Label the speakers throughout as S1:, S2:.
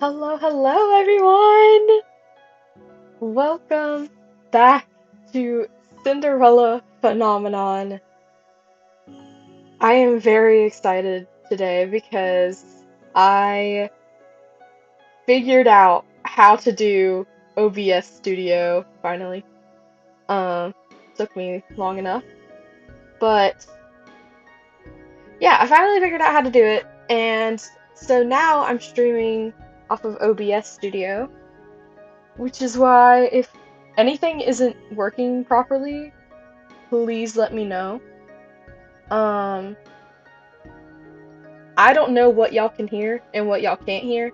S1: Hello, hello, everyone! Welcome back to Cinderella Phenomenon. I am very excited today because I figured out how to do OBS Studio finally. Um, Took me long enough, but yeah, I finally figured out how to do it, and so now I'm streaming off of OBS Studio. Which is why if anything isn't working properly, please let me know. Um, I don't know what y'all can hear and what y'all can't hear.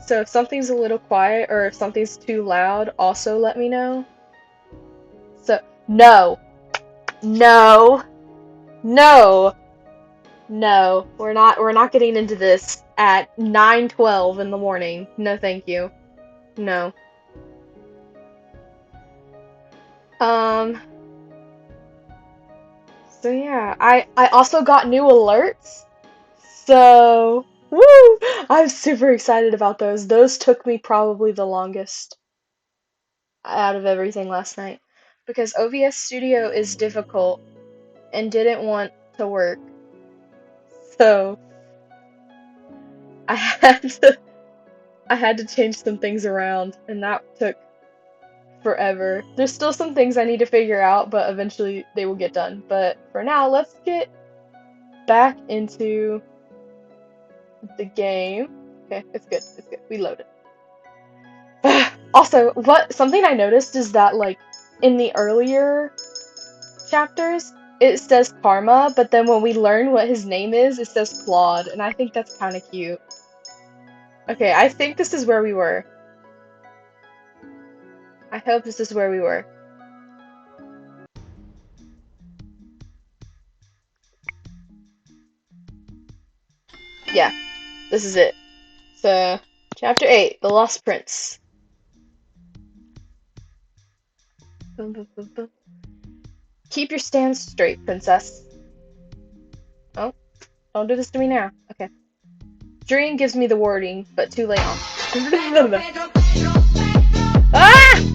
S1: So if something's a little quiet or if something's too loud, also let me know. So, no, no, no. No, we're not getting into this at 9:12 in the morning. No, thank you. No. Um, so yeah, I also got new alerts. So, woo! I'm super excited about those. Those took me probably the longest out of everything last night because OBS Studio is difficult and didn't want to work. So, I had to I had to change some things around and that took forever. There's still some things I need to figure out, but eventually they will get done. But for now, let's get back into the game. Okay, it's good. It's good. We loaded. Also, what something I noticed is that like in the earlier chapters, it says Karma, but then when we learn what his name is, it says Claude, and I think that's kind of cute. Okay, I think this is where we were. I hope this is where we were. Yeah, this is it. So, chapter 8, The Lost Prince. Keep your stance straight, princess. Oh, don't do this to me now. Okay. Dream gives me the wording, but too late on. Ah!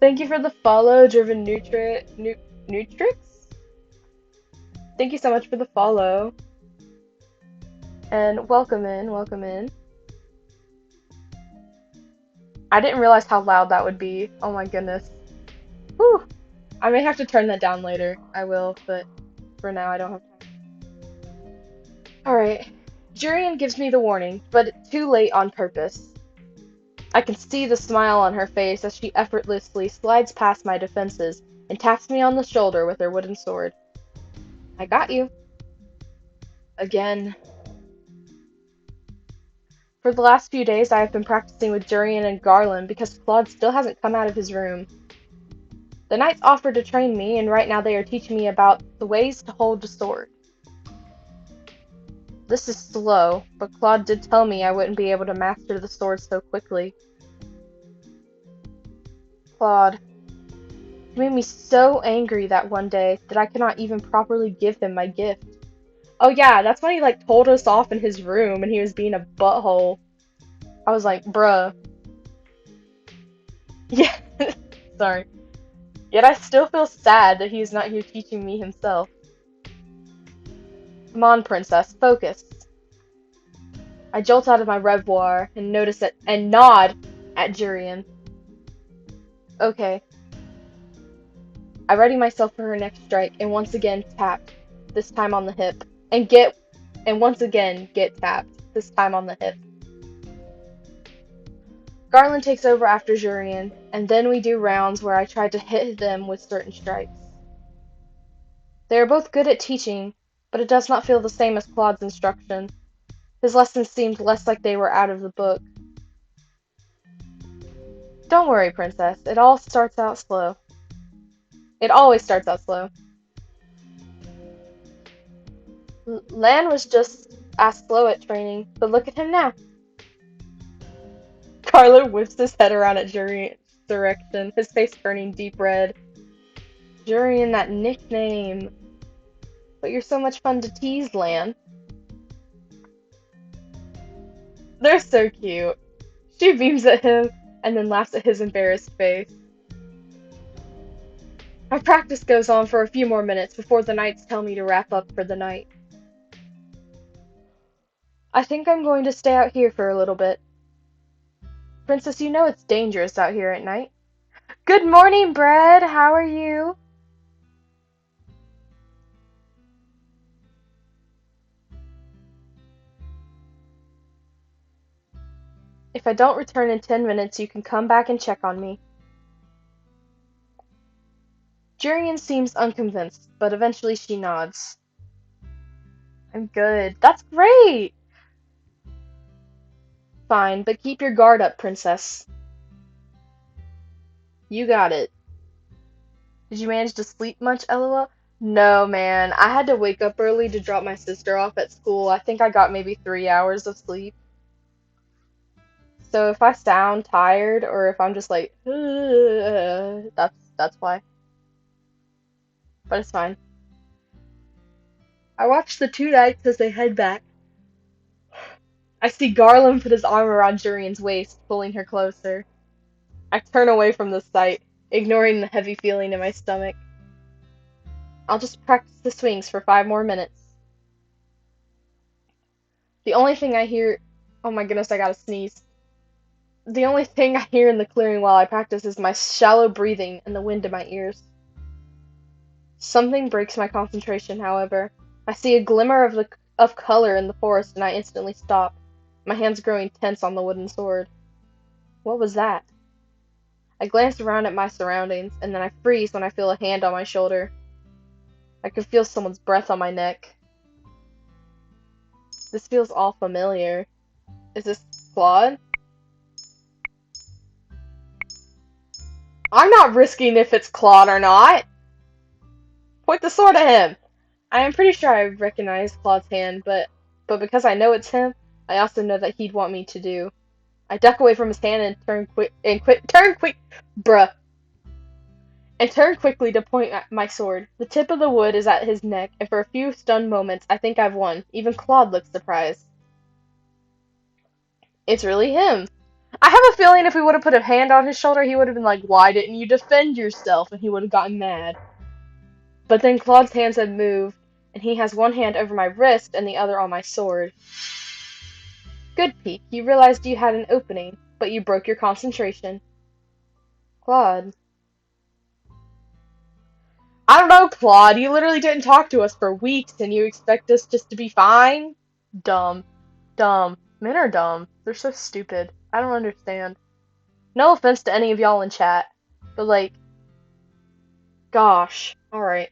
S1: Thank you for the follow, Driven Nutrix. Thank you so much for the follow. And welcome in, welcome in. I didn't realize how loud that would be. Oh my goodness. Whew. I may have to turn that down later. I will, but for now I don't have time. Alright. Jurian gives me the warning, but it's too late on purpose. I can see the smile on her face as she effortlessly slides past my defenses and taps me on the shoulder with her wooden sword. I got you. Again. For the last few days, I have been practicing with Jurian and Garland because Claude still hasn't come out of his room. The knights offered to train me, and right now they are teaching me about the ways to hold a sword. This is slow, but Claude did tell me I wouldn't be able to master the sword so quickly. Claude. He made me so angry that one day that I could not even properly give him my gift. Oh yeah, that's when he like told us off in his room and he was being a butthole. I was like, bruh. Yeah, sorry. Yet I still feel sad that he is not here teaching me himself. Come on, princess, focus. I jolt out of my reservoir and nod at Jurian. Okay. I ready myself for her next strike and once again tapped, this time on the hip. And once again get tapped, this time on the hip. Garland takes over after Jurian, and then we do rounds where I try to hit them with certain strikes. They are both good at teaching, but it does not feel the same as Claude's instruction. His lessons seemed less like they were out of the book. Don't worry, princess. It all starts out slow. It always starts out slow. Lan was just as slow at training, but look at him now. Carlo whips his head around at Jurian's direction, his face turning deep red. Jurian, that nickname. But you're so much fun to tease, Lan. They're so cute. She beams at him and then laughs at his embarrassed face. Our practice goes on for a few more minutes before the knights tell me to wrap up for the night. I think I'm going to stay out here for a little bit. Princess, you know it's dangerous out here at night. Good morning, Bread. How are you? If I don't return in 10 minutes, you can come back and check on me. Jurian seems unconvinced, but eventually she nods. I'm good. That's great! Fine, but keep your guard up, princess. You got it. Did you manage to sleep much, LOL? No, man. I had to wake up early to drop my sister off at school. I think I got maybe 3 hours of sleep. So if I sound tired or if I'm just like, that's why. But it's fine. I watch the two knights as they head back. I see Garland put his arm around Jurian's waist, pulling her closer. I turn away from the sight, ignoring the heavy feeling in my stomach. I'll just practice the swings for 5 more minutes. The only thing I hear... Oh my goodness, I gotta sneeze. The only thing I hear in the clearing while I practice is my shallow breathing and the wind in my ears. Something breaks my concentration, however. I see a glimmer of color in the forest and I instantly stop, my hands growing tense on the wooden sword. What was that? I glance around at my surroundings, and then I freeze when I feel a hand on my shoulder. I can feel someone's breath on my neck. This feels all familiar. Is this Claude? I'm not risking if it's Claude or not. Point the sword at him. I am pretty sure I recognize Claude's hand, but because I know it's him, I also know that he'd want me to do. I duck away from his hand and turn quickly to point at my sword. The tip of the wood is at his neck, and for a few stunned moments, I think I've won. Even Claude looks surprised. It's really him. I have a feeling if we would have put a hand on his shoulder, he would have been like, "Why didn't you defend yourself?" And he would have gotten mad. But then Claude's hands had moved, and he has one hand over my wrist and the other on my sword. Good, Peak. You realized you had an opening, but you broke your concentration. Claude. I don't know, Claude. You literally didn't talk to us for weeks, and you expect us just to be fine? Dumb. Dumb. Men are dumb. They're so stupid. I don't understand. No offense to any of y'all in chat, but like, gosh. Alright.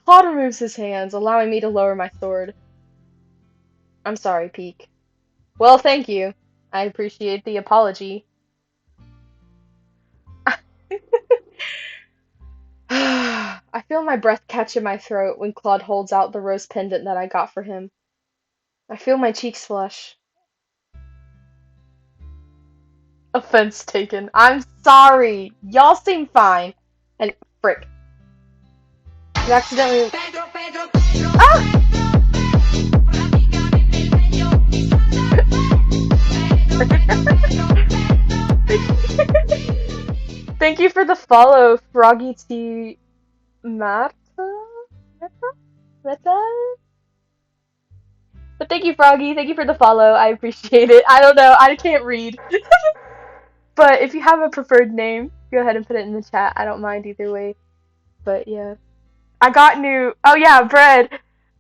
S1: Claude removes his hands, allowing me to lower my sword. I'm sorry, Peak. Well, thank you. I appreciate the apology. I feel my breath catch in my throat when Claude holds out the rose pendant that I got for him. I feel my cheeks flush. Offense taken. I'm sorry. Y'all seem fine. And frick. You accidentally... Ah! Thank you for the follow, Froggy T. Marta? Meta? But thank you, Froggy. Thank you for the follow. I appreciate it. I don't know. I can't read. But if you have a preferred name, go ahead and put it in the chat. I don't mind either way. But yeah. I got new... Oh yeah, Bread.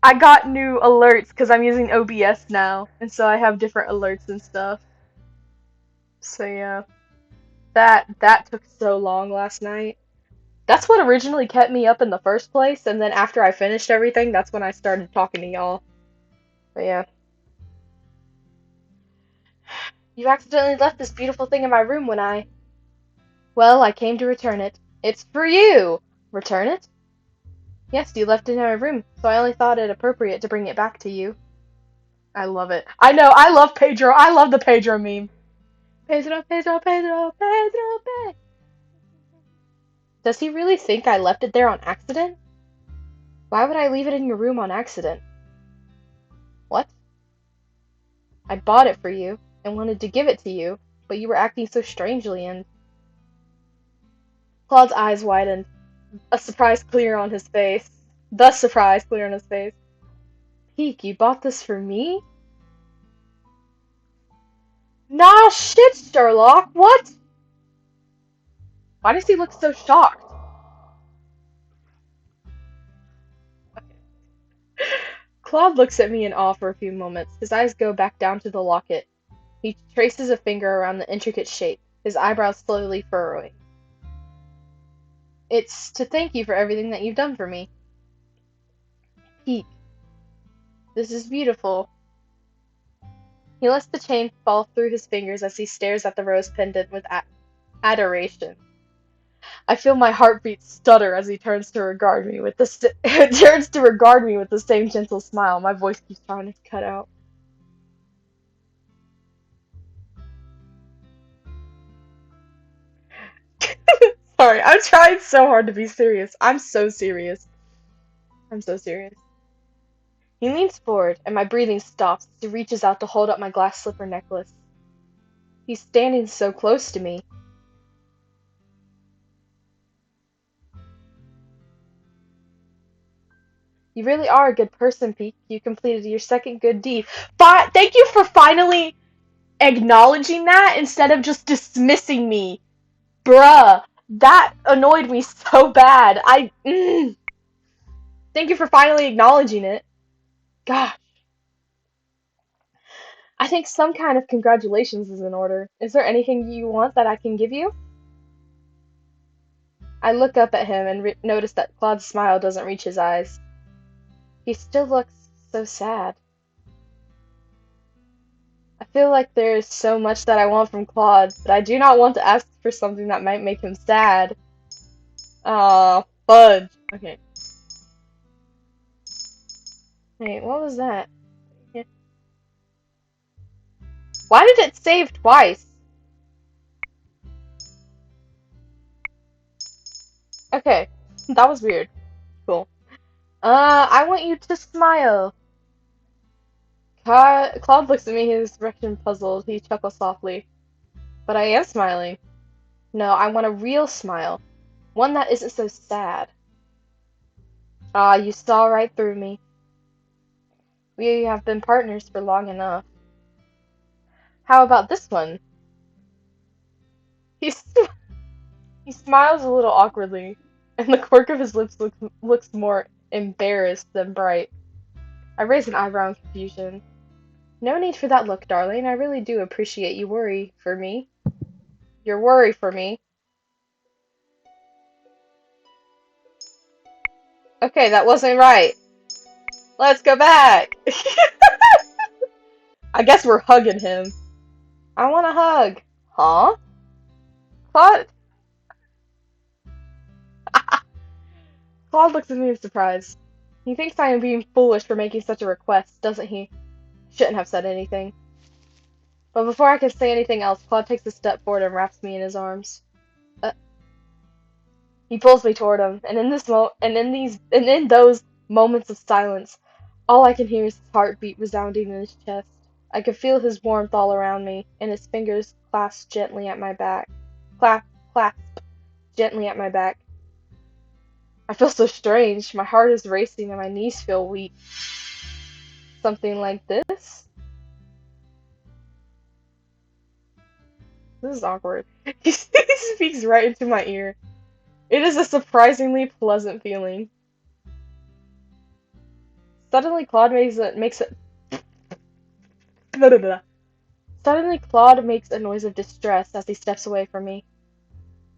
S1: I got new alerts because I'm using OBS now. And so I have different alerts and stuff. So yeah. That took so long last night. That's what originally kept me up in the first place, and then after I finished everything, that's when I started talking to y'all. But yeah. You accidentally left this beautiful thing in my room when I... Well, I came to return it. It's for you! Return it? Yes, you left it in my room, so I only thought it appropriate to bring it back to you. I love it. I know, I love Pedro. I love the Pedro meme. Pedro, Pedro, Pedro, Pedro, Pedro. Does he really think I left it there on accident? Why would I leave it in your room on accident? What? I bought it for you, and wanted to give it to you, but you were acting so strangely and... Claude's eyes widened, a surprise clear on his face. The surprise clear on his face. Peek, you bought this for me? Nah, shit, Sherlock, what? Why does he look so shocked? Claude looks at me in awe for a few moments. His eyes go back down to the locket. He traces a finger around the intricate shape, his eyebrows slowly furrowing. It's to thank you for everything that you've done for me. Peek. This is beautiful. He lets the chain fall through his fingers as he stares at the rose pendant with adoration. I feel my heartbeat stutter as he turns to regard me with turns to regard me with the same gentle smile. My voice keeps trying to cut out. Sorry, I'm trying so hard to be serious. I'm so serious. I'm so serious. He leans forward, and my breathing stops as he reaches out to hold up my glass slipper necklace. He's standing so close to me. You really are a good person, Peek. You completed your second good deed. But thank you for finally acknowledging that instead of just dismissing me. Bruh, that annoyed me so bad. Thank you for finally acknowledging it. Gosh, I think some kind of congratulations is in order. Is there anything you want that I can give you? I look up at him and notice that Claude's smile doesn't reach his eyes. He still looks so sad. I feel like there is so much that I want from Claude, but I do not want to ask for something that might make him sad. Aw, fudge. Okay. Wait, what was that? Why did it save twice? Okay, that was weird. Cool. I want you to smile. Claude looks at me, his expression puzzled. He chuckles softly. But I am smiling. No, I want a real smile. One that isn't so sad. Ah, you saw right through me. We have been partners for long enough. How about this one? He, sm- he smiles a little awkwardly, and the quirk of his lips looks more embarrassed than bright. I raise an eyebrow in confusion. No need for that look, darling. I really do appreciate you worry for me. Your worry for me. Okay, that wasn't right. Let's go back. I guess we're hugging him. I want a hug. Huh? Claude? Claude looks at me in surprise. He thinks I am being foolish for making such a request, doesn't he? Shouldn't have said anything. But before I can say anything else, Claude takes a step forward and wraps me in his arms. Uh, he pulls me toward him, and in those moments of silence, all I can hear is his heartbeat resounding in his chest. I can feel his warmth all around me, and his fingers clasp gently at my back. Clasp gently at my back. I feel so strange. My heart is racing and my knees feel weak. Something like this? This is awkward. He speaks right into my ear. It is a surprisingly pleasant feeling. Suddenly, Claude makes it. Suddenly, Claude makes a noise of distress as he steps away from me.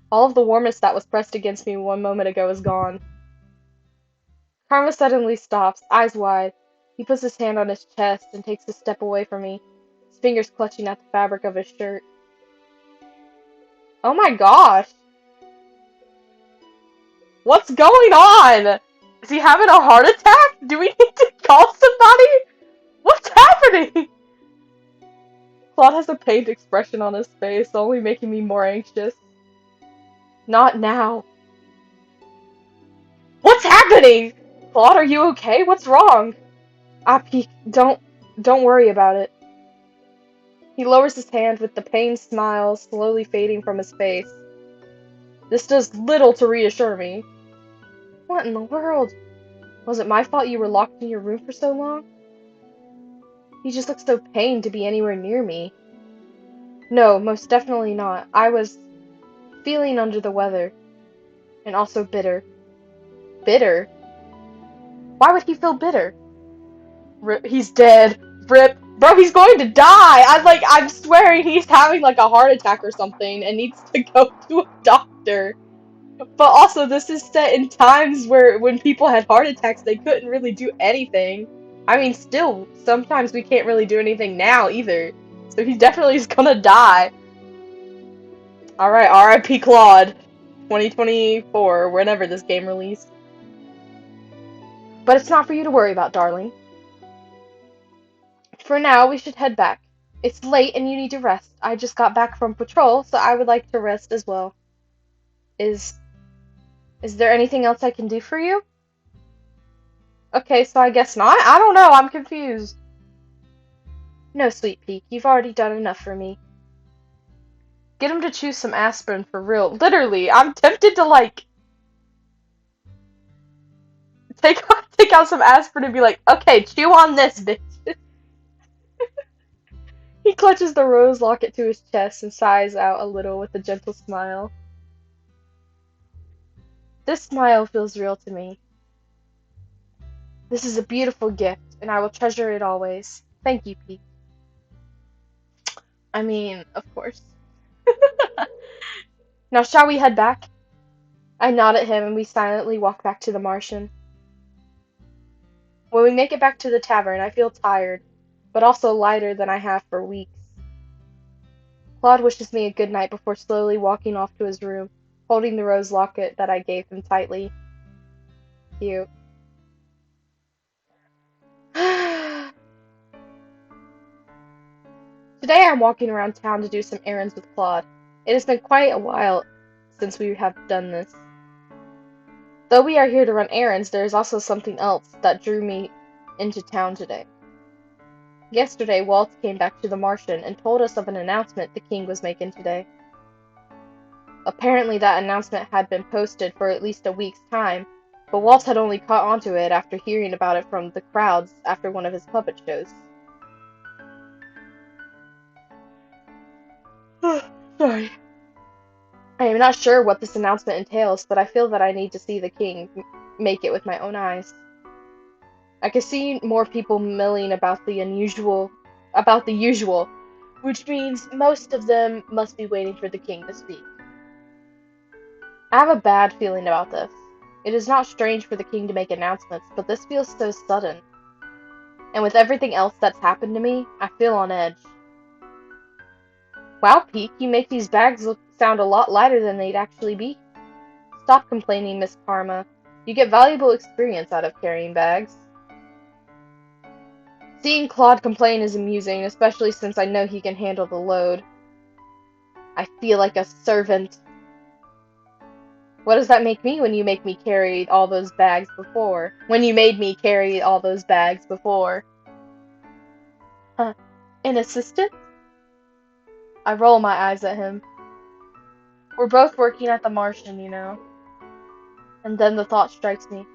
S1: All of the warmth that was pressed against me 1 moment ago is gone. Karma suddenly stops, eyes wide. He puts his hand on his chest and takes a step away from me, his fingers clutching at the fabric of his shirt. Oh my gosh! What's going on? Is he having a heart attack? Do we need to call somebody? What's happening? Claude has a pained expression on his face, only making me more anxious. Not now. What's happening? Claude, are you okay? What's wrong? Peek, don't worry about it. He lowers his hand with the pained smile slowly fading from his face. This does little to reassure me. What in the world? Was it my fault you were locked in your room for so long? You just look so pained to be anywhere near me. No, most definitely not. I was feeling under the weather. And also bitter. Bitter? Why would he feel bitter? He's dead. Rip. Bro, he's going to die! I'm swearing he's having like a heart attack or something and needs to go to a doctor. But also, this is set in times where when people had heart attacks, they couldn't really do anything. I mean, still, sometimes we can't really do anything now either. So he definitely is gonna die. Alright, R.I.P. Claude. 2024, whenever this game released. But it's not for you to worry about, darling. For now, we should head back. It's late and you need to rest. I just got back from patrol, so I would like to rest as well. Is there anything else I can do for you? Okay, so I guess not? I don't know, I'm confused. No, Sweet Peak, you've already done enough for me. Get him to chew some aspirin for real. Literally, I'm tempted to, like, take out some aspirin and be like, okay, chew on this, bitch. He clutches the rose locket to his chest and sighs out a little with a gentle smile. This smile feels real to me. This is a beautiful gift, and I will treasure it always. Thank you, Pete. I mean, of course. Now shall we head back? I nod at him and we silently walk back to the Martian. When we make it back to the tavern, I feel tired, but also lighter than I have for weeks. Claude wishes me a good night before slowly walking off to his room, holding the rose locket that I gave him tightly. Cute. Today I'm walking around town to do some errands with Claude. It has been quite a while since we have done this. Though we are here to run errands, there is also something else that drew me into town today. Yesterday, Walt came back to the Martian and told us of an announcement the king was making today. Apparently that announcement had been posted for at least a week's time, but Walt had only caught onto it after hearing about it from the crowds after one of his puppet shows. Sorry. I am not sure what this announcement entails, but I feel that I need to see the king make it with my own eyes. I can see more people milling about the usual, which means most of them must be waiting for the king to speak. I have a bad feeling about this. It is not strange for the king to make announcements, but this feels so sudden. And with everything else that's happened to me, I feel on edge. Wow, Peak, you make these bags sound a lot lighter than they'd actually be. Stop complaining, Miss Karma. You get valuable experience out of carrying bags. Seeing Claude complain is amusing, especially since I know he can handle the load. I feel like a servant. What does that make me when you make me carry all those bags before? When you made me carry all those bags before? An assistant? I roll my eyes at him. We're both working at the Martian, you know. And then the thought strikes me.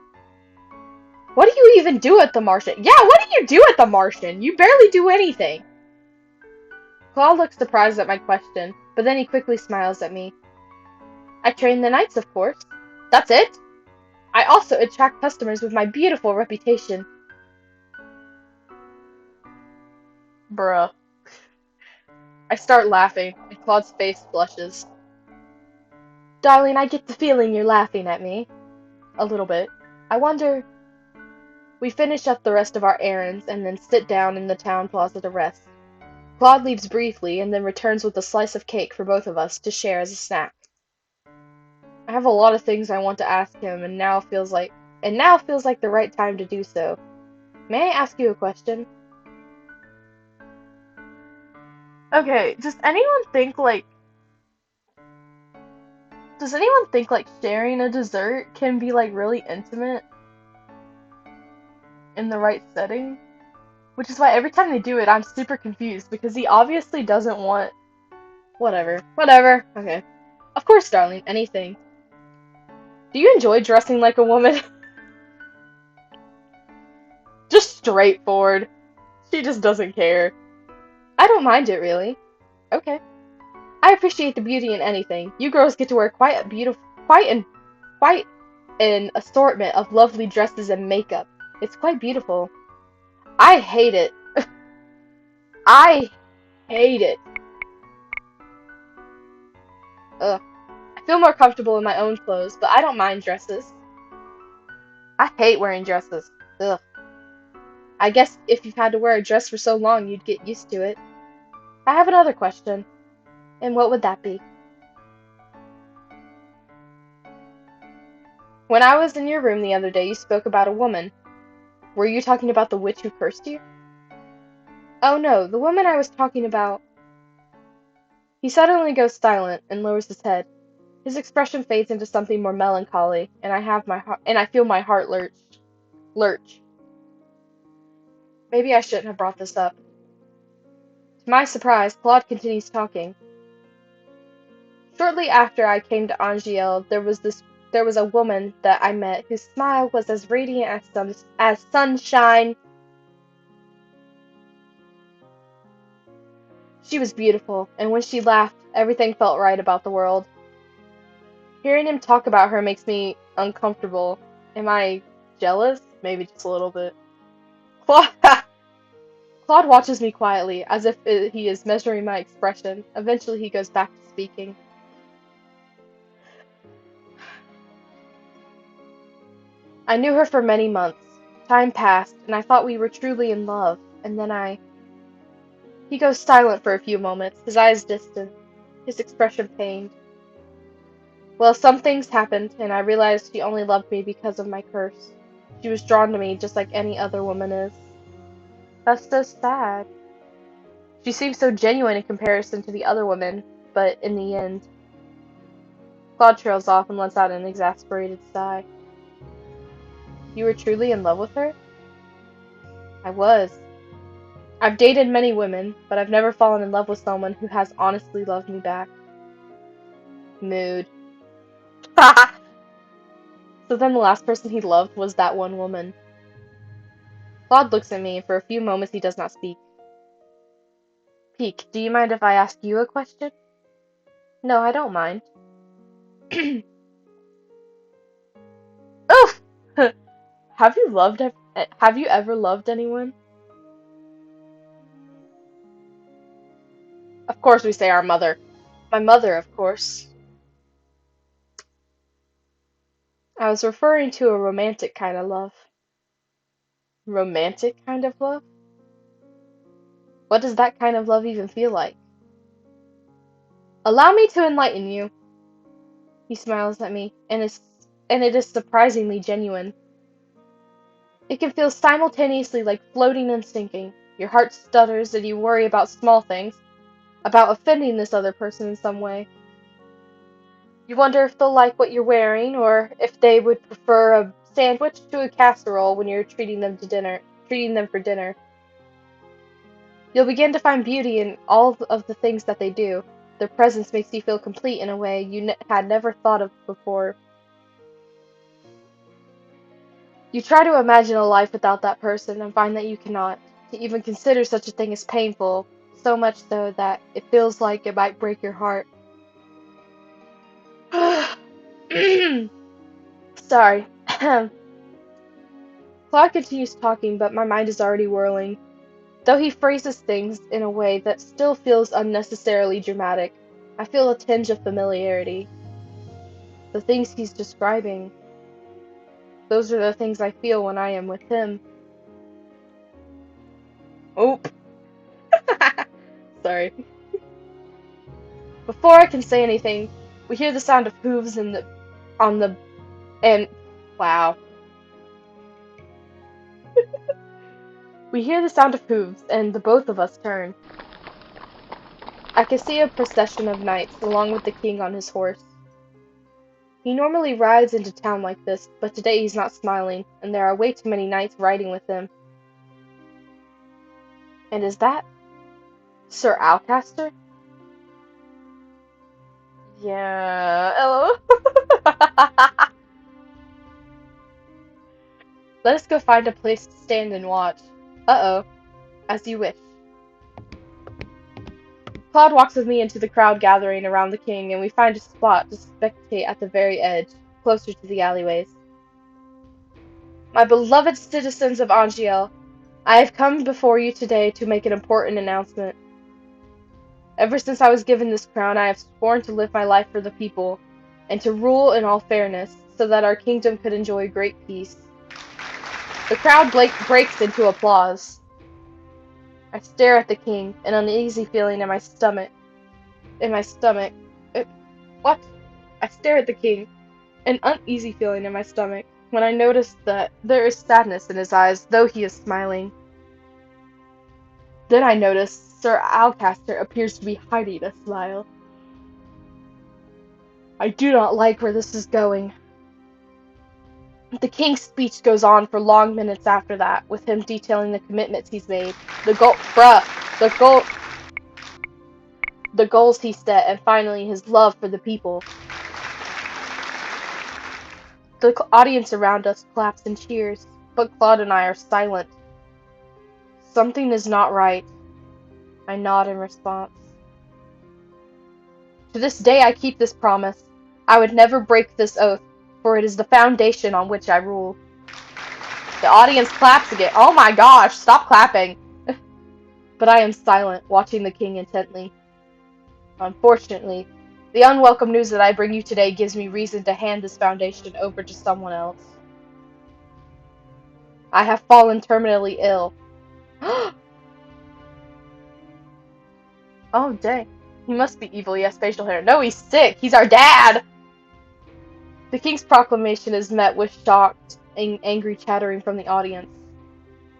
S1: What do you even do at the Martian? Yeah, what do you do at the Martian? You barely do anything. Claude looks surprised at my question, but then he quickly smiles at me. I train the knights, of course. That's it? I also attract customers with my beautiful reputation. Bruh. I start laughing, and Claude's face flushes. Darling, I get the feeling you're laughing at me. A little bit. I wonder... We finish up the rest of our errands, and then sit down in the town plaza to rest. Claude leaves briefly, and then returns with a slice of cake for both of us to share as a snack. I have a lot of things I want to ask him, and now feels like the right time to do so. May I ask you a question? Okay, does anyone think like sharing a dessert can be like really intimate in the right setting? Which is why every time they do it, I'm super confused because he obviously doesn't want whatever. Okay. Of course, darling, anything. Do you enjoy dressing like a woman? Just straightforward. She just doesn't care. I don't mind it, really. Okay. I appreciate the beauty in anything. You girls get to wear quite an assortment of lovely dresses and makeup. It's quite beautiful. I hate it. I hate it. Ugh. I feel more comfortable in my own clothes, but I don't mind dresses. I hate wearing dresses. Ugh. I guess if you've had to wear a dress for so long, you'd get used to it. I have another question. And what would that be? When I was in your room the other day, you spoke about a woman. Were you talking about the witch who cursed you? Oh no, the woman I was talking about. He suddenly goes silent and lowers his head. His expression fades into something more melancholy, and I feel my heart lurch. Lurch. Maybe I shouldn't have brought this up. To my surprise, Claude continues talking. Shortly after I came to Angiel, there was a woman that I met whose smile was as radiant as sunshine. She was beautiful, and when she laughed, everything felt right about the world. Hearing him talk about her makes me uncomfortable. Am I jealous? Maybe just a little bit. Claude, Claude watches me quietly, as if he is measuring my expression. Eventually, he goes back to speaking. I knew her for many months. Time passed, and I thought we were truly in love, and then I. He goes silent for a few moments, his eyes distant, his expression pained. Well, some things happened, and I realized she only loved me because of my curse. She was drawn to me just like any other woman is. That's so sad. She seems so genuine in comparison to the other women, but in the end, Claude trails off and lets out an exasperated sigh. You were truly in love with her? I was. I've dated many women, but I've never fallen in love with someone who has honestly loved me back. Mood. So then the last person he loved was that one woman. Claude looks at me, and for a few moments he does not speak. Peek, do you mind if I ask you a question? No, I don't mind. Oof! Have you ever loved anyone? Of course we say our mother. My mother, of course. I was referring to a romantic kind of love. Romantic kind of love? What does that kind of love even feel like? Allow me to enlighten you. He smiles at me, and it is surprisingly genuine. It can feel simultaneously like floating and sinking. Your heart stutters and you worry about small things, about offending this other person in some way. You wonder if they'll like what you're wearing, or if they would prefer a sandwich to a casserole when you're treating them for dinner. You'll begin to find beauty in all of the things that they do. Their presence makes you feel complete in a way you had never thought of before. You try to imagine a life without that person and find that you cannot. To even consider such a thing is painful, so much so that it feels like it might break your heart. Sorry. Claude continues talking, but my mind is already whirling. Though he phrases things in a way that still feels unnecessarily dramatic, I feel a tinge of familiarity. The things he's describing, those are the things I feel when I am with him. Oop. Sorry. Before I can say anything, we hear the sound of hooves on the and wow. We hear the sound of hooves and the both of us turn. I can see a procession of knights along with the king on his horse. He normally rides into town like this, but today he's not smiling, and there are way too many knights riding with him. And is that Sir Alcaster? Yeah. Hello. Let us go find a place to stand and watch. Uh-oh. As you wish. Claude walks with me into the crowd gathering around the king, and we find a spot to spectate at the very edge, closer to the alleyways. My beloved citizens of Angiel, I have come before you today to make an important announcement. Ever since I was given this crown, I have sworn to live my life for the people, and to rule in all fairness, so that our kingdom could enjoy great peace. The crowd breaks into applause. I stare at the king, an uneasy feeling in my stomach. In my stomach. What? I stare at the king. an uneasy feeling in my stomach when I notice that there is sadness in his eyes, though he is smiling. Then I notice Sir Alcaster appears to be hiding a smile. I do not like where this is going. The king's speech goes on for long minutes after that, with him detailing the commitments he's made, the goals he set, and finally his love for the people. The audience around us claps and cheers, but Claude and I are silent. Something is not right. I nod in response. To this day I keep this promise. I would never break this oath, for it is the foundation on which I rule. The audience claps again. Oh my gosh, stop clapping! But I am silent, watching the king intently. Unfortunately, the unwelcome news that I bring you today gives me reason to hand this foundation over to someone else. I have fallen terminally ill. Oh, dang. He must be evil. He has facial hair. No, he's sick. He's our dad! The king's proclamation is met with shocked and angry chattering from the audience.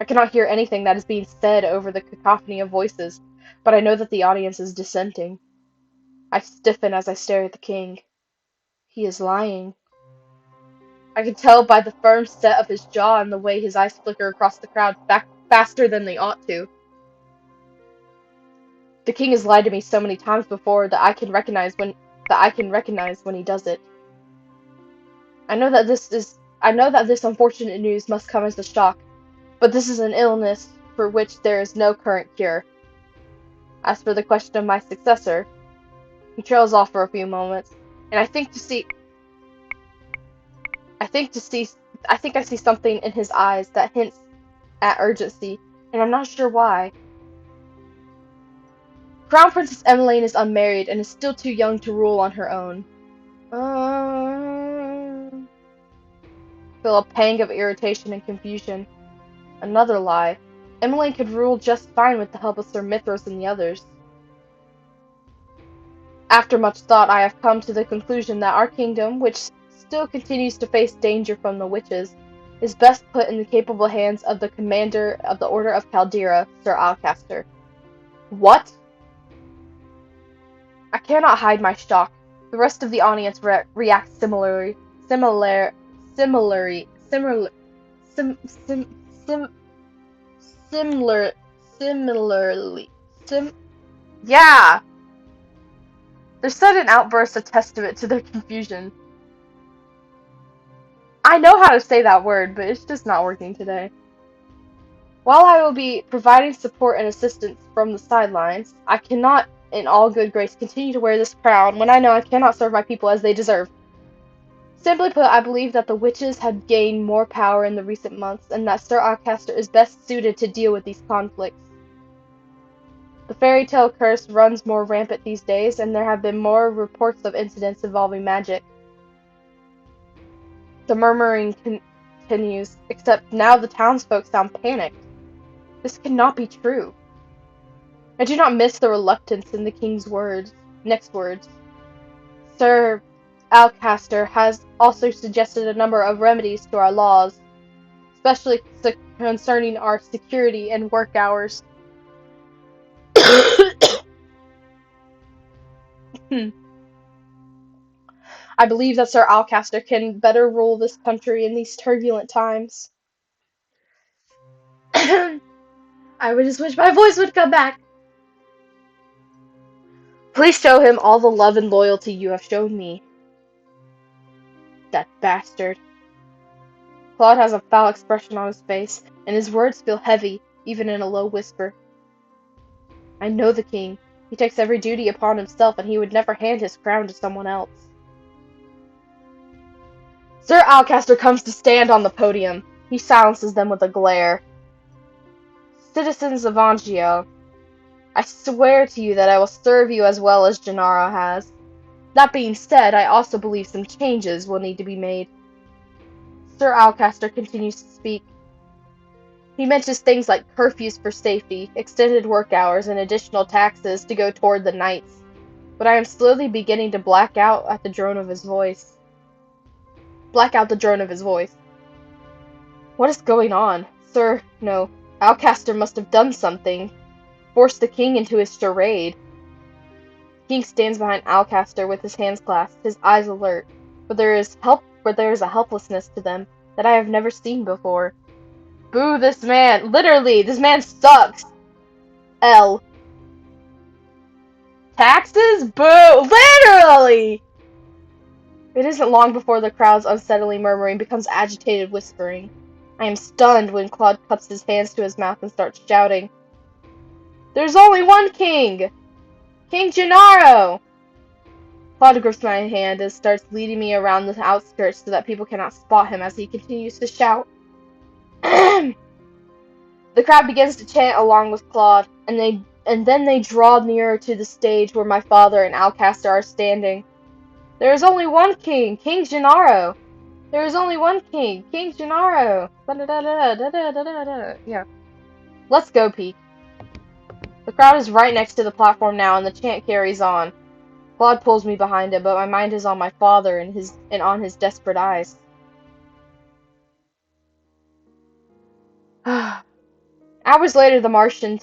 S1: I cannot hear anything that is being said over the cacophony of voices, but I know that the audience is dissenting. I stiffen as I stare at the king. He is lying. I can tell by the firm set of his jaw and the way his eyes flicker across the crowd faster than they ought to. The king has lied to me so many times before that I can recognize when he does it. I know that this unfortunate news must come as a shock, but this is an illness for which there is no current cure. As for the question of my successor, he trails off for a few moments, and I think I see something in his eyes that hints at urgency, and I'm not sure why. Crown Princess Emmeline is unmarried and is still too young to rule on her own. Feel a pang of irritation and confusion. Another lie. Emmeline could rule just fine with the help of Sir Mithras and the others. After much thought, I have come to the conclusion that our kingdom, which still continues to face danger from the witches, is best put in the capable hands of the commander of the Order of Caldera, Sir Alcaster. What? I cannot hide my shock. The rest of the audience reacts similarly. Similarly. Yeah! Their sudden outbursts a testament to their confusion. I know how to say that word, but it's just not working today. While I will be providing support and assistance from the sidelines, I cannot, in all good grace, continue to wear this crown when I know I cannot serve my people as they deserve. Simply put, I believe that the witches have gained more power in the recent months, and that Sir Alcaster is best suited to deal with these conflicts. The fairy tale curse runs more rampant these days, and there have been more reports of incidents involving magic. The murmuring continues, except now the townsfolk sound panicked. This cannot be true. I do not miss the reluctance in the king's next words. Sir Alcaster has also suggested a number of remedies to our laws, especially concerning our security and work hours. I believe that Sir Alcaster can better rule this country in these turbulent times. I would just wish my voice would come back. Please show him all the love and loyalty you have shown me. That bastard. Claude has a foul expression on his face, and his words feel heavy, even in a low whisper. I know the king. He takes every duty upon himself, and he would never hand his crown to someone else. Sir Alcaster comes to stand on the podium. He silences them with a glare. Citizens of Angio, I swear to you that I will serve you as well as Gennaro has. That being said, I also believe some changes will need to be made. Sir Alcaster continues to speak. He mentions things like curfews for safety, extended work hours, and additional taxes to go toward the knights. But I am slowly beginning to black out at the drone of his voice. black out the drone of his voice. What is going on? Sir, no. Alcaster must have done something. Forced the king into his charade. King stands behind Alcaster with his hands clasped, his eyes alert, but there is a helplessness to them that I have never seen before. Boo this man! Literally, this man sucks! L. Taxes? Boo! Literally! It isn't long before the crowd's unsettling murmuring becomes agitated whispering. I am stunned when Claude cups his hands to his mouth and starts shouting. There's only one king! King Gennaro! Claude grips my hand and starts leading me around the outskirts so that people cannot spot him as he continues to shout. The crowd begins to chant along with Claude, and then they draw nearer to the stage where my father and Alcaster are standing. There is only one king, King Gennaro! There is only one king, King Gennaro! Yeah. Let's go, Peak. The crowd is right next to the platform now, and the chant carries on. Claude pulls me behind him, but my mind is on my father and on his desperate eyes. Hours later, the Martian's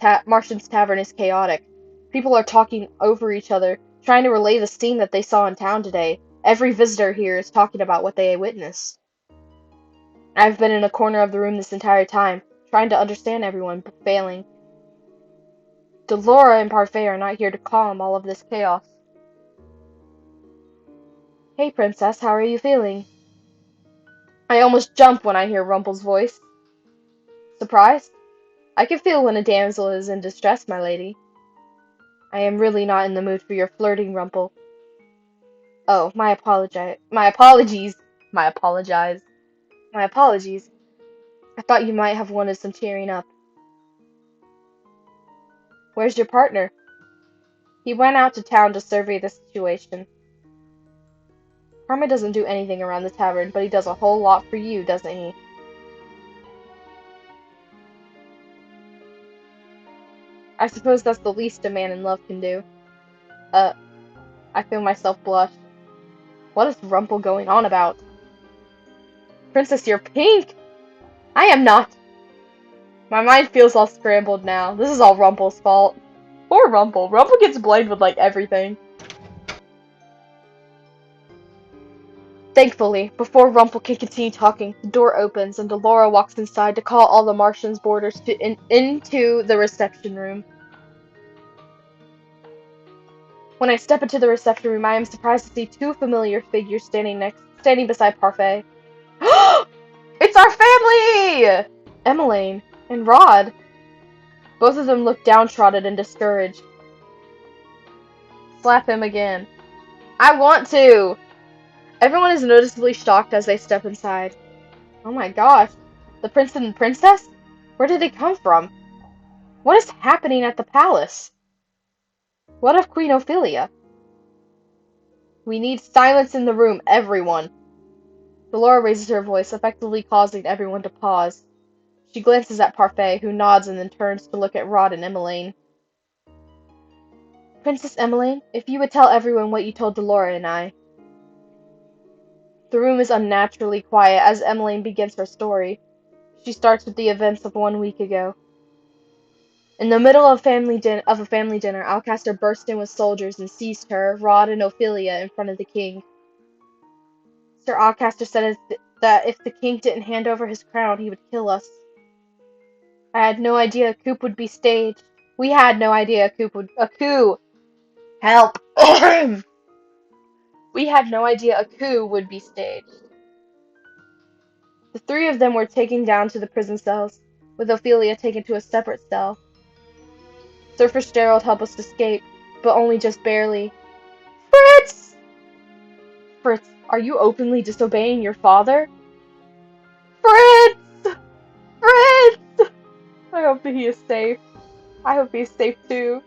S1: tavern is chaotic. People are talking over each other, trying to relay the scene that they saw in town today. Every visitor here is talking about what they witnessed. I've been in a corner of the room this entire time, trying to understand everyone, but failing. Delora and Parfait are not here to calm all of this chaos. Hey, Princess, how are you feeling? I almost jump when I hear Rumpel's voice. Surprised? I can feel when a damsel is in distress, my lady. I am really not in the mood for your flirting, Rumpel. Oh, my apologies. My apologies. My apologies. I thought you might have wanted some cheering up. Where's your partner? He went out to town to survey the situation. Karma doesn't do anything around the tavern, but he does a whole lot for you, doesn't he? I suppose that's the least a man in love can do. I feel myself blush. What is Rumpel going on about? Princess, you're pink! I am not! My mind feels all scrambled now. This is all Rumpel's fault. Poor Rumpel. Rumpel gets blamed with, like, everything. Thankfully, before Rumpel can continue talking, the door opens and Delora walks inside to call all the Martians' boarders into the reception room. When I step into the reception room, I am surprised to see two familiar figures standing beside Parfait. It's our family! Emmeline and Rod. Both of them look downtrodden and discouraged. Slap him again. I want to! Everyone is noticeably shocked as they step inside. Oh my gosh. The prince and princess? Where did they come from? What is happening at the palace? What of Queen Ophelia? We need silence in the room, everyone. Delora raises her voice, effectively causing everyone to pause. She glances at Parfait, who nods and then turns to look at Rod and Emmeline. Princess Emmeline, if you would tell everyone what you told Delora and I. The room is unnaturally quiet as Emmeline begins her story. She starts with the events of 1 week ago. In the middle of a family dinner, Alcaster burst in with soldiers and seized her, Rod, and Ophelia in front of the king. Sir Alcaster said that if the king didn't hand over his crown, he would kill us. I had no idea a coup would be staged. We had no idea a coup. Help! We had no idea a coup would be staged. The three of them were taken down to the prison cells, with Ophelia taken to a separate cell. Sir Fitzgerald helped us escape, but only just barely. Fritz! Fritz, are you openly disobeying your father? Fritz! Fritz! I hope that he is safe. I hope he is safe too.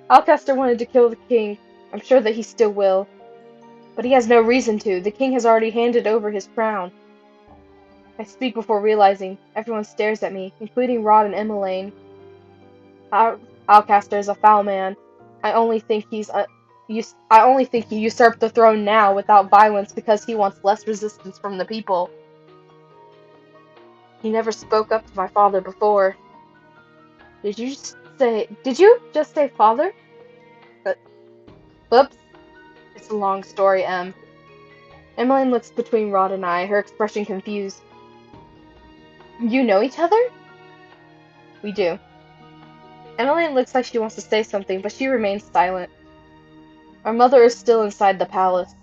S1: Alcaster wanted to kill the king. I'm sure that he still will. But he has no reason to. The king has already handed over his crown. I speak before realizing. Everyone stares at me, including Rod and Emmeline. Alcaster is a foul man. I only think he's I only think he usurped the throne now without violence because he wants less resistance from the people. He never spoke up to my father before. Did you just say father? But, whoops. It's a long story, Em. Emmeline looks between Rod and I, her expression confused. You know each other? We do. Emmeline looks like she wants to say something, but she remains silent. Our mother is still inside the palace.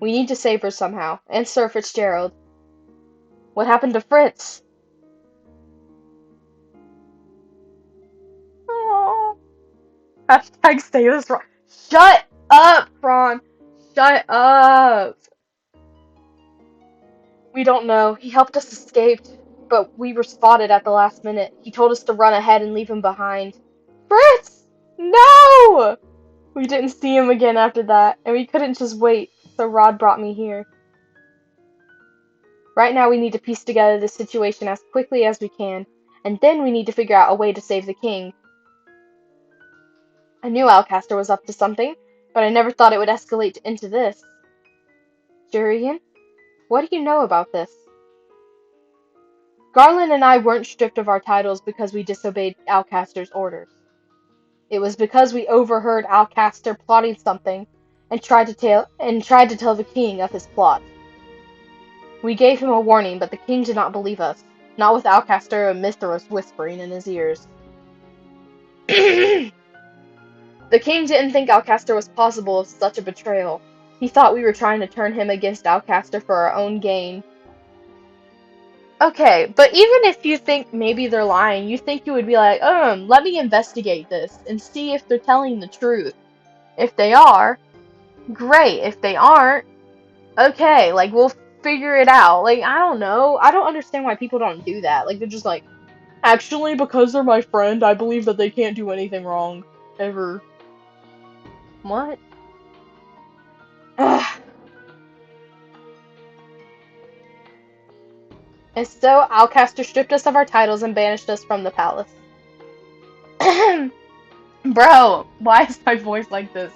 S1: We need to save her somehow, and Sir Fitzgerald. What happened to Fritz? Aww. Hashtag say this wrong. Shut up, Ron. Shut up. We don't know. He helped us escape, but we were spotted at the last minute. He told us to run ahead and leave him behind. Fritz! No! We didn't see him again after that, and we couldn't just wait, so Rod brought me here. Right now we need to piece together this situation as quickly as we can, and then we need to figure out a way to save the king. I knew Alcaster was up to something, but I never thought it would escalate into this. Jurian, what do you know about this? Garland and I weren't stripped of our titles because we disobeyed Alcaster's orders. It was because we overheard Alcaster plotting something and tried to tell the king of his plot. We gave him a warning, but the king did not believe us, not with Alcaster and Mithras whispering in his ears. The king didn't think Alcaster was possible of such a betrayal. He thought we were trying to turn him against Alcaster for our own gain. Okay, but even if you think maybe they're lying, you think you would be like, let me investigate this and see if they're telling the truth. If they are, great. If they aren't, okay, like, we'll figure it out. Like, I don't know. I don't understand why people don't do that. Like, they're just like, actually, because they're my friend, I believe that they can't do anything wrong. Ever. What? Ugh. And so, Alcaster stripped us of our titles and banished us from the palace. Bro, why is my voice like this?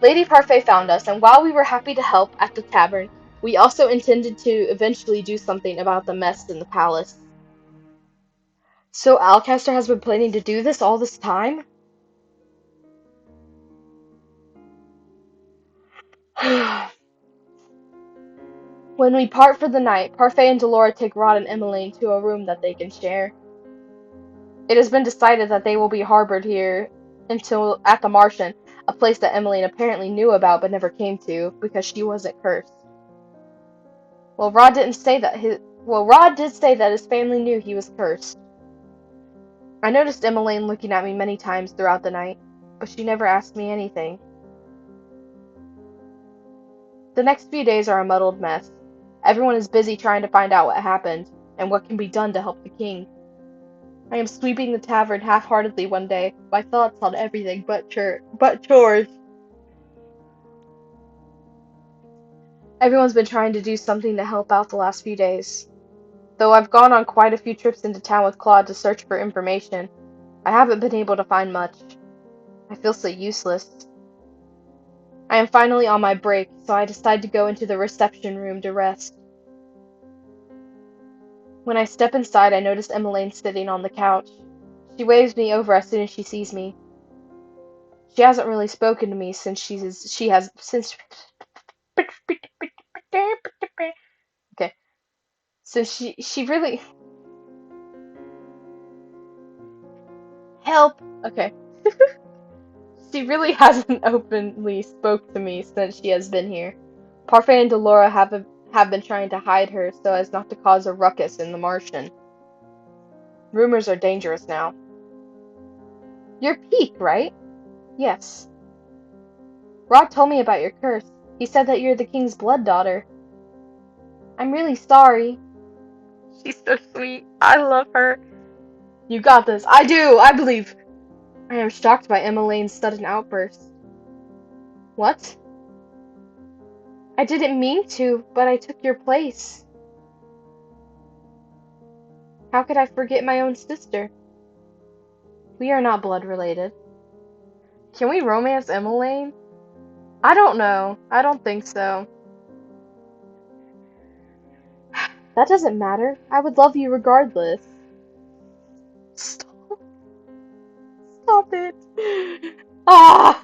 S1: Lady Parfait found us, and while we were happy to help at the tavern, we also intended to eventually do something about the mess in the palace. So Alcaster has been planning to do this all this time? When we part for the night, Parfait and Delora take Rod and Emmeline to a room that they can share. It has been decided that they will be harbored here until at the Martian, a place that Emmeline apparently knew about but never came to because she wasn't cursed. Rod did say that his family knew he was cursed. I noticed Emmeline looking at me many times throughout the night, but she never asked me anything. The next few days are a muddled mess. Everyone is busy trying to find out what happened, and what can be done to help the king. I am sweeping the tavern half-heartedly one day, my thoughts on everything but chores. Everyone's been trying to do something to help out the last few days. Though I've gone on quite a few trips into town with Claude to search for information, I haven't been able to find much. I feel so useless. I am finally on my break, so I decide to go into the reception room to rest. When I step inside, I notice Emmeline sitting on the couch. She waves me over as soon as she sees me. She hasn't really spoken to me since okay. Since she really help. Okay. She really hasn't openly spoke to me since she has been here. Parfait and Delora have been trying to hide her so as not to cause a ruckus in the Martian. Rumors are dangerous now. You're Peak, right? Yes. Rod told me about your curse. He said that you're the king's blood daughter. I'm really sorry. She's so sweet. I love her. You got this. I do. I believe. I am shocked by Emmeline's sudden outburst. What? I didn't mean to, but I took your place. How could I forget my own sister? We are not blood related. Can we romance Emmeline? I don't know. I don't think so. That doesn't matter. I would love you regardless. Stop. Stop it. Ah!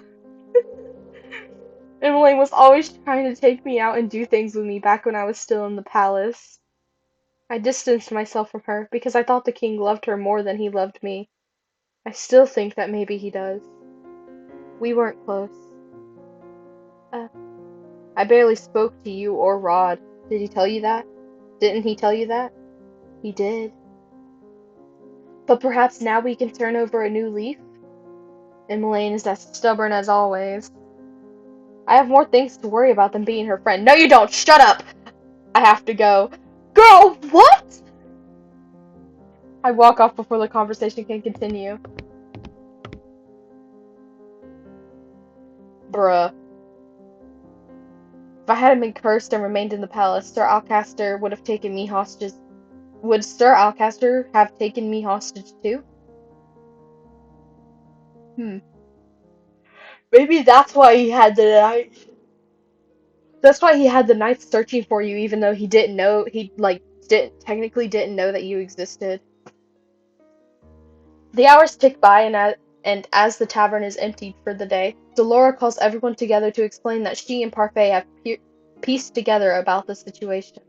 S1: Emmeline was always trying to take me out and do things with me back when I was still in the palace. I distanced myself from her because I thought the king loved her more than he loved me. I still think that maybe he does. We weren't close. Uh, I barely spoke to you or Rod. Did he tell you that? Didn't he tell you that? He did. But perhaps now we can turn over a new leaf? Emmeline is as stubborn as always. I have more things to worry about than being her friend. No, you don't! Shut up! I have to go. Girl, what? I walk off before the conversation can continue. Bruh. If I hadn't been cursed and remained in the palace, Sir Alcaster would have taken me hostage. Would Sir Alcaster have taken me hostage too? Hmm. Maybe that's why he had the night. That's why he had the knights searching for you, even though he didn't know didn't know that you existed. The hours tick by, and as the tavern is emptied for the day, Delora calls everyone together to explain that she and Parfait have pieced together about the situation.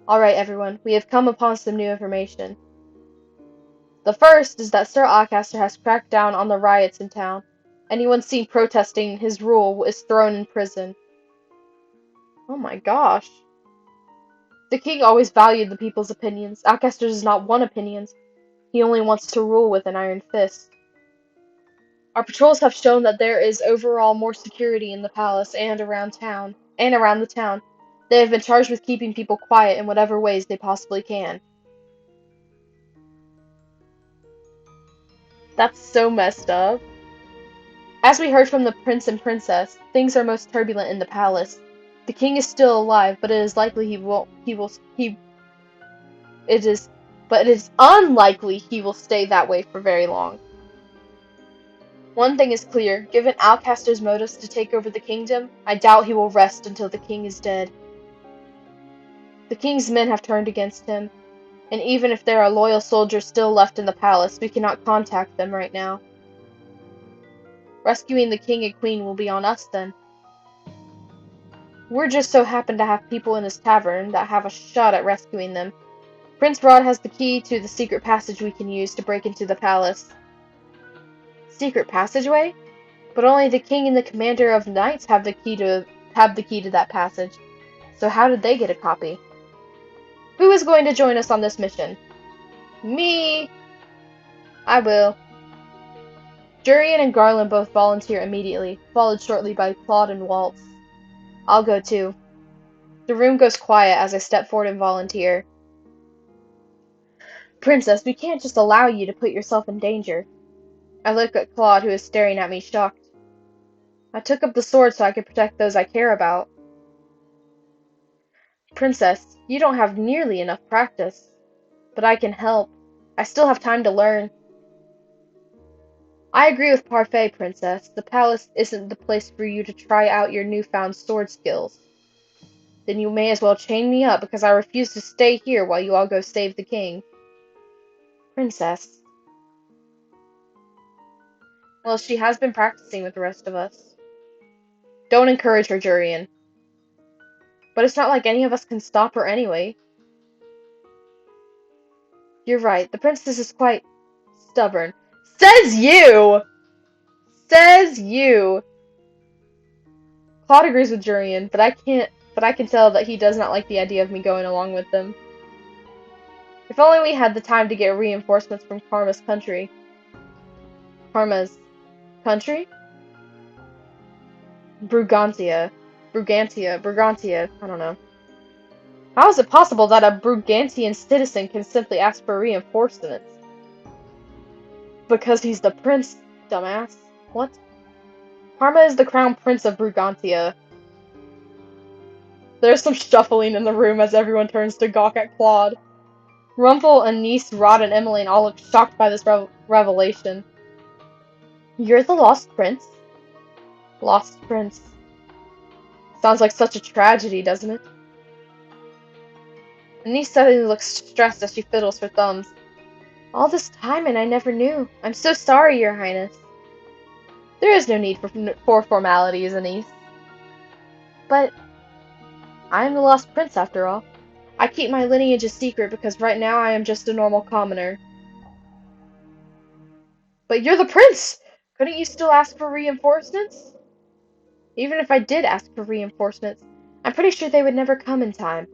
S1: Alright, everyone, we have come upon some new information. The first is that Sir Alcaster has cracked down on the riots in town. Anyone seen protesting his rule is thrown in prison. Oh my gosh. The king always valued the people's opinions. Alcaster does not want opinions. He only wants to rule with an iron fist. Our patrols have shown that there is overall more security in the palace and around the town. They have been charged with keeping people quiet in whatever ways they possibly can. That's so messed up. As we heard from the prince and princess, things are most turbulent in the palace. The king is still alive, but it is likely it is unlikely he will stay that way for very long. One thing is clear, given Alcaster's motives to take over the kingdom, I doubt he will rest until the king is dead. The king's men have turned against him, and even if there are loyal soldiers still left in the palace, we cannot contact them right now. Rescuing the king and queen will be on us then. We're just so happen to have people in this tavern that have a shot at rescuing them. Prince Rod has the key to the secret passage we can use to break into the palace. Secret passageway? But only the king and the commander of knights have the key to that passage. So how did they get a copy? Who is going to join us on this mission? Me! I will. Jurian and Garland both volunteer immediately, followed shortly by Claude and Waltz. I'll go too. The room goes quiet as I step forward and volunteer. Princess, we can't just allow you to put yourself in danger. I look at Claude, who is staring at me shocked. I took up the sword so I could protect those I care about. Princess, you don't have nearly enough practice. But I can help. I still have time to learn. I agree with Parfait, Princess. The palace isn't the place for you to try out your newfound sword skills. Then you may as well chain me up because I refuse to stay here while you all go save the king. Princess. Well, she has been practicing with the rest of us. Don't encourage her, Jurian. But it's not like any of us can stop her anyway. You're right, the princess is quite stubborn. Says you! Says you! Claude agrees with Jurian, but I can tell that he does not like the idea of me going along with them. If only we had the time to get reinforcements from Karma's country. Karma's country? Brugantia, I don't know. How is it possible that a Brugantian citizen can simply ask for reinforcements? Because he's the prince, dumbass. What? Karma is the crown prince of Brugantia. There's some shuffling in the room as everyone turns to gawk at Claude. Rumpel, Anise, Rod, and Emmeline all look shocked by this revelation. You're the lost prince? Lost prince. Sounds like such a tragedy, doesn't it? Anise suddenly looks stressed as she fiddles her thumbs. All this time and I never knew. I'm so sorry, Your Highness. There is no need for formalities, Anise. But I am the lost prince after all. I keep my lineage a secret because right now I am just a normal commoner. But you're the prince! Couldn't you still ask for reinforcements? Even if I did ask for reinforcements, I'm pretty sure they would never come in time.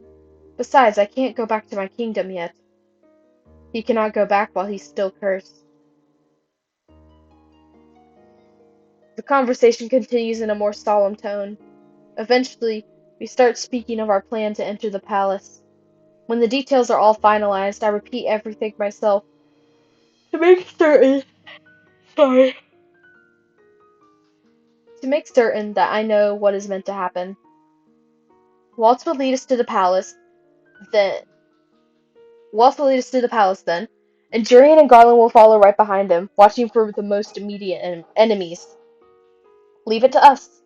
S1: Besides, I can't go back to my kingdom yet. He cannot go back while he's still cursed. The conversation continues in a more solemn tone. Eventually, we start speaking of our plan to enter the palace. When the details are all finalized, I repeat everything myself to make certain. Sorry. To make certain that I know what is meant to happen. Waltz will lead us to the palace, then Waltz will lead us to the palace then, and Jurian and Garland will follow right behind him, watching for the most immediate enemies. Leave it to us.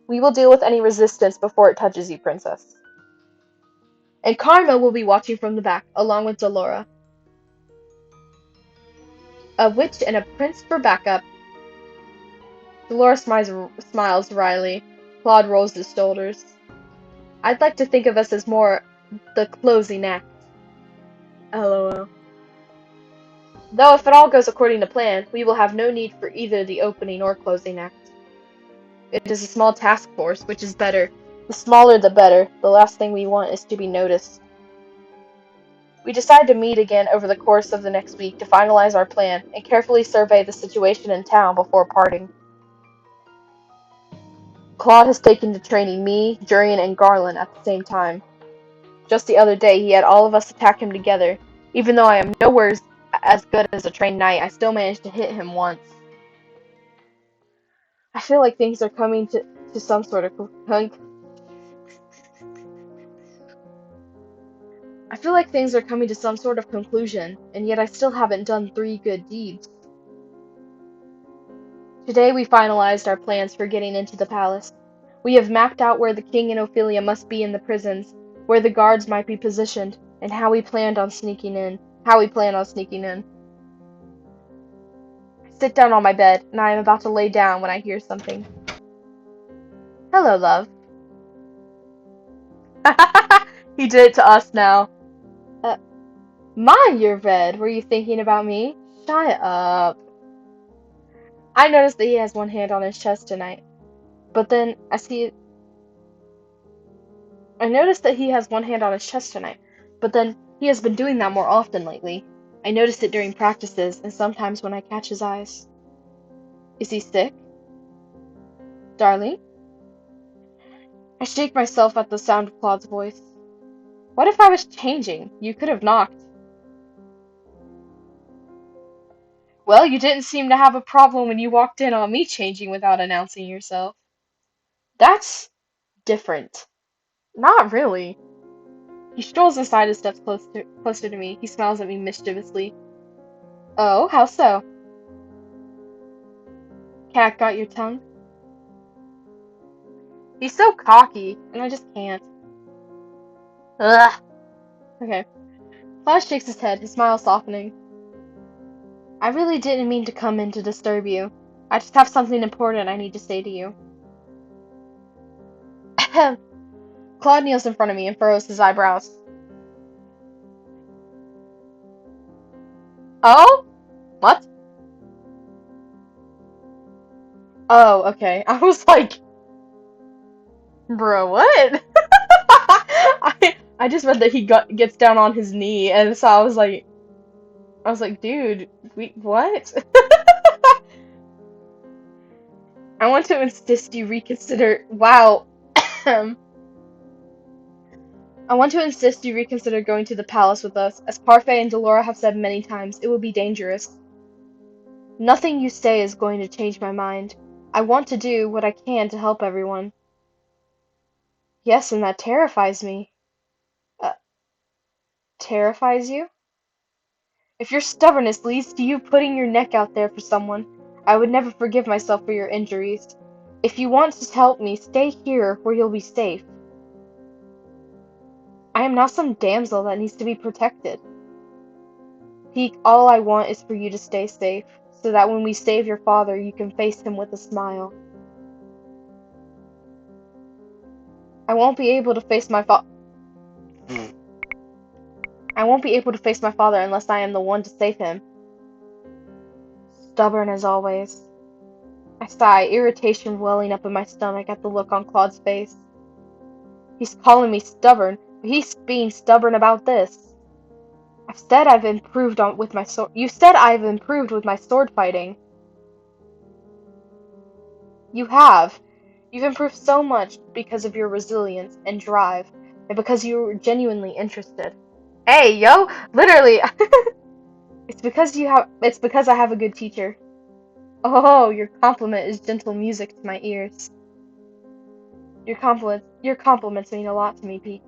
S1: We will deal with any resistance before it touches you, Princess. And Karma will be watching from the back, along with Delora. A witch and a prince for backup. Delora smiles wryly. Claude rolls his shoulders. I'd like to think of us as more the closing act. LOL. Though if it all goes according to plan, we will have no need for either the opening or closing act. It is a small task force, which is better. The smaller the better. The last thing we want is to be noticed. We decide to meet again over the course of the next week to finalize our plan and carefully survey the situation in town before parting. Claude has taken to training me, Jurian, and Garland at the same time. Just the other day, he had all of us attack him together. Even though I am nowhere as good as a trained knight, I still managed to hit him once. I feel like things are coming to some sort of I feel like things are coming to some sort of conclusion, and yet I still haven't done 3 good deeds. Today we finalized our plans for getting into the palace. We have mapped out where the king and Ophelia must be in the prisons, where the guards might be positioned, and how we plan on sneaking in. I sit down on my bed, and I am about to lay down when I hear something. Hello, love. He did it to us now. You're red. Were you thinking about me? Shut up. I noticed that he has one hand on his chest tonight. But then, I noticed that he has one hand on his chest tonight. But then, he has been doing that more often lately. I noticed it during practices, and sometimes when I catch his eyes. Is he sick? Darling? I shake myself at the sound of Claude's voice. What if I was changing? You could have knocked. Well, you didn't seem to have a problem when you walked in on me changing without announcing yourself. That's different. Not really. He strolls aside and steps closer to me. He smiles at me mischievously. Oh, how so? Cat got your tongue? He's so cocky, and I just can't. Ugh. Okay. Flash shakes his head, his smile softening. I really didn't mean to come in to disturb you. I just have something important I need to say to you. Claude kneels in front of me and furrows his eyebrows. Oh? What? Oh, okay. I was like, bro, what? I just read that he gets down on his knee, and so I was like, dude, what? I want to insist you reconsider. Wow. I want to insist you reconsider going to the palace with us. As Parfait and Delora have said many times, it will be dangerous. Nothing you say is going to change my mind. I want to do what I can to help everyone. Yes, and that terrifies me. Uh, terrifies you? If your stubbornness leads to you putting your neck out there for someone, I would never forgive myself for your injuries. If you want to help me, stay here where you'll be safe. I am not some damsel that needs to be protected. Peek, all I want is for you to stay safe, so that when we save your father, you can face him with a smile. I won't be able to face my fa- I won't be able to face my father unless I am the one to save him. Stubborn as always. I sigh, irritation welling up in my stomach at the look on Claude's face. He's calling me stubborn, but he's being stubborn about this. I've said I've improved with my sword. You said I've improved with my sword fighting. You have. You've improved so much because of your resilience and drive, and because you were genuinely interested. Hey, yo, literally, it's because I have a good teacher. Oh, your compliment is gentle music to my ears. Your compliments mean a lot to me, Pete.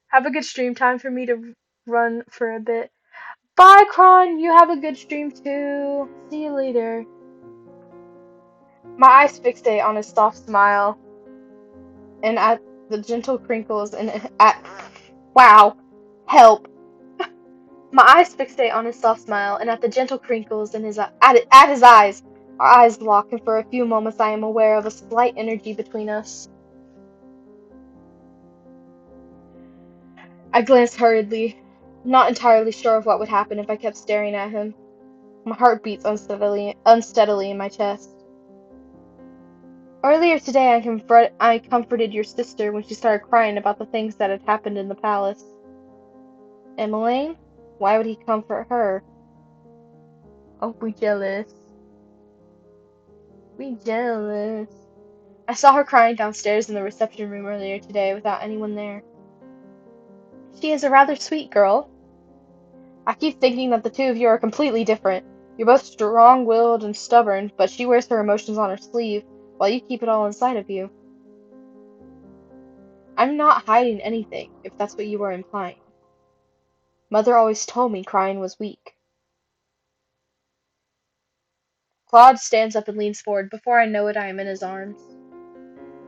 S1: Have a good stream. Time for me to run for a bit. Bye, Kron. You have a good stream too. See you later. My eyes fixate on his soft smile and at the gentle crinkles and at wow, help. My eyes fixate on his soft smile and at the gentle crinkles in at his eyes. Our eyes lock, and for a few moments I am aware of a slight energy between us. I glance hurriedly, not entirely sure of what would happen if I kept staring at him. My heart beats unsteadily in my chest. Earlier today, I comforted your sister when she started crying about the things that had happened in the palace. Emmeline? Why would he comfort her? Oh, we jealous. We jealous. I saw her crying downstairs in the reception room earlier today without anyone there. She is a rather sweet girl. I keep thinking that the two of you are completely different. You're both strong-willed and stubborn, but she wears her emotions on her sleeve, while you keep it all inside of you. I'm not hiding anything, if that's what you are implying. Mother always told me crying was weak. Claude stands up and leans forward. Before I know it, I am in his arms.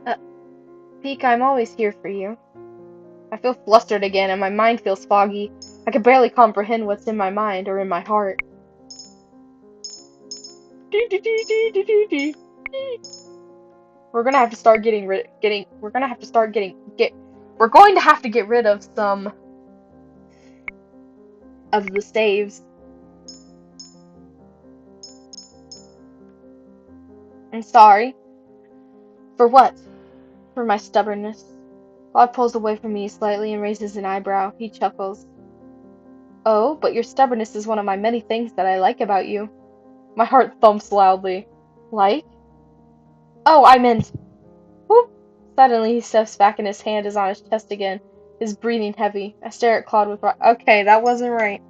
S1: Uh, Peek, I'm always here for you. I feel flustered again, and my mind feels foggy. I can barely comprehend what's in my mind or in my heart. We're gonna have to start we're gonna have to start we're going to have to get rid of some of the saves. I'm sorry. For what? For my stubbornness. Claude pulls away from me slightly and raises an eyebrow. He chuckles. Oh, but your stubbornness is one of my many things that I like about you. My heart thumps loudly. Like? Oh, I meant. Whoop! Suddenly he steps back and his hand is on his chest again, his breathing heavy. I stare at Claude with. Okay, that wasn't right.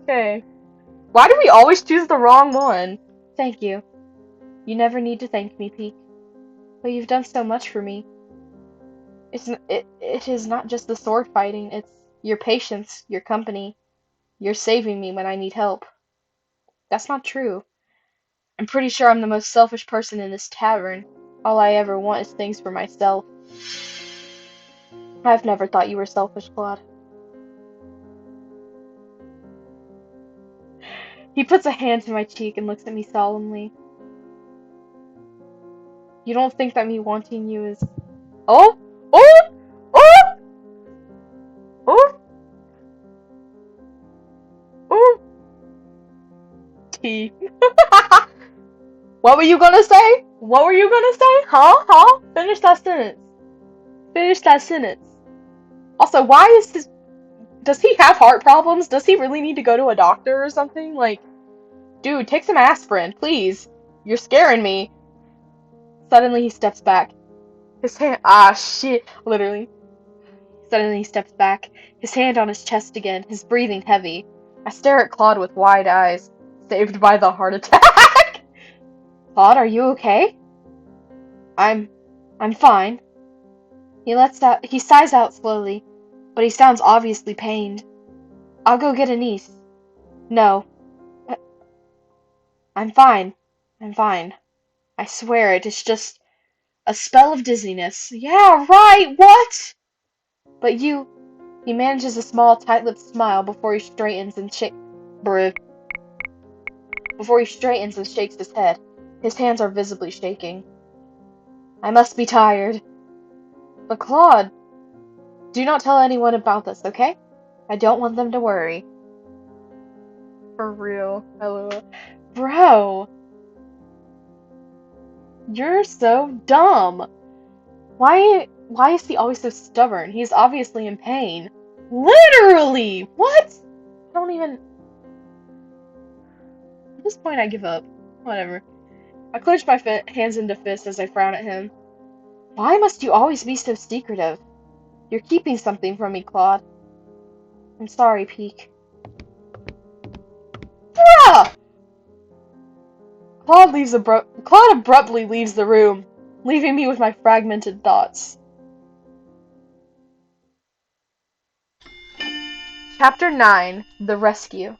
S1: Okay. Why do we always choose the wrong one? Thank you. You never need to thank me, Peek. But you've done so much for me. It is not just the sword fighting, it's your patience, your company. You're saving me when I need help. That's not true. I'm pretty sure I'm the most selfish person in this tavern. All I ever want is things for myself. I've never thought you were selfish, Claude. He puts a hand to my cheek and looks at me solemnly. You don't think that me wanting you is... Oh! Oh! Oh! Oh! Oh! T. What were you gonna say? What were you gonna say? Huh? Huh? Finish that sentence. Finish that sentence. Also, why is this... Does he have heart problems? Does he really need to go to a doctor or something? Like, dude, take some aspirin, please. You're scaring me. Suddenly he steps back. His hand... Ah, shit. Literally. Suddenly he steps back, his hand on his chest again, his breathing heavy. I stare at Claude with wide eyes. Saved by the heart attack! Claude, are you okay? I'm fine. He sighs out slowly, but he sounds obviously pained. I'll go get Anise. No. I- I'm fine. I'm fine. I swear it is just a spell of dizziness. Yeah, right, what? But he manages a small, tight-lipped smile before he straightens and shakes his head. His hands are visibly shaking. I must be tired. But Claude, do not tell anyone about this, okay? I don't want them to worry. For real. LOL. Bro, you're so dumb. Why is he always so stubborn? He's obviously in pain. Literally! What? I don't even... At this point, I give up. Whatever. I clench my hands into fists as I frown at him. Why must you always be so secretive? You're keeping something from me, Claude. I'm sorry, Peak. Ah! Claude abruptly leaves the room, leaving me with my fragmented thoughts. Chapter 9: The Rescue.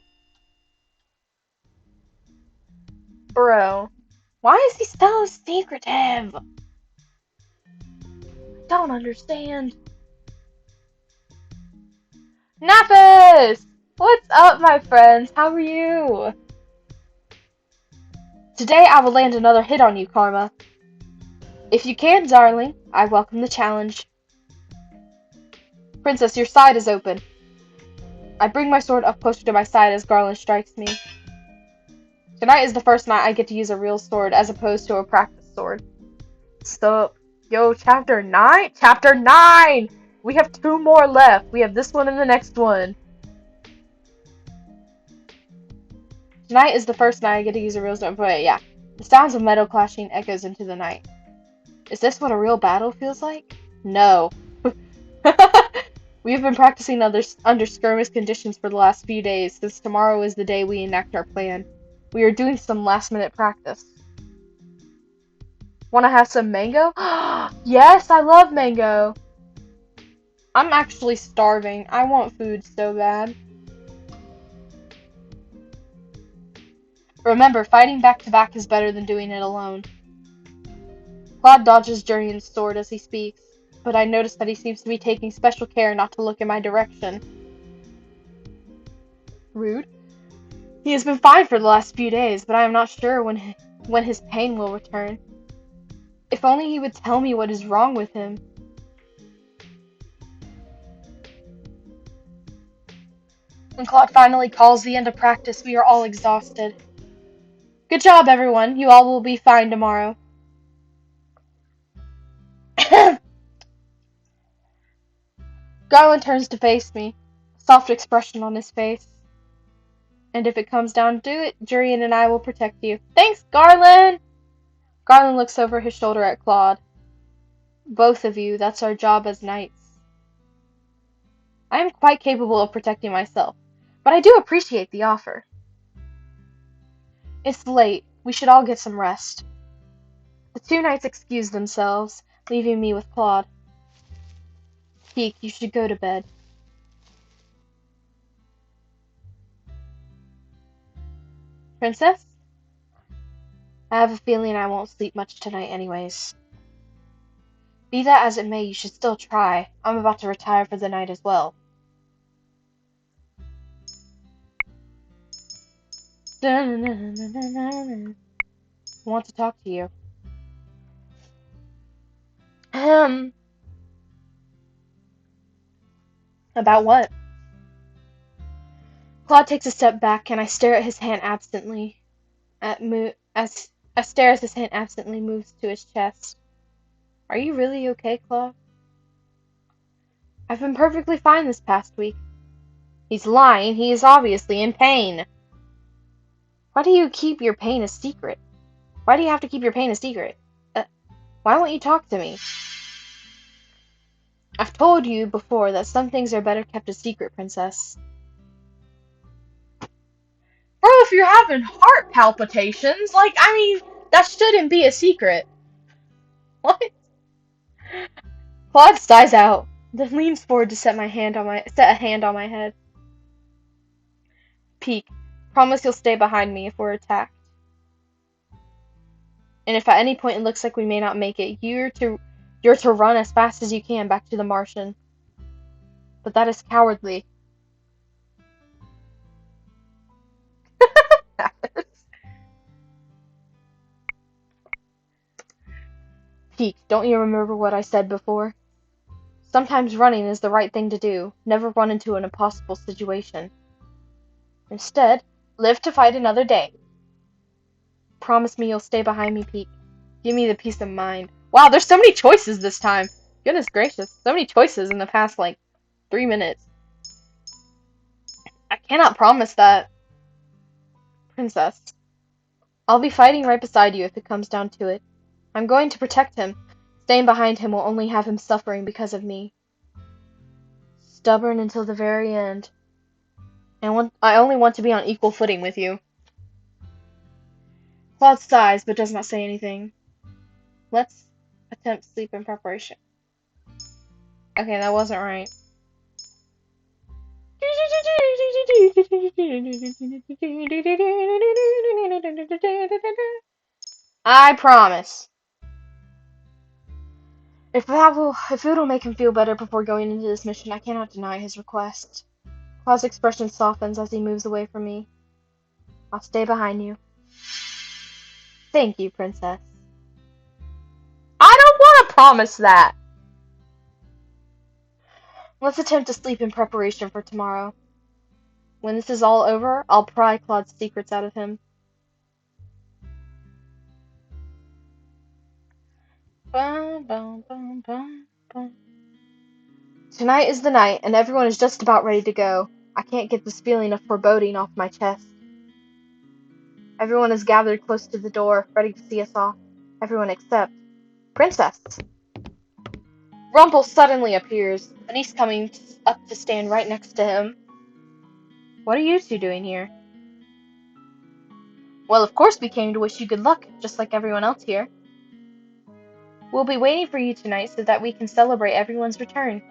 S1: Bro, why is he so secretive? I don't understand. Nappus! What's up, my friends? How are you? Today I will land another hit on you, Karma. If you can, darling, I welcome the challenge. Princess, your side is open. I bring my sword up closer to my side as Garland strikes me. Tonight is the first night I get to use a real sword as opposed to a practice sword. Stop. Yo, chapter 9? Chapter 9! We have 2 more left. We have this one and the next one. Tonight is the first night I get to use a real sword, but yeah. The sounds of metal clashing echoes into the night. Is this what a real battle feels like? No. We have been practicing under skirmish conditions for the last few days, since tomorrow is the day we enact our plan. We are doing some last-minute practice. Wanna have some mango? Yes, I love mango! I'm actually starving. I want food so bad. Remember, fighting back-to-back is better than doing it alone. Claude dodges Jurian's sword as he speaks, but I notice that he seems to be taking special care not to look in my direction. Rude. He has been fine for the last few days, but I am not sure when his pain will return. If only he would tell me what is wrong with him. When Claude finally calls the end of practice, we are all exhausted. Good job, everyone. You all will be fine tomorrow. Garland turns to face me, a soft expression on his face. And if it comes down to it, Jurian and I will protect you. Thanks, Garland! Garland looks over his shoulder at Claude. Both of you, that's our job as knights. I am quite capable of protecting myself, but I do appreciate the offer. It's late. We should all get some rest. The 2 knights excuse themselves, leaving me with Claude. Peak, you should go to bed. Princess? I have a feeling I won't sleep much tonight anyways. Be that as it may, you should still try. I'm about to retire for the night as well. I want to talk to you. About what? Claude takes a step back, and I stare at his hand absently. As I stare as his hand absently moves to his chest. Are you really okay, Claude? I've been perfectly fine this past week. He's lying. He is obviously in pain. Why do you keep your pain a secret? Why do you have to keep your pain a secret? Why won't you talk to me? I've told you before that some things are better kept a secret, Princess. Bro, if you're having heart palpitations, I mean, that shouldn't be a secret. What? Claude sighs out, then leans forward to set a hand on my head. Peek, promise you'll stay behind me if we're attacked. And if at any point it looks like we may not make it, you're to run as fast as you can back to the Martian. But that is cowardly. Peek, don't you remember what I said before? Sometimes running is the right thing to do. Never run into an impossible situation. Instead, live to fight another day. Promise me you'll stay behind me, Peek. Give me the peace of mind. Wow, there's so many choices this time. Goodness gracious. So many choices in the past, 3 minutes. I cannot promise that. Princess. I'll be fighting right beside you if it comes down to it. I'm going to protect him. Staying behind him will only have him suffering because of me. Stubborn until the very end. I only want to be on equal footing with you. Claude sighs, but does not say anything. Let's attempt sleep in preparation. Okay, that wasn't right. I promise. If it'll make him feel better before going into this mission, I cannot deny his request. Claude's expression softens as he moves away from me. I'll stay behind you. Thank you, Princess. I don't want to promise that. Let's attempt to sleep in preparation for tomorrow. When this is all over, I'll pry Claude's secrets out of him. Tonight is the night, and everyone is just about ready to go. I can't get this feeling of foreboding off my chest. Everyone is gathered close to the door, ready to see us off. Everyone except Princess. Rumpel suddenly appears, Anise coming up to stand right next to him. What are you two doing here? Well, of course we came to wish you good luck, just like everyone else here. We'll be waiting for you tonight so that we can celebrate everyone's return.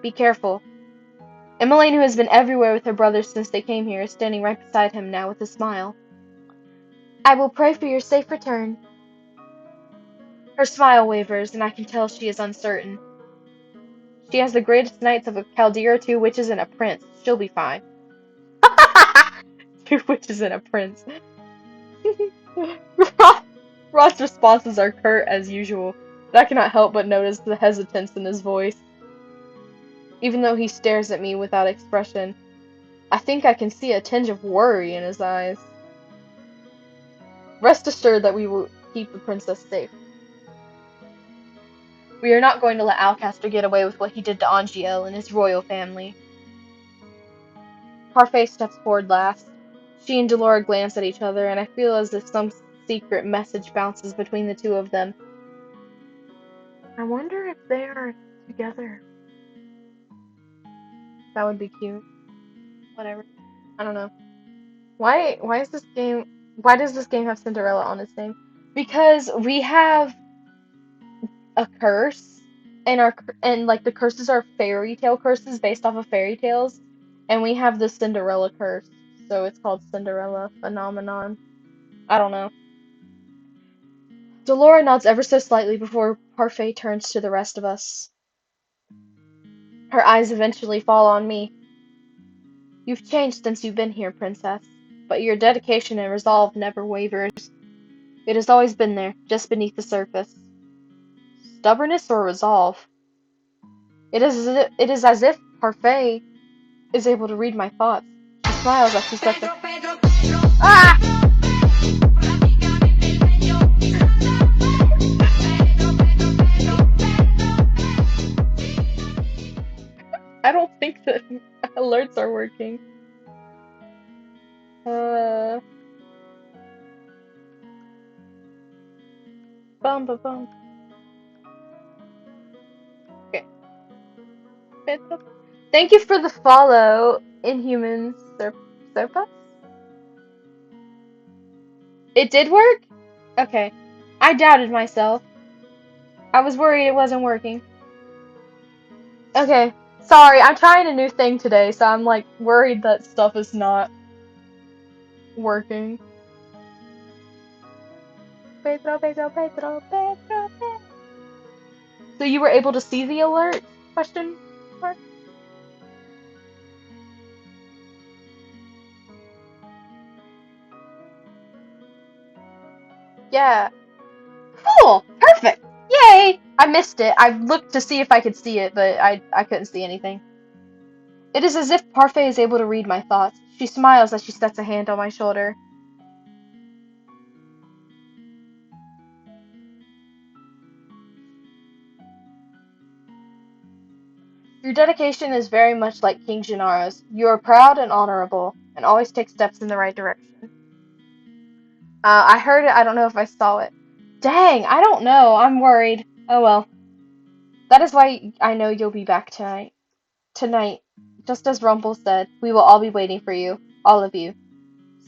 S1: Be careful. Emmeline, who has been everywhere with her brothers since they came here, is standing right beside him now with a smile. I will pray for your safe return. Her smile wavers, and I can tell she is uncertain. She has the greatest knights of a Chaldea, 2 witches, and a prince. She'll be fine. 2 witches and a prince. Rod's responses are curt as usual, but I cannot help but notice the hesitance in his voice. Even though he stares at me without expression, I think I can see a tinge of worry in his eyes. Rest assured that we will keep the princess safe. We are not going to let Alcaster get away with what he did to Angiel and his royal family. Parfait steps forward last. She and Delora glance at each other, and I feel as if some secret message bounces between the two of them. I wonder if they are together. That would be cute. Whatever. I don't know. Why does this game have Cinderella on its name? Because we have a curse, and the curses are fairy tale curses based off of fairy tales, and we have the Cinderella curse, so it's called Cinderella phenomenon. I don't know. Delora nods ever so slightly before Parfait turns to the rest of us. Her eyes eventually fall on me. You've changed since you've been here, Princess, but your dedication and resolve never wavers. It has always been there, just beneath the surface. Stubbornness or resolve? It is as if Parfait is able to read my thoughts. She smiles as she says, "Ah!" I don't think the alerts are working. Bum ba bum. Okay. Thank you for the follow, Inhuman Serpa. It did work? Okay. I doubted myself. I was worried it wasn't working. Okay. Sorry, I'm trying a new thing today, so I'm like worried that stuff is not working. Pedro, Pedro, Pedro, Pedro, Pedro. So you were able to see the alert? Question mark? Yeah. Cool. Perfect. Yay! I missed it. I looked to see if I could see it, but I couldn't see anything. It is as if Parfait is able to read my thoughts. She smiles as she sets a hand on my shoulder. Your dedication is very much like King Gennaro's. You are proud and honorable, and always take steps in the right direction. I heard it, I don't know if I saw it. Dang, I don't know, I'm worried. Oh well. That is why I know you'll be back tonight. Tonight, just as Rumpel said, we will all be waiting for you. All of you.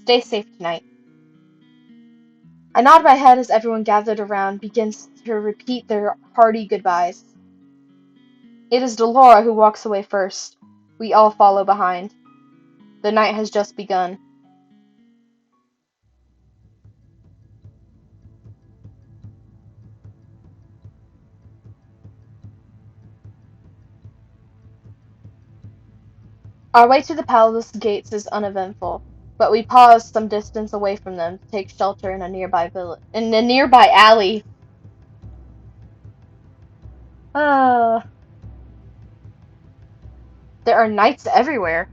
S1: Stay safe tonight. I nod my head as everyone gathered around begins to repeat their hearty goodbyes. It is Delora who walks away first. We all follow behind. The night has just begun. Our way to the palace gates is uneventful, but we pause some distance away from them to take shelter in a nearby alley. Uh, there are knights everywhere.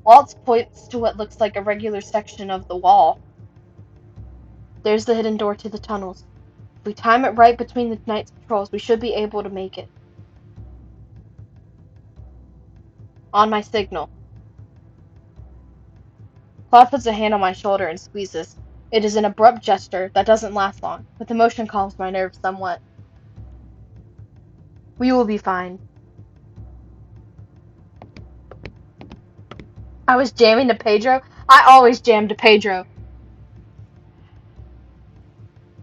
S1: Waltz points to what looks like a regular section of the wall. There's the hidden door to the tunnels. If we time it right between the knights' patrols, we should be able to make it. On my signal. Claude puts a hand on my shoulder and squeezes. It is an abrupt gesture that doesn't last long, but the motion calms my nerves somewhat. We will be fine. I was jamming to Pedro. I always jam to Pedro.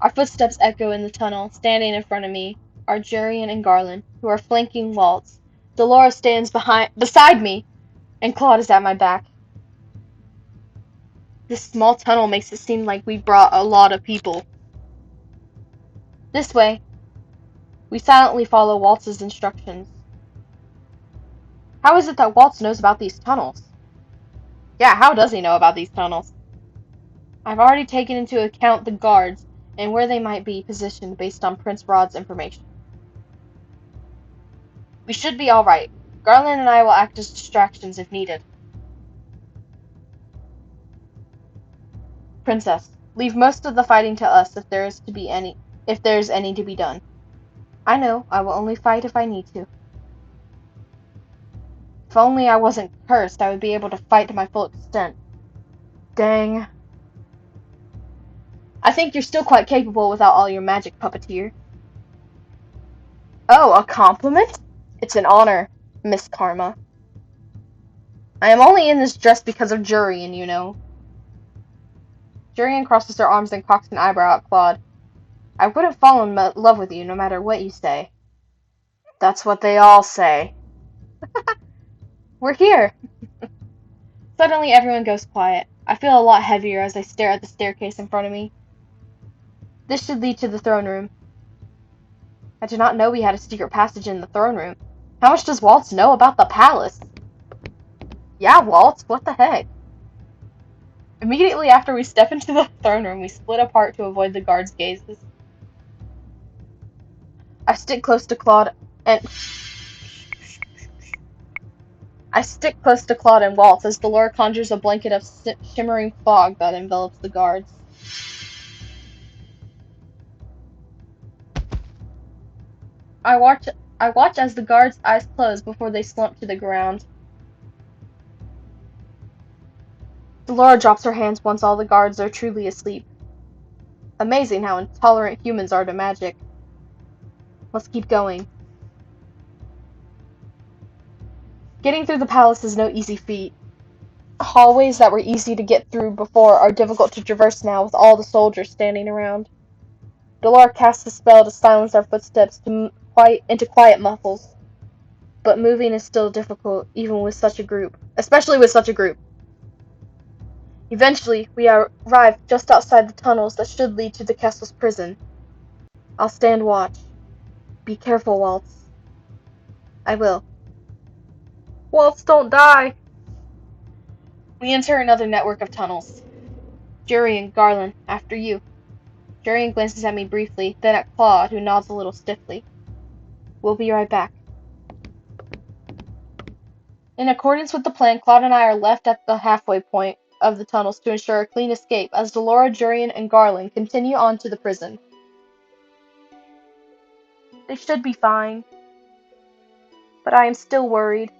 S1: Our footsteps echo in the tunnel. Standing in front of me are Jurian and Garland, who are flanking Waltz. Dolores stands beside me, and Claude is at my back. This small tunnel makes it seem like we brought a lot of people. This way. We silently follow Waltz's instructions. How is it that Waltz knows about these tunnels? Yeah, how does he know about these tunnels? I've already taken into account the guards and where they might be positioned based on Prince Rod's information. We should be alright. Garland and I will act as distractions if needed. Princess, leave most of the fighting to us if there's any to be done. I know, I will only fight if I need to. If only I wasn't cursed, I would be able to fight to my full extent. Dang. I think you're still quite capable without all your magic, puppeteer. Oh, a compliment? It's an honor, Miss Karma. I am only in this dress because of Jurian, you know. Jurian crosses her arms and cocks an eyebrow at Claude. I wouldn't fall in love with you no matter what you say. That's what they all say. We're here. Suddenly everyone goes quiet. I feel a lot heavier as I stare at the staircase in front of me. This should lead to the throne room. I did not know we had a secret passage in the throne room. How much does Waltz know about the palace? Yeah, Waltz, what the heck? Immediately after we step into the throne room, we split apart to avoid the guards' gazes. I stick close to Claude and Waltz as Delora conjures a blanket of shimmering fog that envelops the guards. I watch as the guards' eyes close before they slump to the ground. Delora drops her hands once all the guards are truly asleep. Amazing how intolerant humans are to magic. Let's keep going. Getting through the palace is no easy feat. Hallways that were easy to get through before are difficult to traverse now with all the soldiers standing around. Delora casts a spell to silence our footsteps into quiet muffles. But moving is still difficult, even with such a group. Especially with such a group. Eventually, we arrive just outside the tunnels that should lead to the castle's prison. I'll stand watch. Be careful, Waltz. I will. Waltz, don't die! We enter another network of tunnels. Jurian, Garland, after you. Jurian glances at me briefly, then at Claude, who nods a little stiffly. We'll be right back. In accordance with the plan, Claude and I are left at the halfway point of the tunnels to ensure a clean escape, as Delora, Jurian, and Garland continue on to the prison. They should be fine, but I am still worried.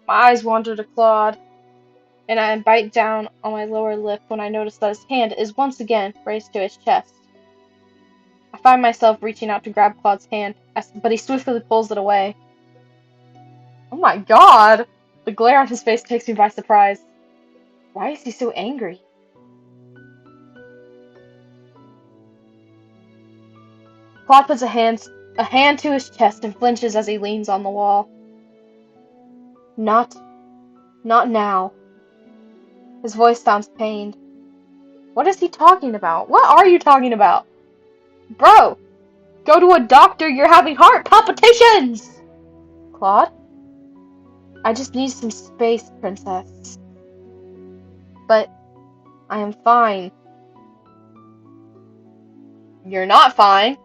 S1: My eyes wander to Claude, and I bite down on my lower lip when I notice that his hand is once again raised to his chest. I find myself reaching out to grab Claude's hand, but he swiftly pulls it away. Oh my god! The glare on his face takes me by surprise. Why is he so angry? Claude puts a hand to his chest and flinches as he leans on the wall. Not now. His voice sounds pained. What is he talking about? What are you talking about? Bro! Go to a doctor, you're having heart palpitations! Claude? I just need some space, princess. But I am fine. You're not fine.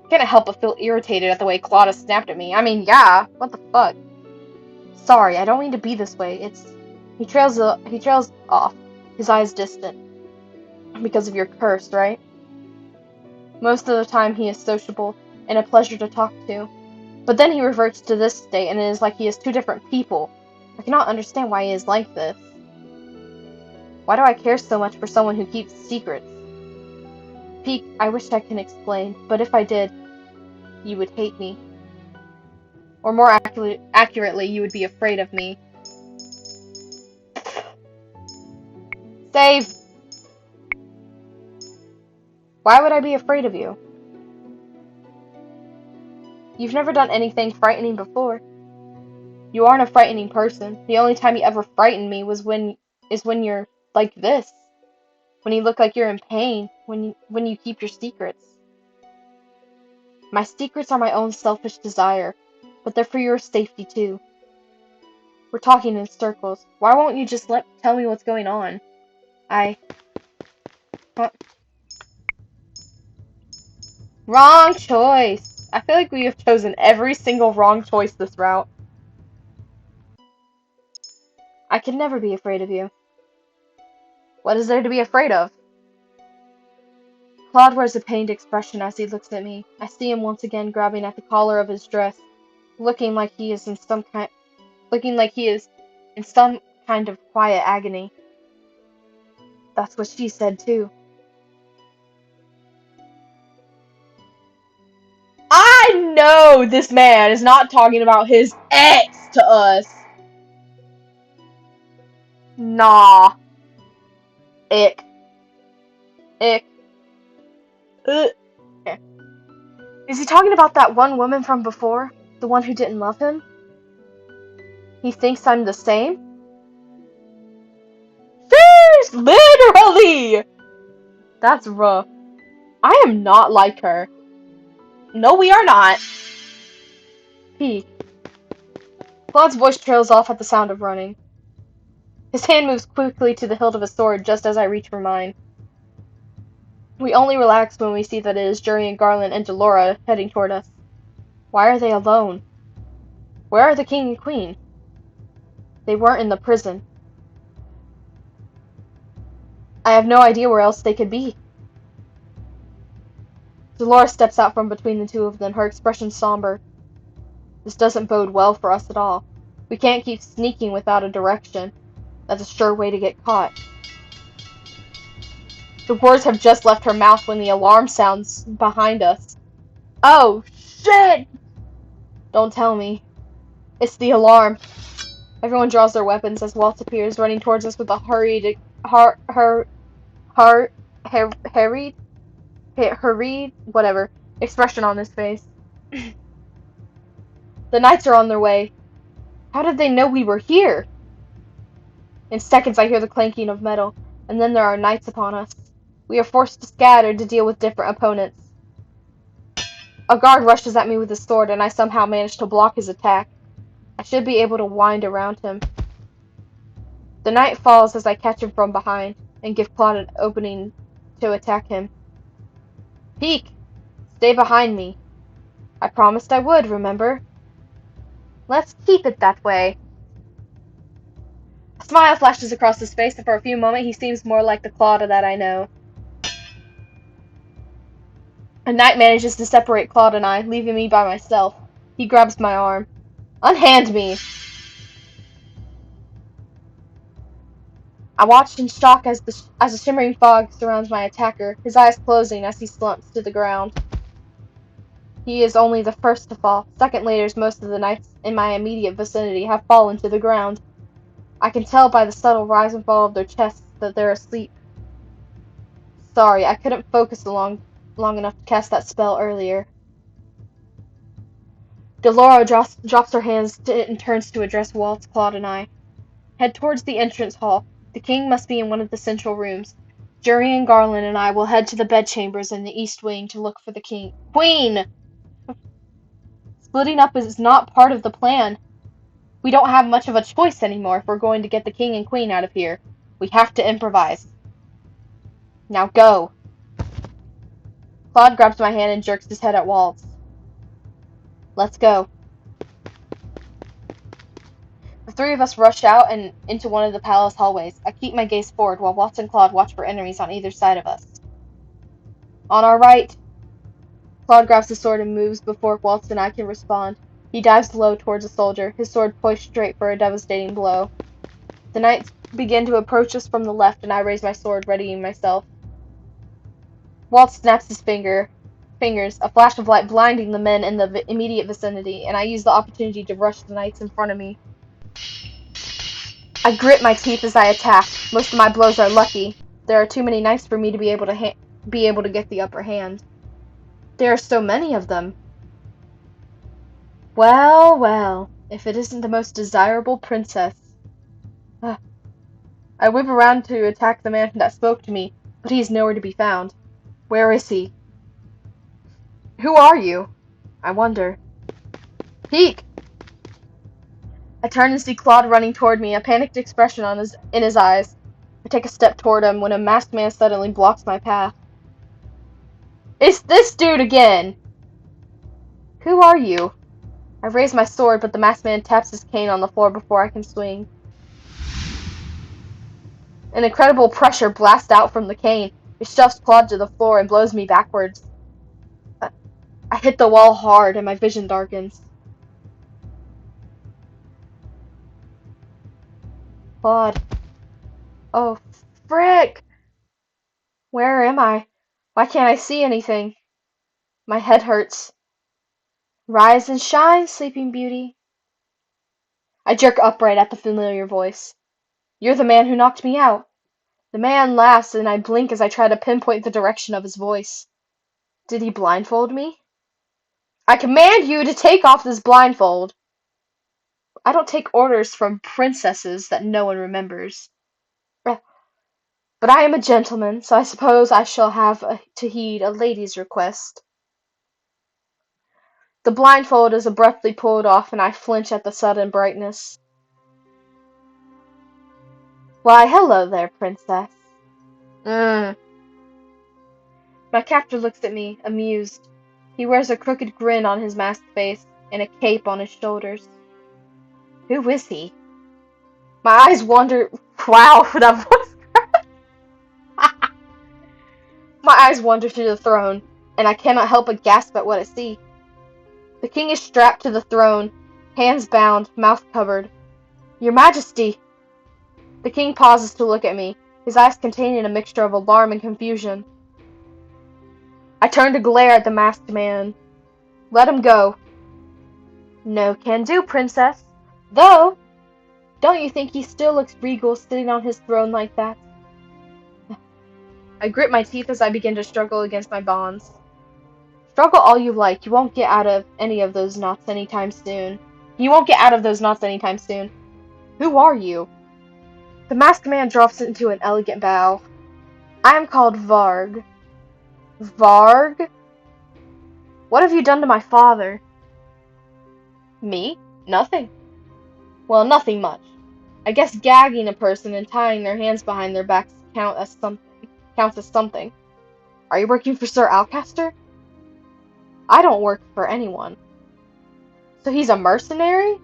S1: I can't help but feel irritated at the way Claude has snapped at me. I mean, yeah, what the fuck? Sorry, I don't mean to be this way. He trails off, his eyes distant. Because of your curse, right? Most of the time he is sociable and a pleasure to talk to. But then he reverts to this state and it is like he is two different people. I cannot understand why he is like this. Why do I care so much for someone who keeps secrets? Peek, I wish I could explain, but if I did, you would hate me. Or more accurately, you would be afraid of me. Save! Why would I be afraid of you? You've never done anything frightening before. You aren't a frightening person. The only time you ever frightened me is when you're like this. When you look like you're in pain. When you keep your secrets. My secrets are my own selfish desire, but they're for your safety too. We're talking in circles. Why won't you just tell me what's going on? Huh? Wrong choice! I feel like we have chosen every single wrong choice this route. I could never be afraid of you. What is there to be afraid of? Claude wears a pained expression as he looks at me. I see him once again grabbing at the collar of his dress, looking like he is in some kind of quiet agony. That's what she said too. I know this man is not talking about his ex to us. Nah. Ick. Ick. Ugh. Okay. Is he talking about that one woman from before? The one who didn't love him? He thinks I'm the same? Sheesh! Literally! That's rough. I am not like her. No, we are not. P. Claude's voice trails off at the sound of running. His hand moves quickly to the hilt of his sword just as I reach for mine. We only relax when we see that it is Jurian, Garland, and Delora heading toward us. Why are they alone? Where are the king and queen? They weren't in the prison. I have no idea where else they could be. Delora steps out from between the two of them, her expression somber. This doesn't bode well for us at all. We can't keep sneaking without a direction. That's a sure way to get caught. The words have just left her mouth when the alarm sounds behind us. Oh, shit! Don't tell me. It's the alarm. Everyone draws their weapons as Waltz appears, running towards us with a har- harried, whatever, expression on his face. The knights are on their way. How did they know we were here? In seconds I hear the clanking of metal, and then there are knights upon us. We are forced to scatter to deal with different opponents. A guard rushes at me with his sword, and I somehow manage to block his attack. I should be able to wind around him. The knight falls as I catch him from behind, and give Claude an opening to attack him. Peek! Stay behind me. I promised I would, remember? Let's keep it that way. A smile flashes across his face, and for a few moments he seems more like the Claude that I know. A knight manages to separate Claude and I, leaving me by myself. He grabs my arm. Unhand me! I watch in shock as a shimmering fog surrounds my attacker, his eyes closing as he slumps to the ground. He is only the first to fall. Second later, most of the knights in my immediate vicinity have fallen to the ground. I can tell by the subtle rise and fall of their chests that they're asleep. Sorry, I couldn't focus long enough to cast that spell earlier. Delora drops her hands and turns to address Waltz, Claude, and I. Head towards the entrance hall. The king must be in one of the central rooms. Jury and Garland and I will head to the bedchambers in the east wing to look for the king. Queen! Splitting up is not part of the plan. We don't have much of a choice anymore if we're going to get the king and queen out of here. We have to improvise. Now go. Claude grabs my hand and jerks his head at Waltz. Let's go. The three of us rush out and into one of the palace hallways. I keep my gaze forward while Waltz and Claude watch for enemies on either side of us. On our right. Claude grabs the sword and moves before Waltz and I can respond. He dives low towards a soldier, his sword poised straight for a devastating blow. The knights begin to approach us from the left, and I raise my sword, readying myself. Waltz snaps his fingers, a flash of light blinding the men in the immediate vicinity, and I use the opportunity to rush the knights in front of me. I grit my teeth as I attack. Most of my blows are lucky. There are too many knights for me to be able to get the upper hand. There are so many of them. Well, well, if it isn't the most desirable princess. I whip around to attack the man that spoke to me, but he is nowhere to be found. Where is he? Who are you? I wonder. Peek! I turn and see Claude running toward me, a panicked expression in his eyes. I take a step toward him when a masked man suddenly blocks my path. It's this dude again! Who are you? I raise my sword, but the masked man taps his cane on the floor before I can swing. An incredible pressure blasts out from the cane. It shoves Claude to the floor and blows me backwards. I hit the wall hard and my vision darkens. Claude. Oh, frick! Where am I? Why can't I see anything? My head hurts. Rise and shine, Sleeping Beauty. I jerk upright at the familiar voice. You're the man who knocked me out. The man laughs and I blink as I try to pinpoint the direction of his voice. Did he blindfold me? I command you to take off this blindfold. I don't take orders from princesses that no one remembers. But I am a gentleman, so I suppose I shall have to heed a lady's request. The blindfold is abruptly pulled off and I flinch at the sudden brightness. Why, hello there, princess. My captor looks at me, amused. He wears a crooked grin on his masked face and a cape on his shoulders. Who is he? My eyes wander. Wow, that voice. My eyes wander to the throne, and I cannot help but gasp at what I see. The king is strapped to the throne, hands bound, mouth covered. Your Majesty! The king pauses to look at me, his eyes containing a mixture of alarm and confusion. I turn to glare at the masked man. Let him go. No can do, princess. Though, Don't you think he still looks regal sitting on his throne like that? I grit my teeth as I begin to struggle against my bonds. Struggle all you like, you won't get out of any of those knots anytime soon. You won't get out of those knots anytime soon. Who are you? The masked man drops into an elegant bow. I am called Varg. Varg? What have you done to my father? Me? Nothing. Well, nothing much. I guess gagging a person and tying their hands behind their backs counts as something. Are you working for Sir Alcaster? I don't work for anyone. So he's a mercenary?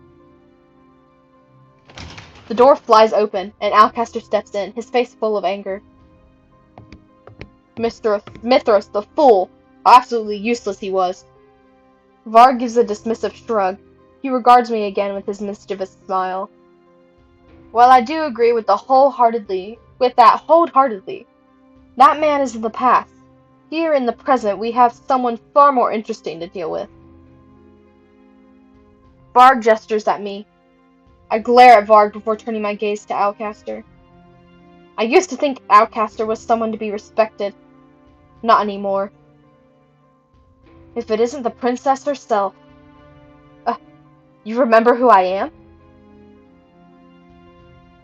S1: The door flies open, and Alcaster steps in, his face full of anger. Mithras, the fool! How absolutely useless he was. Varg gives a dismissive shrug. He regards me again with his mischievous smile. Well, I do agree with that wholeheartedly. That man is in the past. Here in the present, we have someone far more interesting to deal with. Varg gestures at me. I glare at Varg before turning my gaze to Alcaster. I used to think Alcaster was someone to be respected. Not anymore. If it isn't the princess herself. You remember who I am?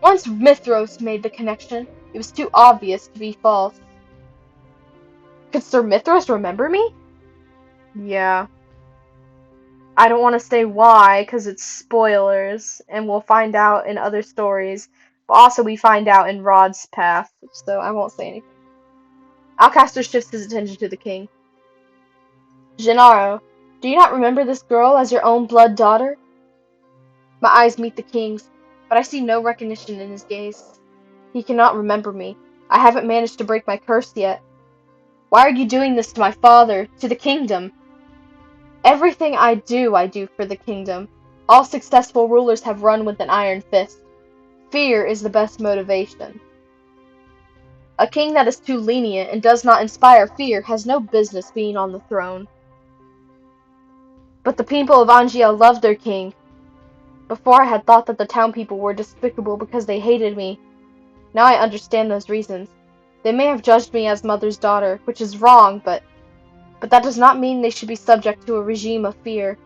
S1: Once Mithras made the connection, it was too obvious to be false. Could Sir Mithras remember me? Yeah. I don't want to say why, because it's spoilers, and we'll find out in other stories. But also we find out in Rod's path, so I won't say anything. Alcaster shifts his attention to the king. Gennaro, do you not remember this girl as your own blood daughter? My eyes meet the king's, but I see no recognition in his gaze. He cannot remember me. I haven't managed to break my curse yet. Why are you doing this to my father, to the kingdom? Everything I do for the kingdom. All successful rulers have run with an iron fist. Fear is the best motivation. A king that is too lenient and does not inspire fear has no business being on the throne. But the people of Angia loved their king. Before I had thought that the town people were despicable because they hated me. Now I understand those reasons. They may have judged me as mother's daughter, which is wrong, but that does not mean they should be subject to a regime of fear.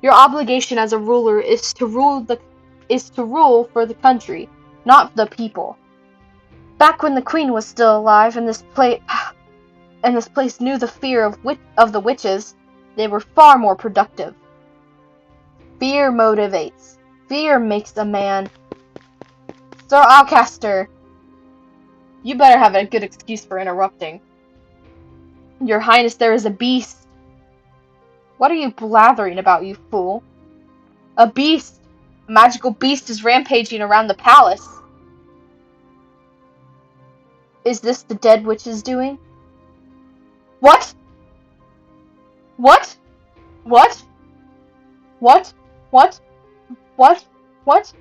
S1: Your obligation as a ruler is to rule for the country, not the people. Back when the queen was still alive and this place knew the fear of the witches, they were far more productive. Fear motivates. Fear makes a man. Sir Alcaster, you better have a good excuse for interrupting. Your Highness, there is a beast. What are you blathering about, you fool? A beast! A magical beast is rampaging around the palace. Is this the dead witch's doing? What? What? What? What? What? What? What?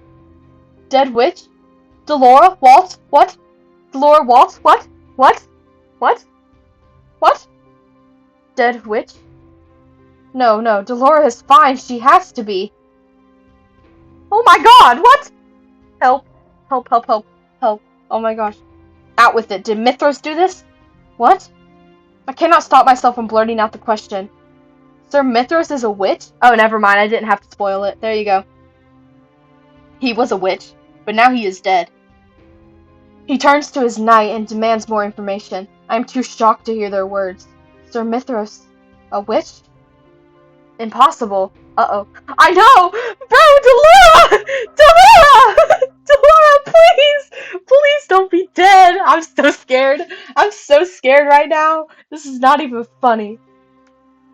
S1: Dead witch? Delora? Walt? What? Delora Walt? What? What? What? What? Dead witch? No, Delora is fine. She has to be. Oh my god, what? Help. Help, help, help, help. Oh my gosh. Out with it. Did Mithras do this? What? I cannot stop myself from blurting out the question. Sir Mithras is a witch? Oh, never mind. I didn't have to spoil it. There you go. He was a witch, but now he is dead. He turns to his knight and demands more information. I am too shocked to hear their words. Sir Mithras, a witch? Impossible. Uh-oh. I know! Bro, Delora! Delora! Delora, please! Please don't be dead! I'm so scared. I'm so scared right now. This is not even funny.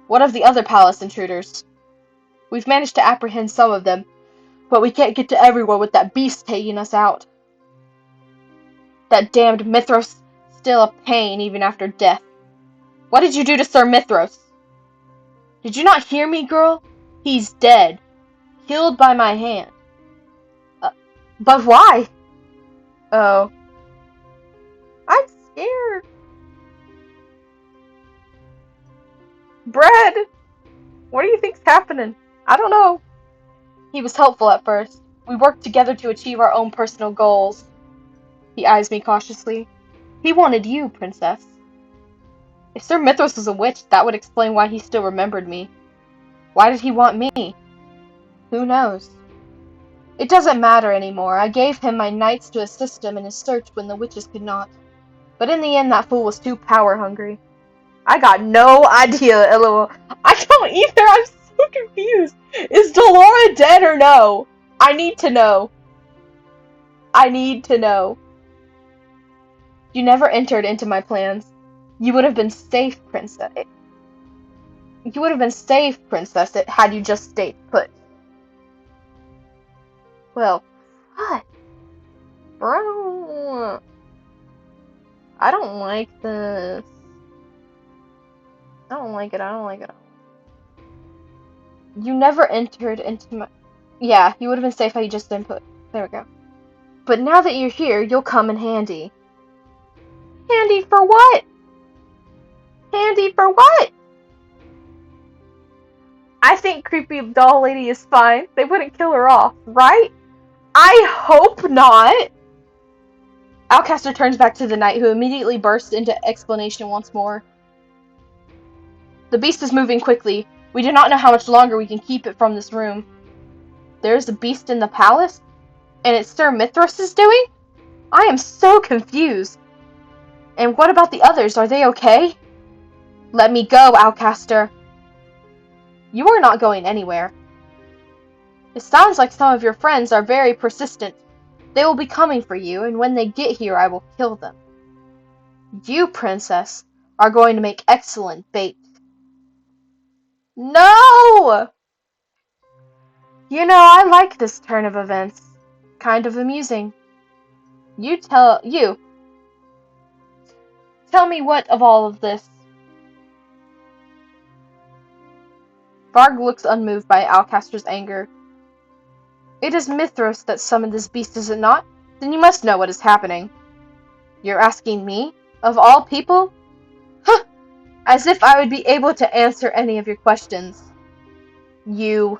S1: What of the other palace intruders? We've managed to apprehend some of them, but we can't get to everyone with that beast taking us out. That damned Mithras, still a pain even after death. What did you do to Sir Mithras? Did you not hear me, girl? He's dead. Killed by my hand. But why? Oh. I'm scared. Bread! What do you think's happening? I don't know. He was helpful at first. We work together to achieve our own personal goals. He eyes me cautiously. He wanted you, Princess. If Sir Mithras was a witch, that would explain why he still remembered me. Why did he want me? Who knows? It doesn't matter anymore. I gave him my knights to assist him in his search when the witches could not. But in the end, that fool was too power-hungry. I got no idea, LOL. I don't either. I'm so confused. Is Delora dead or no? I need to know. I need to know. You never entered into my plans. You would have been safe, Princess. You would have been safe, Princess, had you just stayed put. Well, what? Bro, I don't like this. I don't like it. I don't like it. You never entered into my... Yeah, you would have been safe had you just been put. There we go. But now that you're here, you'll come in handy. Handy for what? Handy for what? I think creepy doll lady is fine. They wouldn't kill her off, right? I hope not. Alcaster turns back to the knight, who immediately bursts into explanation once more. The beast is moving quickly. We do not know how much longer we can keep it from this room. There is a beast in the palace? And it's Sir Mithras' doing? I am so confused. And what about the others? Are they okay? Let me go, Alcaster. You are not going anywhere. It sounds like some of your friends are very persistent. They will be coming for you, and when they get here, I will kill them. You, Princess, are going to make excellent bait. No! You know, I like this turn of events. Kind of amusing. Tell me what of all of this. Varg looks unmoved by Alcaster's anger. It is Mithras that summoned this beast, is it not? Then you must know what is happening. You're asking me? Of all people? Huh! As if I would be able to answer any of your questions. You...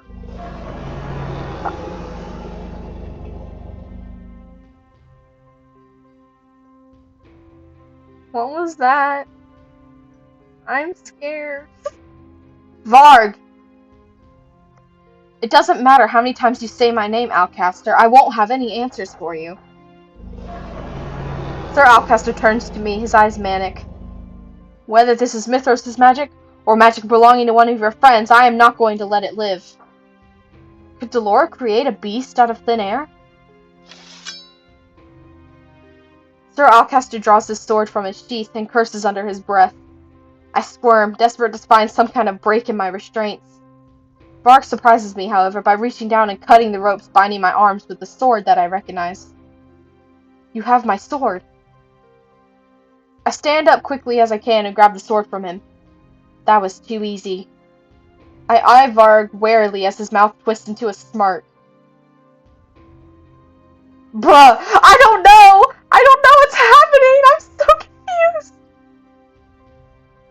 S1: What was that? I'm scared. Varg! It doesn't matter how many times you say my name, Alcaster. I won't have any answers for you. Sir Alcaster turns to me, his eyes manic. Whether this is Mithras' magic, or magic belonging to one of your friends, I am not going to let it live. Could Delora create a beast out of thin air? Sir Alcaster draws his sword from its sheath and curses under his breath. I squirm, desperate to find some kind of break in my restraints. Varg surprises me, however, by reaching down and cutting the ropes binding my arms with the sword that I recognize. You have my sword. I stand up quickly as I can and grab the sword from him. That was too easy. I eye Varg warily as his mouth twists into a smirk. Bruh, I don't know! I don't know what's happening! I'm so confused!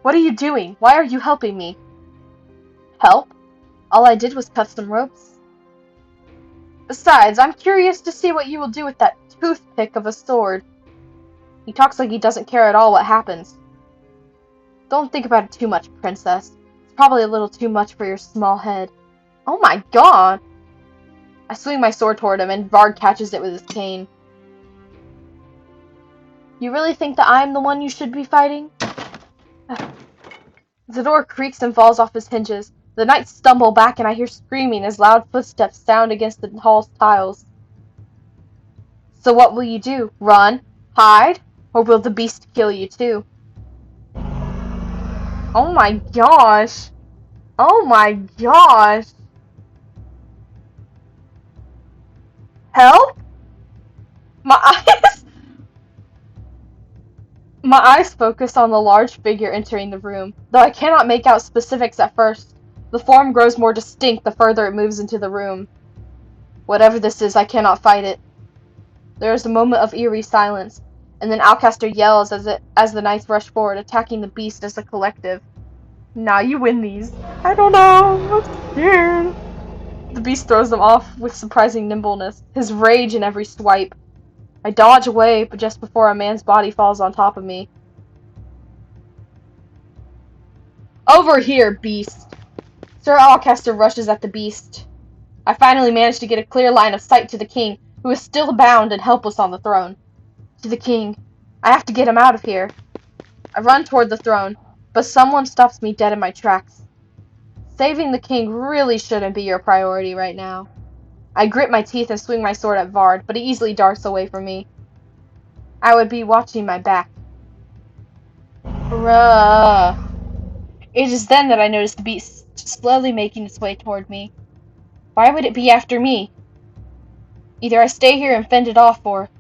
S1: What are you doing? Why are you helping me? Help? All I did was cut some ropes. Besides, I'm curious to see what you will do with that toothpick of a sword. He talks like he doesn't care at all what happens. Don't think about it too much, Princess. It's probably a little too much for your small head. Oh my god! I swing my sword toward him, and Varg catches it with his cane. You really think that I'm the one you should be fighting? The door creaks and falls off its hinges. The knights stumble back, and I hear screaming as loud footsteps sound against the hall's tiles. So what will you do? Run? Hide? Or will the beast kill you too? Oh my gosh! Oh my gosh! Help? My eyes... My eyes focus on the large figure entering the room, though I cannot make out specifics at first. The form grows more distinct the further it moves into the room. Whatever this is, I cannot fight it. There is a moment of eerie silence, and then Alcaster yells as the knights rush forward, attacking the beast as a collective. Nah, you win these. I don't know. I'm scared. The beast throws them off with surprising nimbleness, his rage in every swipe. I dodge away, but just before a man's body falls on top of me. Over here, beast! Sir Alcester rushes at the beast. I finally manage to get a clear line of sight to the king, who is still bound and helpless on the throne. To the king. I have to get him out of here. I run toward the throne, but someone stops me dead in my tracks. Saving the king really shouldn't be your priority right now. I grit my teeth and swing my sword at Vard, but he easily darts away from me. I would be watching my back. Bruh. It is then that I notice the beast slowly making its way toward me. Why would it be after me? Either I stay here and fend it off, or...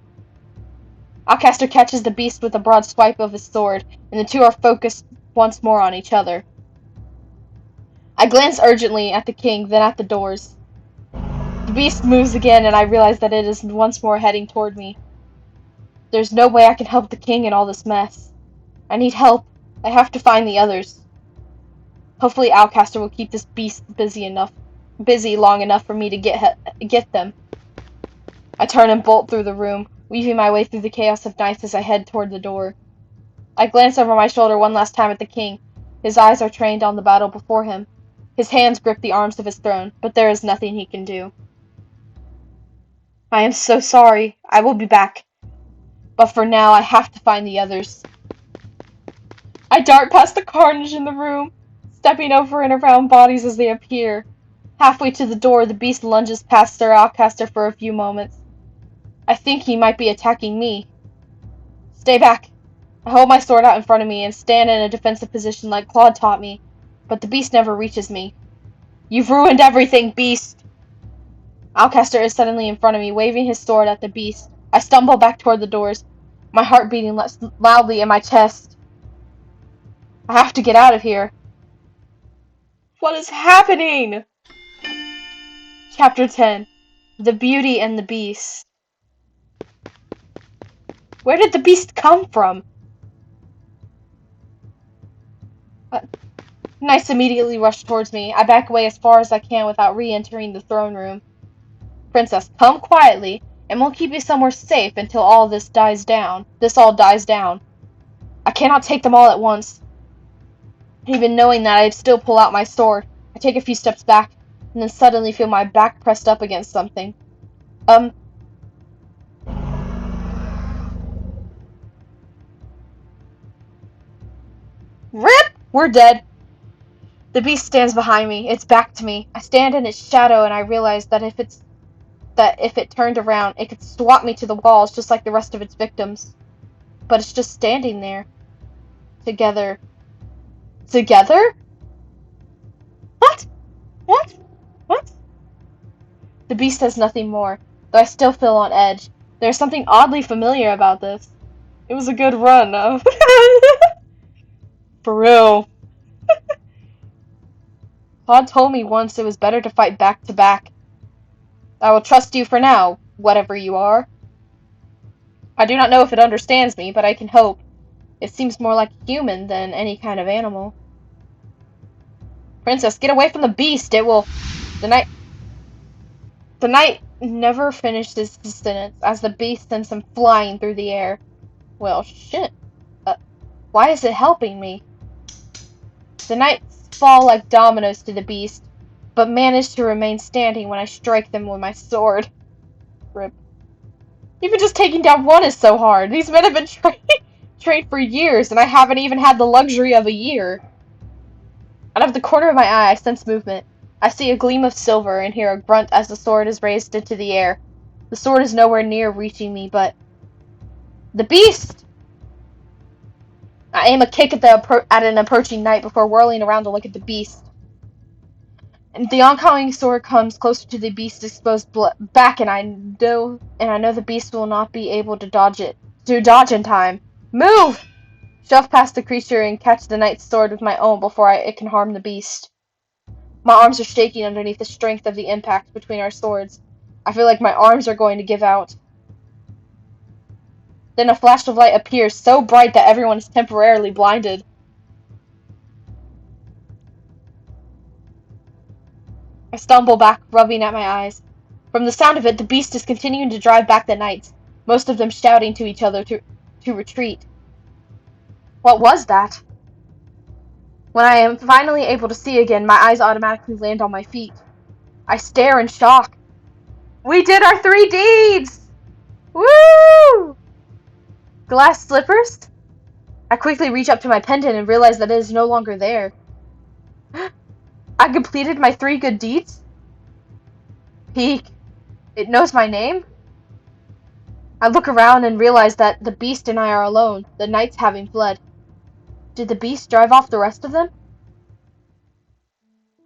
S1: Alcaster catches the beast with a broad swipe of his sword, and the two are focused once more on each other. I glance urgently at the king, then at the doors. The beast moves again, and I realize that it is once more heading toward me. There's no way I can help the king in all this mess. I need help. I have to find the others. Hopefully Alcaster will keep this beast busy long enough for me to get them. I turn and bolt through the room, weaving my way through the chaos of knights as I head toward the door. I glance over my shoulder one last time at the king. His eyes are trained on the battle before him. His hands grip the arms of his throne, but there is nothing he can do. I am so sorry. I will be back. But for now, I have to find the others. I dart past the carnage in the room, stepping over and around bodies as they appear. Halfway to the door, the beast lunges past Sir Alcaster for a few moments. I think he might be attacking me. Stay back. I hold my sword out in front of me and stand in a defensive position like Claude taught me, but the beast never reaches me. You've ruined everything, beast! Alcaster is suddenly in front of me, waving his sword at the beast. I stumble back toward the doors, my heart beating loudly in my chest. I have to get out of here. What is happening? Chapter 10. The Beauty and the Beast. Where did the beast come from? Knights immediately rush towards me. I back away as far as I can without re-entering the throne room. Princess, come quietly, and we'll keep you somewhere safe until all this dies down. This all dies down. I cannot take them all at once. Even knowing that, I still pull out my sword. I take a few steps back, and then suddenly feel my back pressed up against something. RIP! We're dead. The beast stands behind me, its back to me. I stand in its shadow, and I realize that if it turned around, it could swat me to the walls just like the rest of its victims. But it's just standing there. Together. Together? What? What? What? The beast says nothing more, though I still feel on edge. There's something oddly familiar about this. It was a good run, though. For real. Claude told me once it was better to fight back to back. I will trust you for now, whatever you are. I do not know if it understands me, but I can hope. It seems more like a human than any kind of animal. Princess, get away from the beast! It will... The knight never finishes his sentence, as the beast sends him flying through the air. Well, shit. Why is it helping me? The knights fall like dominoes to the beast, but manage to remain standing when I strike them with my sword. RIP. Even just taking down one is so hard. These men have been trained for years, and I haven't even had the luxury of a year. Out of the corner of my eye, I sense movement. I see a gleam of silver and hear a grunt as the sword is raised into the air. The sword is nowhere near reaching me, but... The beast! I aim a kick at an approaching knight before whirling around to look at the beast. And the oncoming sword comes closer to the beast's exposed back, and I know the beast will not be able to dodge in time. Move! Shove past the creature and catch the knight's sword with my own before it can harm the beast. My arms are shaking underneath the strength of the impact between our swords. I feel like my arms are going to give out. Then a flash of light appears, so bright that everyone is temporarily blinded. I stumble back, rubbing at my eyes. From the sound of it, the beast is continuing to drive back the knights, most of them shouting to each other to retreat. What was that? When I am finally able to see again, my eyes automatically land on my feet. I stare in shock. We did our 3 deeds! Woo! Glass slippers? I quickly reach up to my pendant and realize that it is no longer there. I completed my 3 good deeds? Peek. It knows my name? I look around and realize that the beast and I are alone, the knights having fled. Did the beast drive off the rest of them?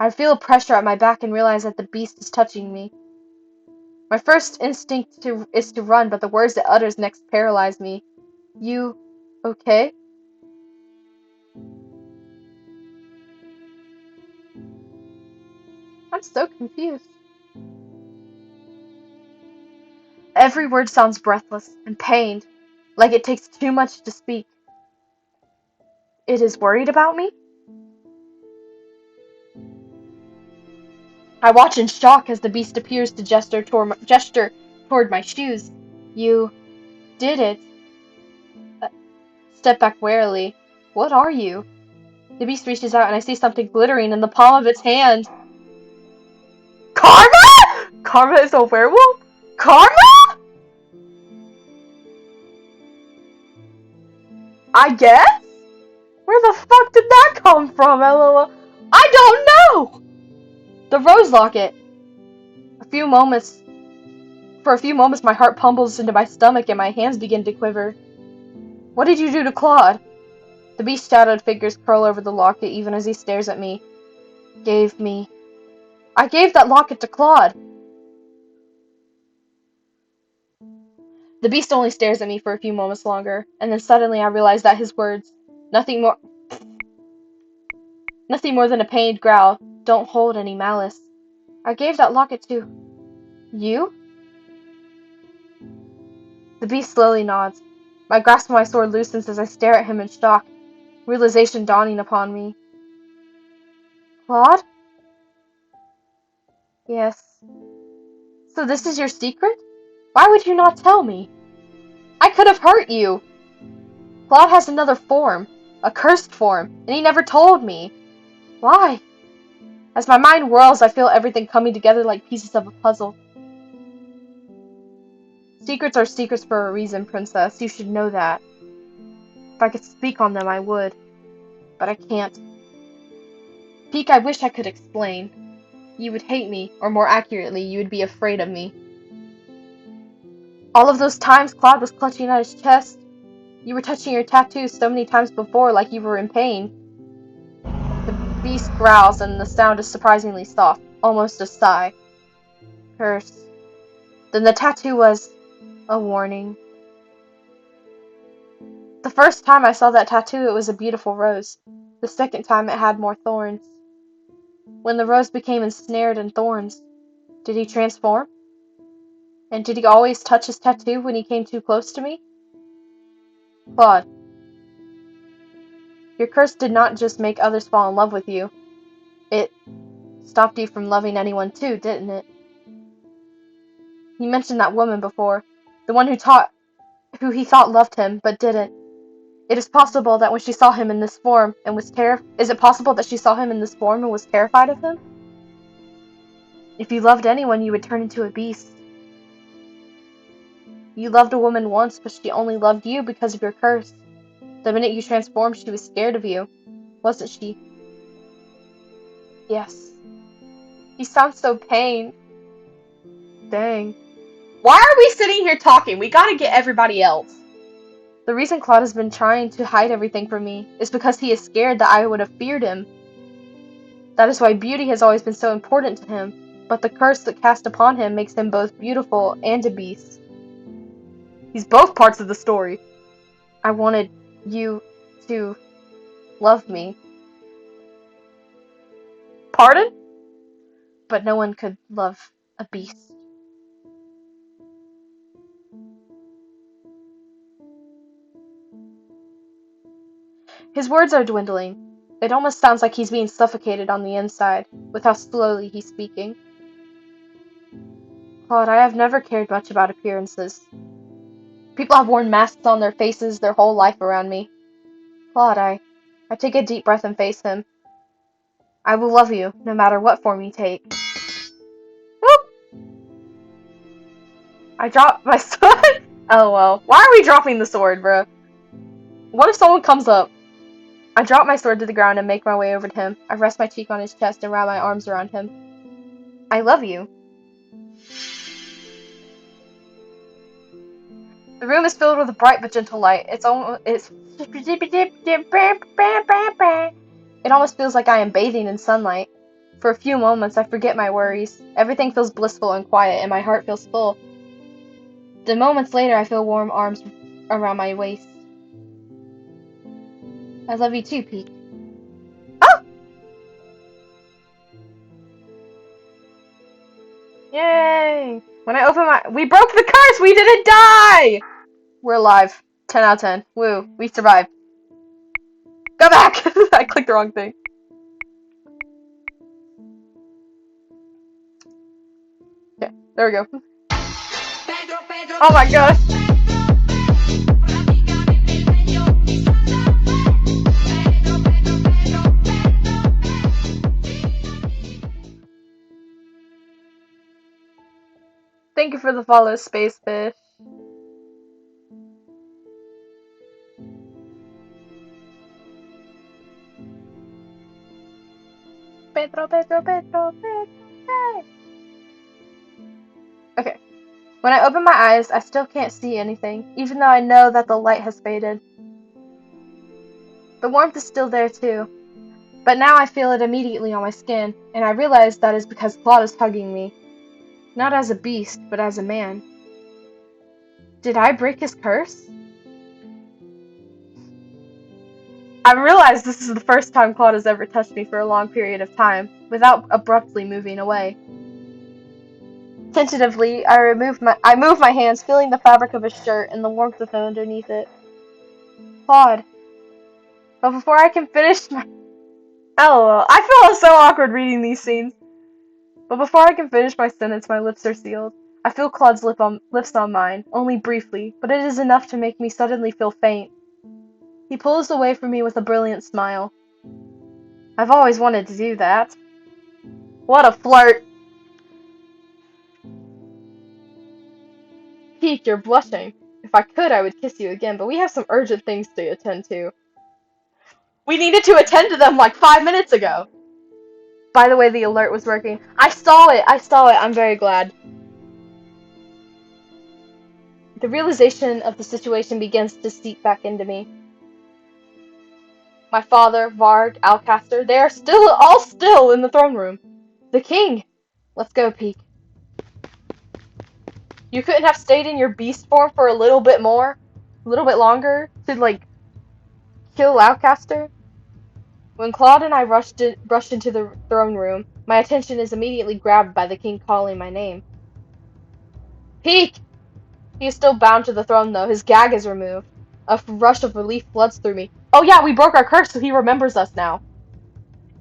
S1: I feel a pressure at my back and realize that the beast is touching me. My first instinct is to run, but the words it utters next paralyze me. You okay? I'm so confused. Every word sounds breathless and pained, like it takes too much to speak. It is worried about me? I watch in shock as the beast appears to gesture toward my shoes. You did it. Uh, Step back warily. What are you? The beast reaches out and I see something glittering in the palm of its hand. Karma? Karma is a werewolf? Karma? I guess? Where the fuck did that come from, LOL? I don't know! The rose locket. For a few moments, my heart pummels into my stomach and my hands begin to quiver. What did you do to Claude? The beast's shadowed fingers curl over the locket even as he stares at me. I gave that locket to Claude. The beast only stares at me for a few moments longer, and then suddenly I realize that his words, nothing more nothing more than a pained growl, don't hold any malice. I gave that locket to you? The beast slowly nods. My grasp of my sword loosens as I stare at him in shock, realization dawning upon me. Claude? Yes. So this is your secret? Why would you not tell me? I could have hurt you! Claude has another form, a cursed form, and he never told me. Why? As my mind whirls, I feel everything coming together like pieces of a puzzle. Secrets are secrets for a reason, Princess. You should know that. If I could speak on them, I would. But I can't. Peek, I wish I could explain. You would hate me, or more accurately, you would be afraid of me. All of those times Claude was clutching at his chest, you were touching your tattoos so many times before like you were in pain. The beast growls and the sound is surprisingly soft, almost a sigh. Curse. Then the tattoo was a warning. The first time I saw that tattoo, it was a beautiful rose. The second time, it had more thorns. When the rose became ensnared in thorns, did he transform? And did he always touch his tattoo when he came too close to me? Claude, your curse did not just make others fall in love with you. It stopped you from loving anyone too, didn't it? You mentioned that woman before. The one who he thought loved him, but didn't. It is possible that when she saw him in this form and was Is it possible that she saw him in this form and was terrified of him? If you loved anyone, you would turn into a beast. You loved a woman once, but she only loved you because of your curse. The minute you transformed, she was scared of you. Wasn't she? Yes. You sound so pained. Dang. Why are we sitting here talking? We gotta get everybody else. The reason Claude has been trying to hide everything from me is because he is scared that I would have feared him. That is why beauty has always been so important to him, but the curse that cast upon him makes him both beautiful and a beast. He's both parts of the story. I wanted you to love me. Pardon? But no one could love a beast. His words are dwindling. It almost sounds like he's being suffocated on the inside, with how slowly he's speaking. Claude, I have never cared much about appearances. People have worn masks on their faces their whole life around me. Claude, I take a deep breath and face him. I will love you, no matter what form you take. Whoop! I dropped my sword. LOL. Why are we dropping the sword, bro? What if someone comes up? I drop my sword to the ground and make my way over to him. I rest my cheek on his chest and wrap my arms around him. I love you. The room is filled with a bright but gentle light. It almost feels like I am bathing in sunlight. For a few moments, I forget my worries. Everything feels blissful and quiet, and my heart feels full. Then moments later, I feel warm arms around my waist. I love you too, Pete. Oh! Yay! When I open my... We broke the curse! We didn't die! We're alive. 10 out of 10. Woo. We survived. Go back! I clicked the wrong thing. Okay, there we go. Oh my gosh! Thank you for the follow, Space Fish. Pedro. Okay. When I open my eyes, I still can't see anything, even though I know that the light has faded. The warmth is still there too, but now I feel it immediately on my skin, and I realize that is because Claude is hugging me. Not as a beast, but as a man. Did I break his curse? I realize this is the first time Claude has ever touched me for a long period of time, without abruptly moving away. Tentatively, I move my hands, feeling the fabric of his shirt and the warmth of him underneath it. Claude. But before I can finish my... LOL. I feel so awkward reading these scenes. But before I can finish my sentence, my lips are sealed. I feel Claude's lips on mine, only briefly, but it is enough to make me suddenly feel faint. He pulls away from me with a brilliant smile. I've always wanted to do that. What a flirt! Pete, you're blushing. If I could, I would kiss you again, but we have some urgent things to attend to. We needed to attend to them like 5 minutes ago! By the way, the alert was working. I saw it! I'm very glad. The realization of the situation begins to seep back into me. My father, Varg, Alcaster, they are all still in the throne room. The king! Let's go, Peek. You couldn't have stayed in your beast form for a little bit more? A little bit longer? To, like, kill Alcaster? When Claude and I rush into the throne room, my attention is immediately grabbed by the king calling my name. Peek! He is still bound to the throne, though. His gag is removed. A rush of relief floods through me. Oh yeah, we broke our curse, so he remembers us now.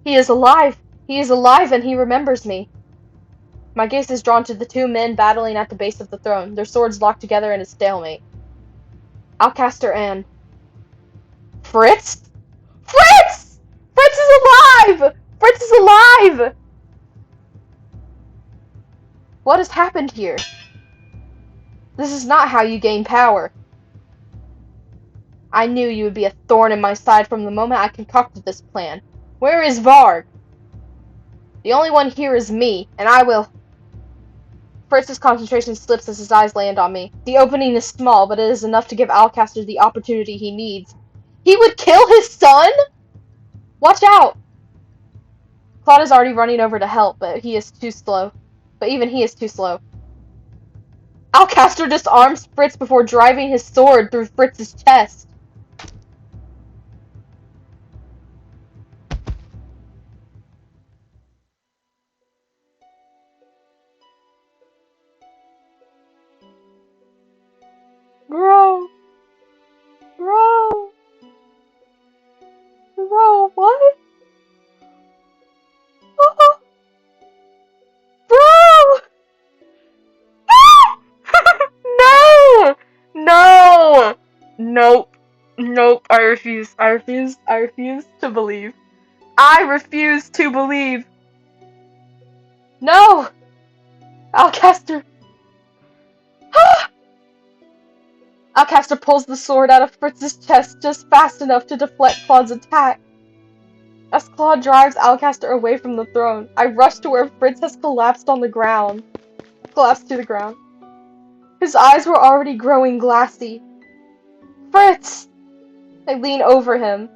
S1: He is alive! He is alive and he remembers me. My gaze is drawn to the two men battling at the base of the throne, their swords locked together in a stalemate. Alcaster and... Fritz? Fritz! Fritz is alive! Fritz is alive! What has happened here? This is not how you gain power. I knew you would be a thorn in my side from the moment I concocted this plan. Where is Varg? The only one here is me, and I will... Fritz's concentration slips as his eyes land on me. The opening is small, but it is enough to give Alcaster the opportunity he needs. He would kill his son?! Watch out! Claude is already running over to help, but he is too slow. But even he is too slow. Alcaster disarms Fritz before driving his sword through Fritz's chest. Bro! Bro! Bro, what? Nope. Nope. I refuse. I refuse. I refuse to believe. I refuse to believe. No! Alcaster! Alcaster pulls the sword out of Fritz's chest just fast enough to deflect Claude's attack. As Claude drives Alcaster away from the throne, I rush to where Fritz has collapsed on the ground. Collapsed to the ground. His eyes were already growing glassy. Fritz! I lean over him.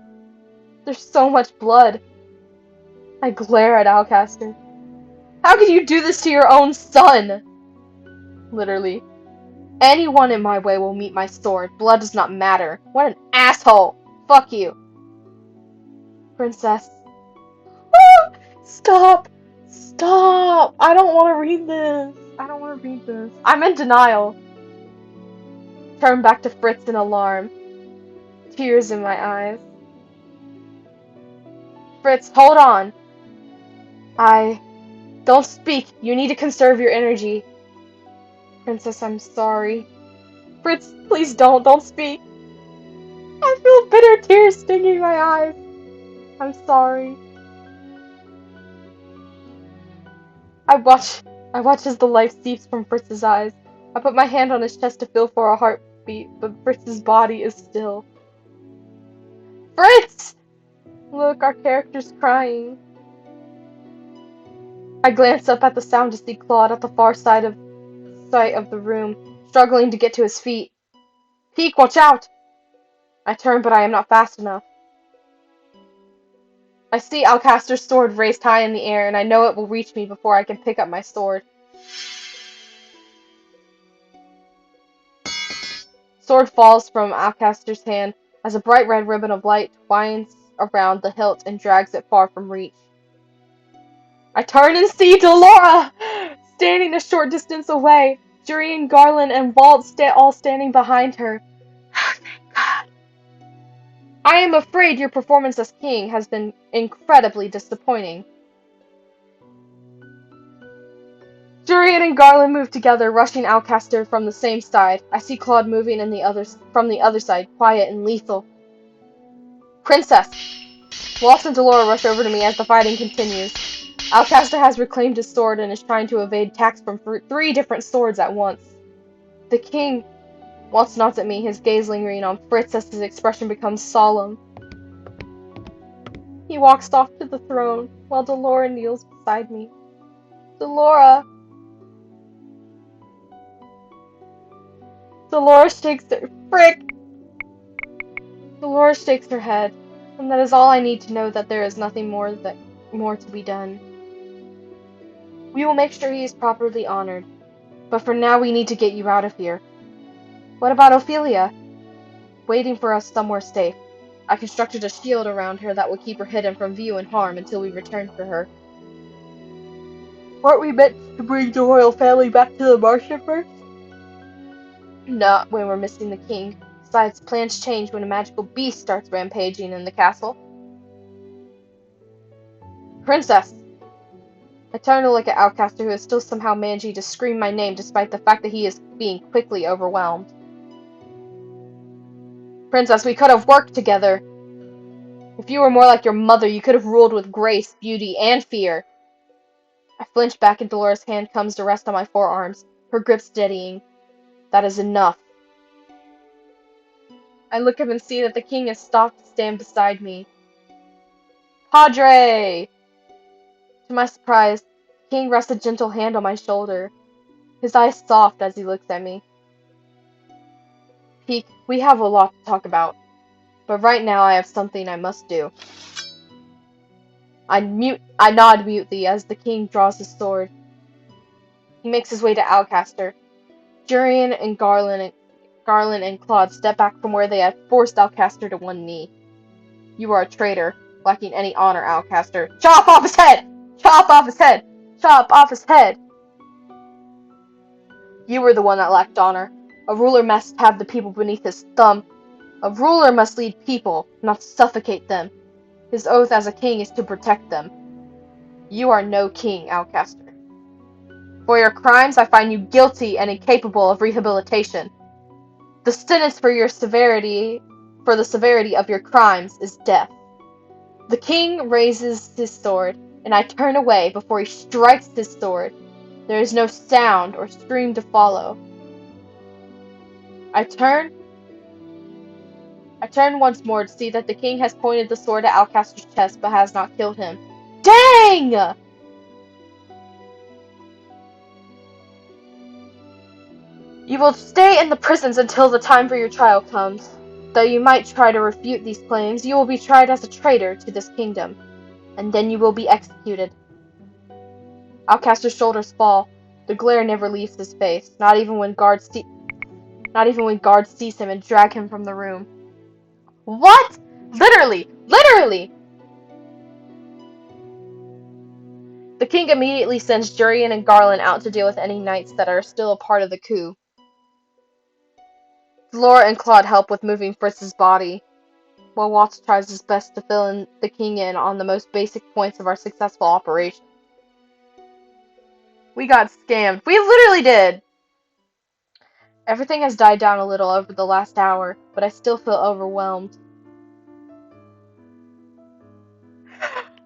S1: There's so much blood. I glare at Alcaster. How could you do this to your own son? Literally. Anyone in my way will meet my sword. Blood does not matter. What an asshole! Fuck you. Princess. Stop! Stop! I don't want to read this. I don't want to read this. I'm in denial. Turn back to Fritz in alarm. Tears in my eyes. Fritz, hold on. Don't speak. You need to conserve your energy. Princess, I'm sorry. Fritz, please don't speak. I feel bitter tears stinging my eyes. I'm sorry. I watch as the life seeps from Fritz's eyes. I put my hand on his chest to feel for a heartbeat, but Fritz's body is still. Fritz! Look, our character's crying. I glance up at the sound to see Claude at the far side of the room, struggling to get to his feet. Peek, watch out! I turn, but I am not fast enough. I see Alcaster's sword raised high in the air, and I know it will reach me before I can pick up my sword. Sword falls from Alcaster's hand as a bright red ribbon of light winds around the hilt and drags it far from reach. I turn and see Delora! Standing a short distance away, Jurian, Garland, and Walt all standing behind her. Thank God. I am afraid your performance as king has been incredibly disappointing. Jurian and Garland move together, rushing Alcaster from the same side. I see Claude moving from the other side, quiet and lethal. Princess! Walt and Delora rush over to me as the fighting continues. Alcaster has reclaimed his sword and is trying to evade attacks from 3 different swords at once. The king. Walt nods at me, his gaze lingering on Fritz as his expression becomes solemn. He walks off to the throne, while Delora kneels beside me. Delora! Delora shakes her... Frick! Delora shakes her head, and that is all I need to know that there is nothing more to be done. We will make sure he is properly honored, but for now we need to get you out of here. What about Ophelia? Waiting for us somewhere safe. I constructed a shield around her that will keep her hidden from view and harm until we return for her. Weren't we meant to bring the royal family back to the Martian first? Not when we're missing the king. Besides, plans change when a magical beast starts rampaging in the castle. Princess! I turn to look at Alcaster, who is still somehow managing to scream my name despite the fact that he is being quickly overwhelmed. Princess, we could have worked together. If you were more like your mother, you could have ruled with grace, beauty, and fear. I flinch back and Delora's hand comes to rest on my forearms, her grip steadying. That is enough. I look up and see that the king has stopped to stand beside me. Padre! To my surprise, the king rests a gentle hand on my shoulder, his eyes soft as he looks at me. Peek, we have a lot to talk about, but right now I have something I must do. I nod mutely as the king draws his sword. He makes his way to Alcaster. Jurian and Garland and Claude step back from where they had forced Alcaster to one knee. You are a traitor, lacking any honor, Alcaster. Chop off his head! Chop off his head! Chop off his head! You were the one that lacked honor. A ruler must have the people beneath his thumb. A ruler must lead people, not suffocate them. His oath as a king is to protect them. You are no king, Alcaster. For your crimes, I find you guilty and incapable of rehabilitation. The sentence for the severity of your crimes is death. The king raises his sword, and I turn away before he strikes his sword. There is no sound or scream to follow. I turn once more to see that the king has pointed the sword at Alcaster's chest but has not killed him. Dang! You will stay in the prisons until the time for your trial comes. Though you might try to refute these claims, you will be tried as a traitor to this kingdom, and then you will be executed. Alcaster's shoulders fall. The glare never leaves his face, not even when guards seize him and drag him from the room. What? Literally! Literally! The king immediately sends Jurian and Garland out to deal with any knights that are still a part of the coup. Laura and Claude help with moving Fritz's body, while Watts tries his best to fill the king in on the most basic points of our successful operation. We got scammed. We literally did! Everything has died down a little over the last hour, but I still feel overwhelmed.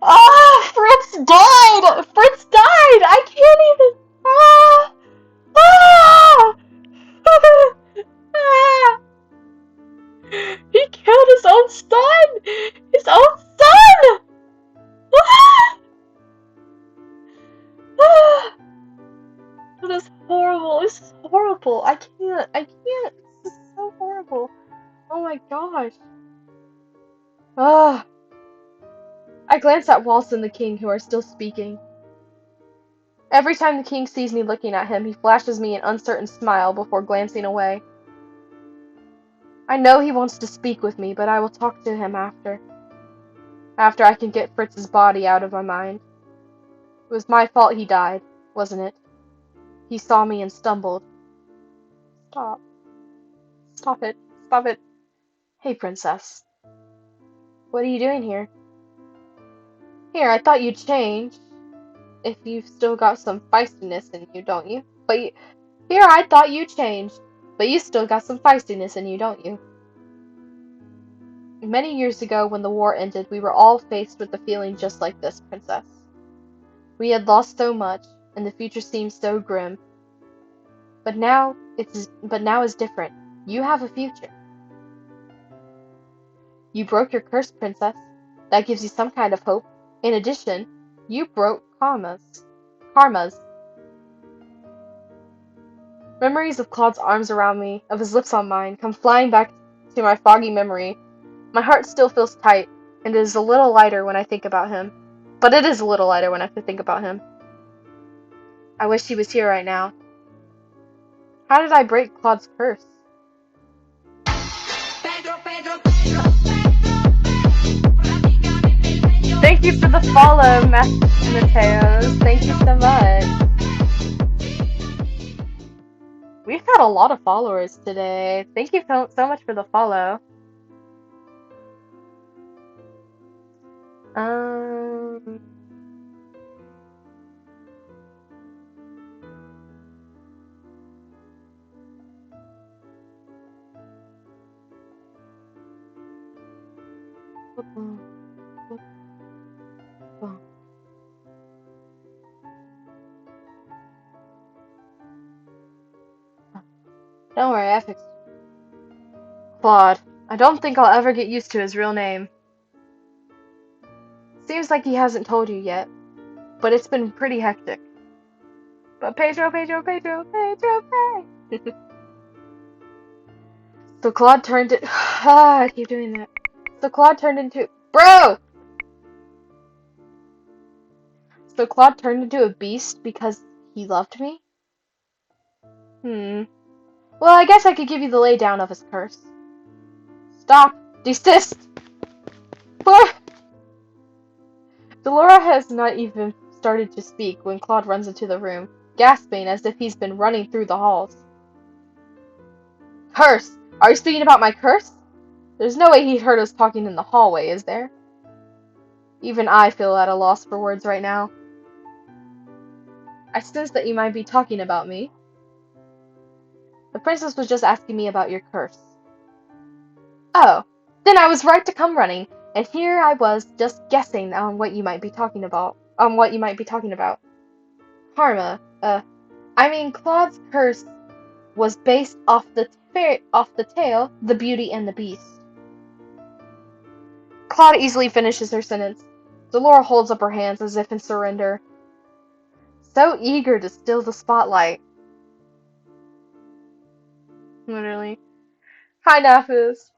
S1: Ah! Fritz died! Fritz died! I can't even... Ah! Ah! Ah! He killed his own son! His own son! Ah! Ah! That is horrible. This is horrible. I can't. This is so horrible. Oh my gosh. Ah. I glance at Waltz and the king, who are still speaking. Every time the king sees me looking at him, he flashes me an uncertain smile before glancing away. I know he wants to speak with me, but I will talk to him after. After I can get Fritz's body out of my mind. It was my fault he died, wasn't it? He saw me and stumbled. Stop. Stop it. Stop it. Hey, princess. What are you doing here? Here, I thought you'd change. If you've still got some feistiness in you, don't you? Here, I thought you changed. But you still got some feistiness in you, don't you? Many years ago, when the war ended, we were all faced with a feeling just like this, princess. We had lost so much, and the future seemed so grim. But now is different. You have a future. You broke your curse, princess. That gives you some kind of hope. In addition, you broke karmas. Memories of Claude's arms around me, of his lips on mine, come flying back to my foggy memory. My heart still feels tight, and it is a little lighter when I think about him. But it is a little lighter when I think about him. I wish he was here right now. How did I break Claude's curse? Thank you for the follow, Mateos. Thank you so much. We've got a lot of followers today. Thank you so much for the follow. Don't worry, I fixed it. Claude. I don't think I'll ever get used to his real name. Seems like he hasn't told you yet, but it's been pretty hectic. But Pedro, pay! So Claude turned it. I keep doing that. So Claude turned into. Bro! So Claude turned into a beast because he loved me? Well, I guess I could give you the laydown of his curse. Stop! Desist! Delora has not even started to speak when Claude runs into the room, gasping as if he's been running through the halls. Curse! Are you speaking about my curse? There's no way he'd heard us talking in the hallway, is there? Even I feel at a loss for words right now. I sense that you might be talking about me. The princess was just asking me about your curse. Oh, then I was right to come running, and here I was just guessing on what you might be talking about. Karma, I mean Claude's curse was based off the tale, The Beauty and the Beast. Claude easily finishes her sentence. Delora holds up her hands as if in surrender. So eager to steal the spotlight. Literally. Kind of is.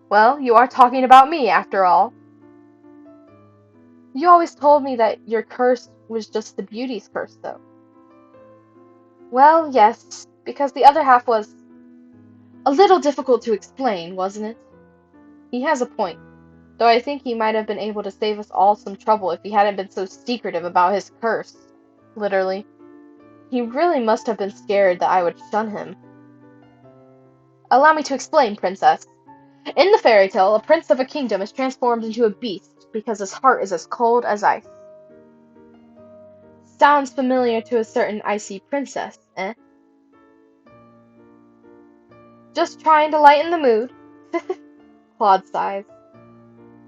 S1: Well, you are talking about me, after all. You always told me that your curse was just the beauty's curse, though. Well, yes, because the other half was a little difficult to explain, wasn't it? He has a point, though I think he might have been able to save us all some trouble if he hadn't been so secretive about his curse. Literally. He really must have been scared that I would shun him. Allow me to explain, Princess. In the fairy tale, a prince of a kingdom is transformed into a beast because his heart is as cold as ice. Sounds familiar to a certain icy princess, eh? Just trying to lighten the mood. Claude sighs.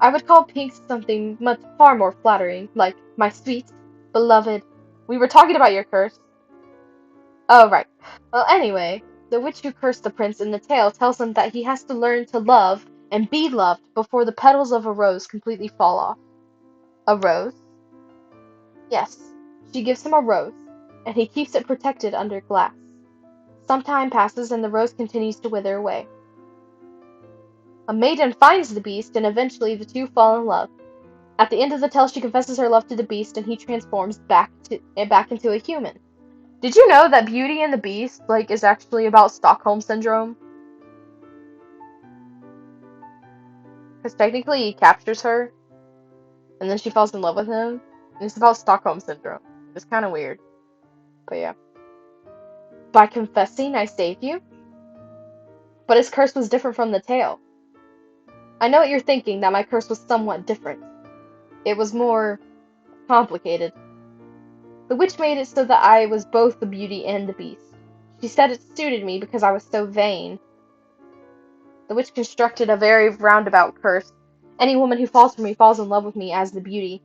S1: I would call pink something much far more flattering, like my sweet, beloved. We were talking about your curse. Oh, right. Well, anyway, the witch who cursed the prince in the tale tells him that he has to learn to love and be loved before the petals of a rose completely fall off. A rose? Yes, she gives him a rose, and he keeps it protected under glass. Some time passes and the rose continues to wither away. A maiden finds the beast, and eventually the two fall in love. At the end of the tale, she confesses her love to the beast, and he transforms back into a human. Did you know that Beauty and the Beast is actually about Stockholm Syndrome? Because technically he captures her, and then she falls in love with him, and it's about Stockholm Syndrome. It's kind of weird, but yeah. By confessing, I saved you? But his curse was different from the tale. I know what you're thinking, that my curse was somewhat different. It was more complicated. The witch made it so that I was both the beauty and the beast. She said it suited me because I was so vain. The witch constructed a very roundabout curse. Any woman who falls for me falls in love with me as the beauty.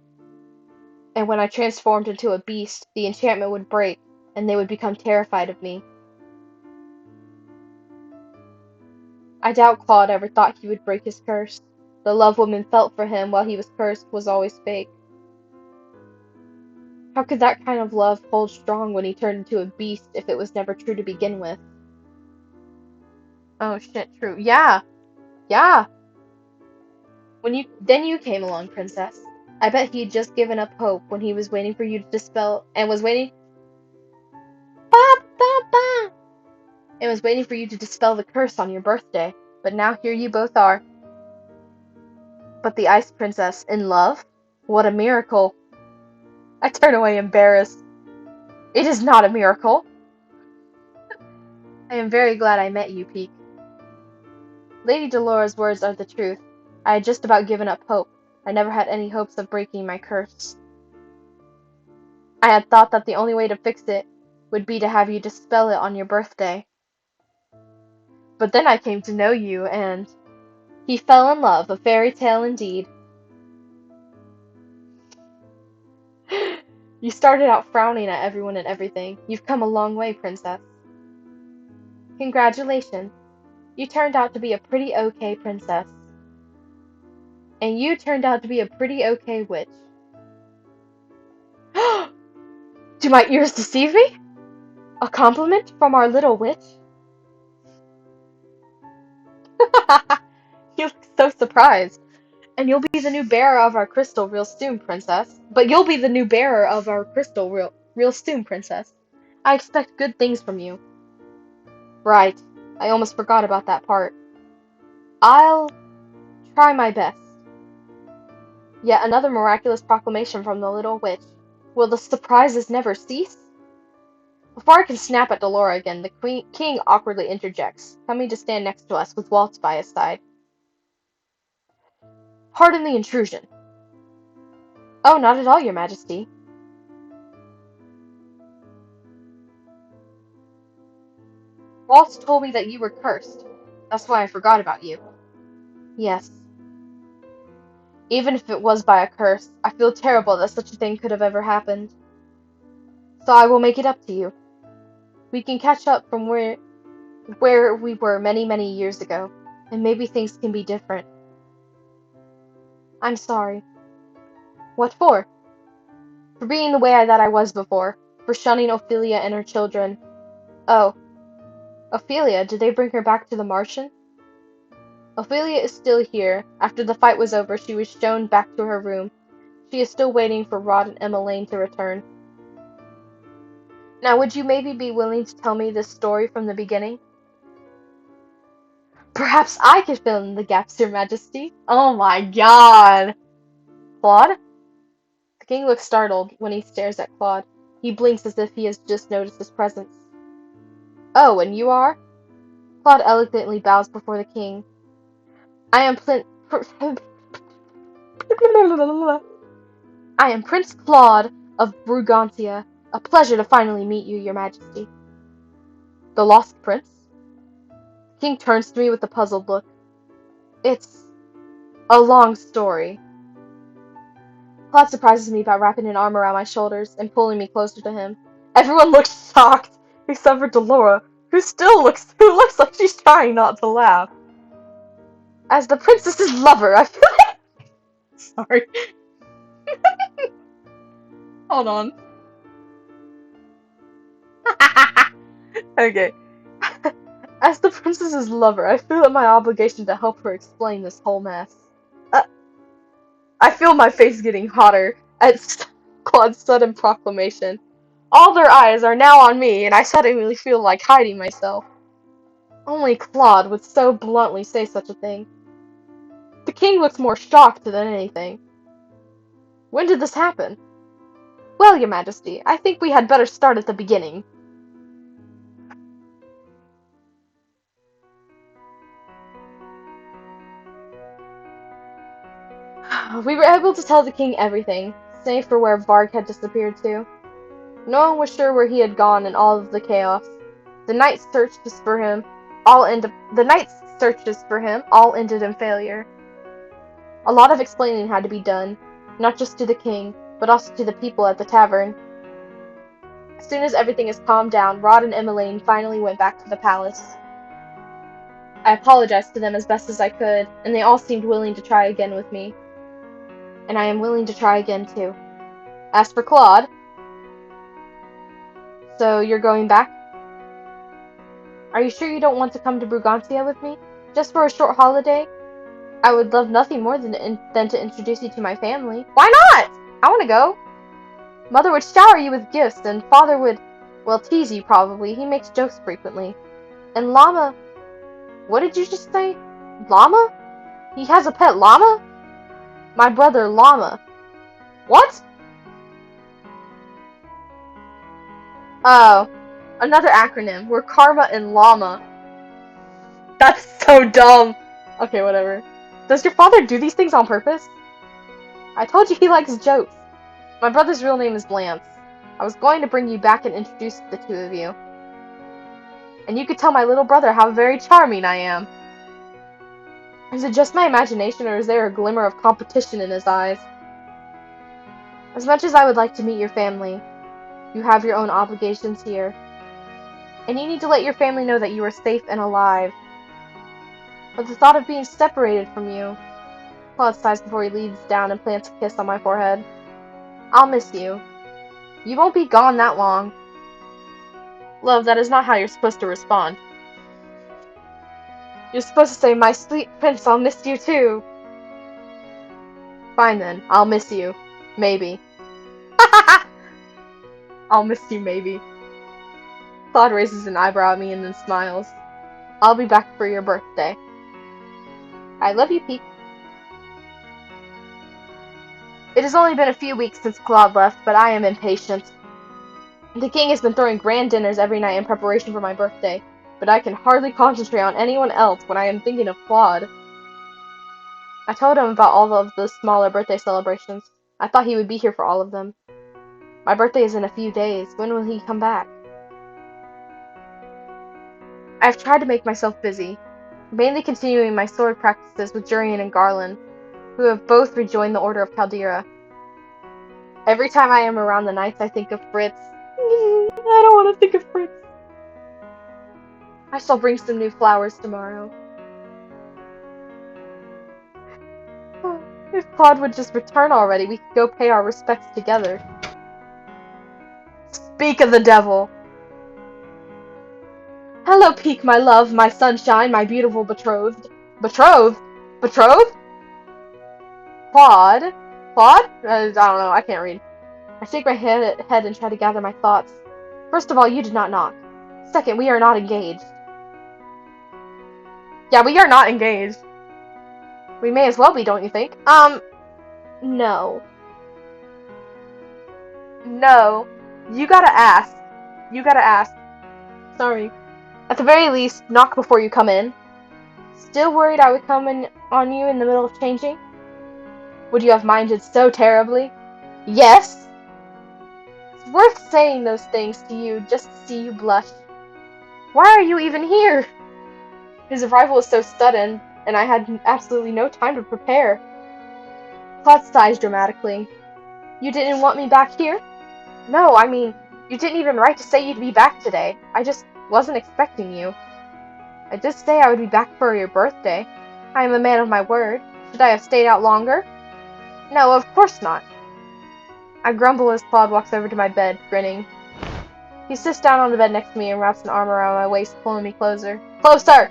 S1: And when I transformed into a beast, the enchantment would break, and they would become terrified of me. I doubt Claude ever thought he would break his curse. The love women felt for him while he was cursed was always fake. How could that kind of love hold strong when he turned into a beast if it was never true to begin with? Oh shit, true. Yeah, yeah. Then you came along, Princess. I bet he'd just given up hope when he was waiting for you to dispel and was waiting ba ba ba and was waiting for you to dispel the curse on your birthday. But now here you both are. But the Ice Princess in love? What a miracle. I turn away embarrassed. It is not a miracle. I am very glad I met you, Peak. Lady Delora's words are the truth. I had just about given up hope. I never had any hopes of breaking my curse. I had thought that the only way to fix it would be to have you dispel it on your birthday. But then I came to know you, and he fell in love, a fairy tale indeed. You started out frowning at everyone and everything. You've come a long way, Princess. Congratulations. You turned out to be a pretty okay princess. And you turned out to be a pretty okay witch. Do my ears deceive me? A compliment from our little witch? You look so surprised. And you'll be the new bearer of our crystal real soon, Princess. But you'll be the new bearer of our crystal real soon, Princess. I expect good things from you. Right. I almost forgot about that part. I'll try my best. Yet another miraculous proclamation from the little witch. Will the surprises never cease? Before I can snap at Delora again, the king awkwardly interjects, coming to stand next to us with Waltz by his side. Pardon the intrusion. Oh, not at all, your majesty. Walt told me that you were cursed. That's why I forgot about you. Yes. Even if it was by a curse, I feel terrible that such a thing could have ever happened. So I will make it up to you. We can catch up from where we were many, many years ago, and maybe things can be different. I'm sorry. What for? For being the way that I was before. For shunning Ophelia and her children. Oh, Ophelia, did they bring her back to the Martian? Ophelia is still here. After the fight was over, she was shown back to her room. She is still waiting for Rod and Emma Lane to return. Now, would you maybe be willing to tell me this story from the beginning? Perhaps I could fill in the gaps, Your Majesty. Oh my god! Claude? The king looks startled when he stares at Claude. He blinks as if he has just noticed his presence. Oh, and you are? Claude elegantly bows before the king. I am I am Prince Claude of Brugantia. A pleasure to finally meet you, Your Majesty. The Lost Prince? The king turns to me with a puzzled look. It's a long story. Claude surprises me by wrapping an arm around my shoulders and pulling me closer to him. Everyone looks shocked, except for Delora, who looks like she's trying not to laugh. As the princess's lover, I feel like... Sorry. Hold on. Okay. As the princess's lover, I feel it my obligation to help her explain this whole mess. Uh, I feel my face getting hotter at Claude's sudden proclamation. All their eyes are now on me, and I suddenly feel like hiding myself. Only Claude would so bluntly say such a thing. The king looks more shocked than anything. When did this happen? Well, Your Majesty, I think we had better start at the beginning. We were able to tell the king everything, save for where Varg had disappeared to. No one was sure where he had gone in all of the chaos. The knights searches for him, all ended in failure. A lot of explaining had to be done, not just to the king, but also to the people at the tavern. As soon as everything is calmed down, Rod and Emmeline finally went back to the palace. I apologized to them as best as I could, and they all seemed willing to try again with me. And I am willing to try again too. As for Claude... So, you're going back? Are you sure you don't want to come to Brugantia with me? Just for a short holiday? I would love nothing more than to introduce you to my family. Why not? I want to go. Mother would shower you with gifts, and Father would, well, tease you probably. He makes jokes frequently. And Llama... What did you just say? Llama? He has a pet llama? My brother, Llama. What? Oh, another acronym. We're Karma and Llama. That's so dumb. Okay, whatever. Does your father do these things on purpose? I told you he likes jokes. My brother's real name is Lance. I was going to bring you back and introduce the two of you. And you could tell my little brother how very charming I am. Is it just my imagination, or is there a glimmer of competition in his eyes? As much as I would like to meet your family, you have your own obligations here. And you need to let your family know that you are safe and alive. But the thought of being separated from you... Claude sighs before he leans down and plants a kiss on my forehead. I'll miss you. You won't be gone that long. Love, that is not how you're supposed to respond. You're supposed to say, my sweet prince, I'll miss you too. Fine then, I'll miss you. Maybe. I'll miss you, maybe. Claude raises an eyebrow at me and then smiles. I'll be back for your birthday. I love you, Pete. It has only been a few weeks since Claude left, but I am impatient. The king has been throwing grand dinners every night in preparation for my birthday, but I can hardly concentrate on anyone else when I am thinking of Claude. I told him about all of the smaller birthday celebrations. I thought he would be here for all of them. My birthday is in a few days. When will he come back? I've tried to make myself busy, mainly continuing my sword practices with Jurian and Garland, who have both rejoined the Order of Caldera. Every time I am around the knights, I think of Fritz. I don't want to think of Fritz. I shall bring some new flowers tomorrow. If Claude would just return already, we could go pay our respects together. Speak of the devil! Hello, Peak, my love, my sunshine, my beautiful betrothed. Betrothed? Betrothed? Claude? Claude? I don't know, I can't read. I shake my head and try to gather my thoughts. First of all, you did not knock. Second, we are not engaged. Yeah, we are not engaged. We may as well be, don't you think? No. No. You gotta ask. You gotta ask. Sorry. At the very least, knock before you come in. Still worried I would come in on you in the middle of changing? Would you have minded so terribly? Yes! It's worth saying those things to you just to see you blush. Why are you even here? His arrival was so sudden, and I had absolutely no time to prepare. Claude sighs dramatically. You didn't want me back here? No, I mean, you didn't even write to say you'd be back today. I just wasn't expecting you. I did say I would be back for your birthday. I am a man of my word. Should I have stayed out longer? No, of course not. I grumble as Claude walks over to my bed, grinning. He sits down on the bed next to me and wraps an arm around my waist, pulling me closer. Closer!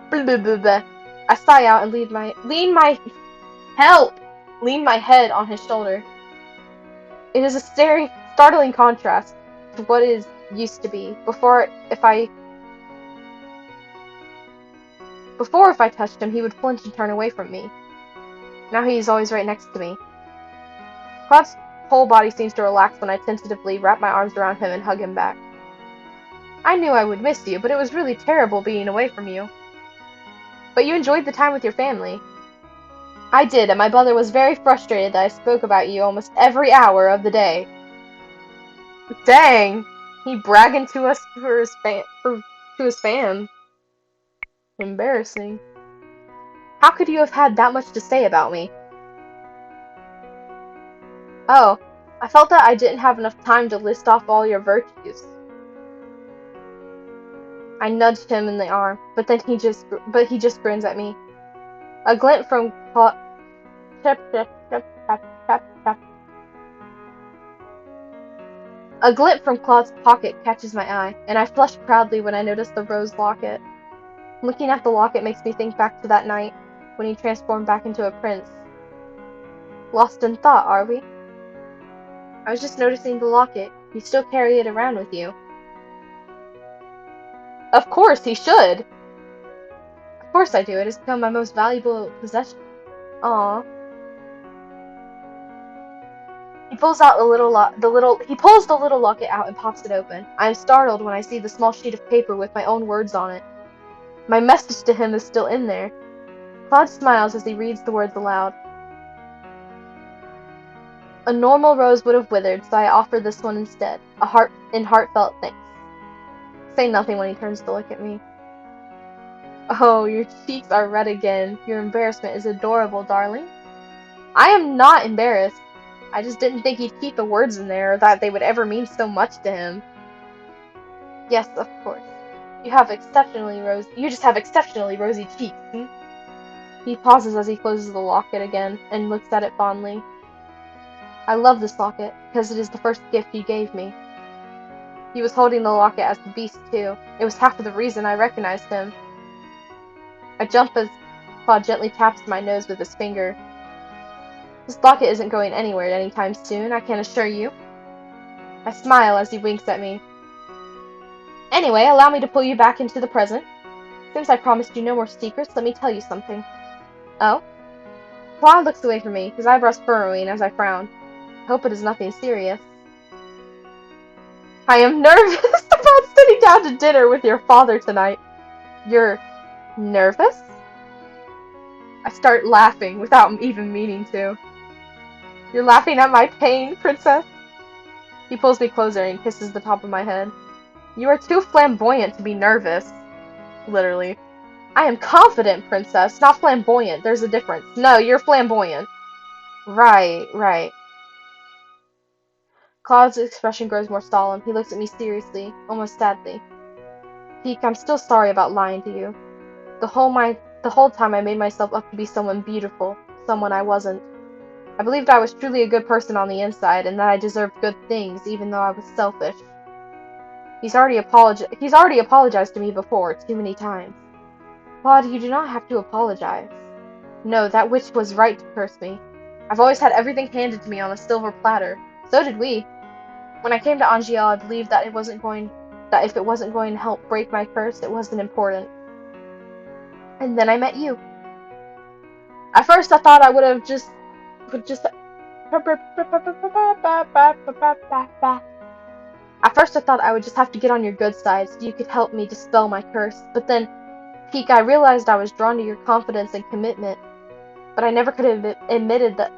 S1: Blah, blah, blah, blah. I sigh out and lean my head on his shoulder. It is a startling contrast to what it used to be. Before, if I touched him, he would flinch and turn away from me. Now he is always right next to me. Claude's whole body seems to relax when I tentatively wrap my arms around him and hug him back. I knew I would miss you, but it was really terrible being away from you. But you enjoyed the time with your family. I did, and my brother was very frustrated that I spoke about you almost every hour of the day. Dang! He bragging to us to his fans. Embarrassing. How could you have had that much to say about me? Oh, I felt that I didn't have enough time to list off all your virtues. I nudged him in the arm, but he just grins at me. A glint from Claude's pocket catches my eye, and I flush proudly when I notice the rose locket. Looking at the locket makes me think back to that night, when he transformed back into a prince. Lost in thought, are we? I was just noticing the locket. You still carry it around with you. Of course, he should! Of course I do. It has become my most valuable possession. Aww. He pulls the little locket out and pops it open. I am startled when I see the small sheet of paper with my own words on it. My message to him is still in there. Claude smiles as he reads the words aloud. A normal rose would have withered, so I offer this one instead. Heartfelt thanks. Say nothing when he turns to look at me. Oh, your cheeks are red again. Your embarrassment is adorable, darling. I am not embarrassed. I just didn't think he'd keep the words in there, or that they would ever mean so much to him. Yes, of course. You just have exceptionally rosy cheeks, hmm? He pauses as he closes the locket again, and looks at it fondly. I love this locket, because it is the first gift you gave me. He was holding the locket as the beast, too. It was half of the reason I recognized him. I jump as Claude gently taps my nose with his finger. This locket isn't going anywhere anytime soon, I can assure you. I smile as he winks at me. Anyway, allow me to pull you back into the present. Since I promised you no more secrets, let me tell you something. Oh? Claude looks away from me, his eyebrows furrowing as I frown. I hope it is nothing serious. I am nervous about sitting down to dinner with your father tonight. You're nervous? I start laughing without even meaning to. You're laughing at my pain, princess? He pulls me closer and kisses the top of my head. You are too flamboyant to be nervous. Literally. I am confident, princess, not flamboyant. There's a difference. No, you're flamboyant. Right, right. Claude's expression grows more solemn. He looks at me seriously, almost sadly. Peek, I'm still sorry about lying to you. The whole time I made myself up to be someone beautiful, someone I wasn't. I believed I was truly a good person on the inside, and that I deserved good things, even though I was selfish. He's already apologized to me before, too many times. Claude, you do not have to apologize. No, that witch was right to curse me. I've always had everything handed to me on a silver platter. So did we. When I came to Angiel, I believed that if it wasn't going to help break my curse, it wasn't important. And then I met you. At first, I thought I would just. At first, I thought I would just have to get on your good side so you could help me dispel my curse. But then, Peek, I realized I was drawn to your confidence and commitment. But I never could have admitted that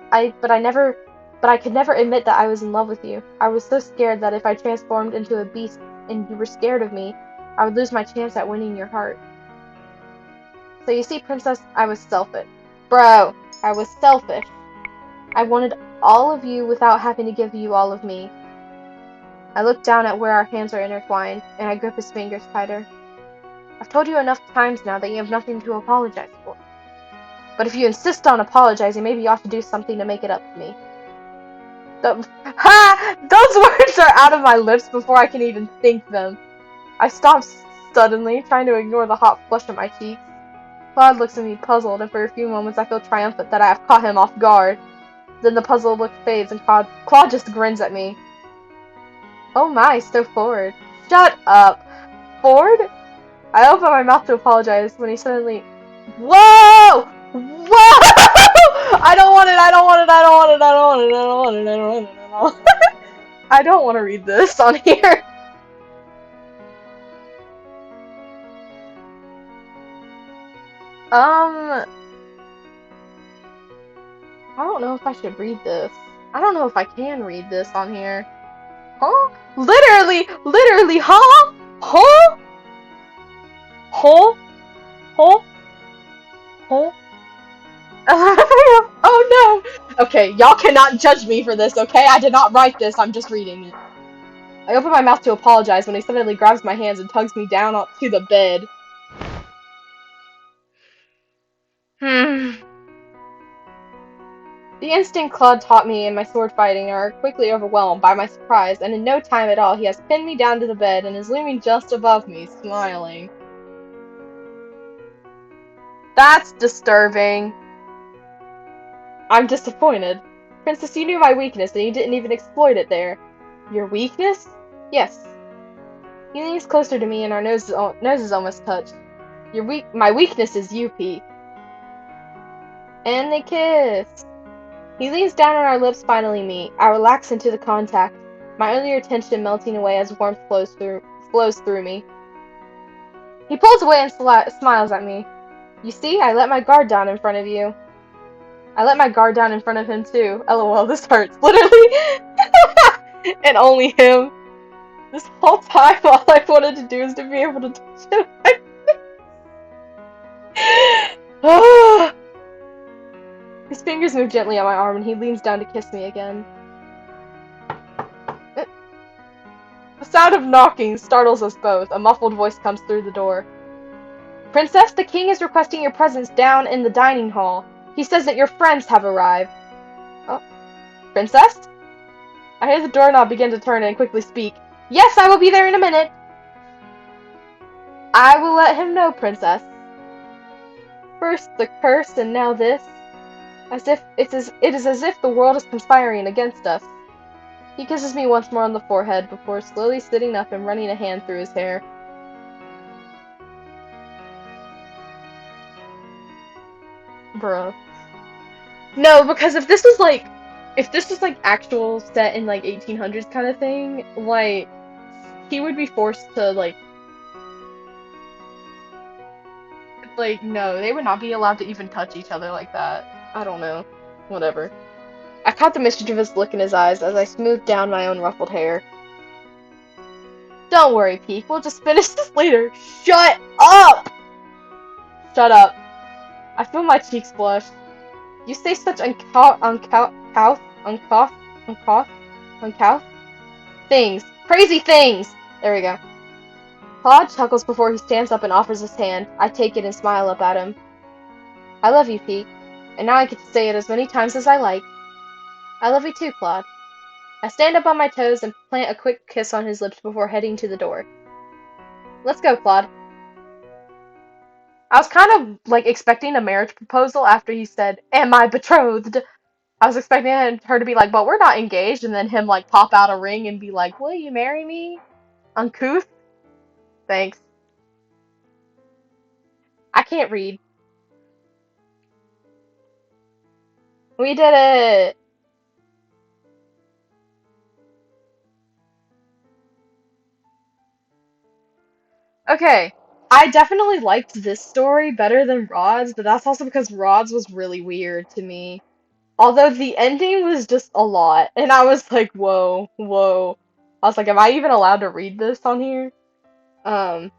S1: but I could never admit that I was in love with you. I was so scared that if I transformed into a beast and you were scared of me, I would lose my chance at winning your heart. So you see, princess, I was selfish. Bro, I was selfish. I wanted all of you without having to give you all of me. I look down at where our hands are intertwined, and I grip his fingers tighter. I've told you enough times now that you have nothing to apologize for. But if you insist on apologizing, maybe you ought to do something to make it up to me. Those words are out of my lips before I can even think them. I stop suddenly, trying to ignore the hot flush on my cheeks. Claude looks at me puzzled, and for a few moments I feel triumphant that I have caught him off guard. Then the puzzled look fades, and Claude just grins at me. Oh my, so forward. Shut up. Ford? I open my mouth to apologize when he suddenly... Whoa! Whoa! I don't want it, I don't want it, I don't want it, I don't want it, I don't want it, I don't want it, I don't want it. I don't want to read this on here. I don't know if I should read this. I don't know if I can read this on here. Huh? Literally, huh? Huh? Huh? Huh? Huh? Oh no! Okay, y'all cannot judge me for this, okay? I did not write this, I'm just reading it. I open my mouth to apologize when he suddenly grabs my hands and tugs me down onto the bed. The instinct Claude taught me in my sword fighting are quickly overwhelmed by my surprise, and in no time at all he has pinned me down to the bed and is looming just above me, smiling. That's disturbing. I'm disappointed. Princess, you knew my weakness, and you didn't even exploit it there. Your weakness? Yes. He leans closer to me, and our noses almost touch. My weakness is you, Pete. And they kiss. He leans down and our lips finally meet. I relax into the contact, my earlier tension melting away as warmth flows through me. He pulls away and smiles at me. You see, I let my guard down in front of you. I let my guard down in front of him too. LOL, this hurts. Literally. And only him. This whole time, all I wanted to do is to be able to touch him. His fingers move gently on my arm, and he leans down to kiss me again. The sound of knocking startles us both. A muffled voice comes through the door. Princess, the king is requesting your presence down in the dining hall. He says that your friends have arrived. Oh. Princess? I hear the doorknob begin to turn and quickly speak. Yes, I will be there in a minute. I will let him know, princess. First the curse, and now this. It is as if the world is conspiring against us. He kisses me once more on the forehead before slowly sitting up and running a hand through his hair. Bruh. No, because if this was like actual set in like 1800s kind of thing, like he would be forced to like no, they would not be allowed to even touch each other like that. I don't know. Whatever. I caught the mischievous look in his eyes as I smoothed down my own ruffled hair. Don't worry, Peek. We'll just finish this later. Shut up! Shut up. I feel my cheeks blush. You say such uncouth things. Crazy things! There we go. Claude chuckles before he stands up and offers his hand. I take it and smile up at him. I love you, Pete. And now I get to say it as many times as I like. I love you too, Claude. I stand up on my toes and plant a quick kiss on his lips before heading to the door. Let's go, Claude. I was kind of, like, expecting a marriage proposal after he said, am I betrothed? I was expecting her to be like, but we're not engaged, and then him, like, pop out a ring and be like, will you marry me? Uncouth? Thanks. I can't read. We did it! Okay. I definitely liked this story better than Rod's, but that's also because Rod's was really weird to me. Although the ending was just a lot, and I was like, whoa, whoa. I was like, am I even allowed to read this on here? Um,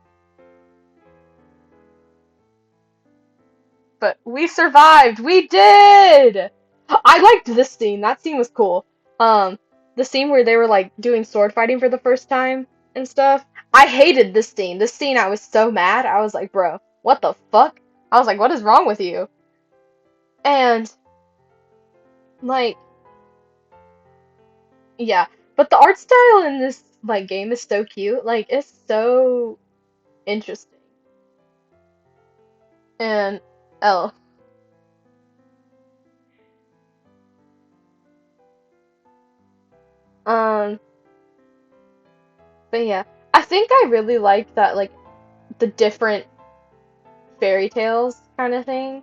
S1: but we survived! We did! I liked this scene. That scene was cool. Um, the scene where they were like doing sword fighting for the first time and stuff. I hated this scene. This scene, I was so mad. I was like, bro, what the fuck? I was like, what is wrong with you? And like, yeah. But the art style in this like game is so cute. Like, it's so interesting. And oh, um, but yeah, I think I really like that like the different fairy tales kind of thing.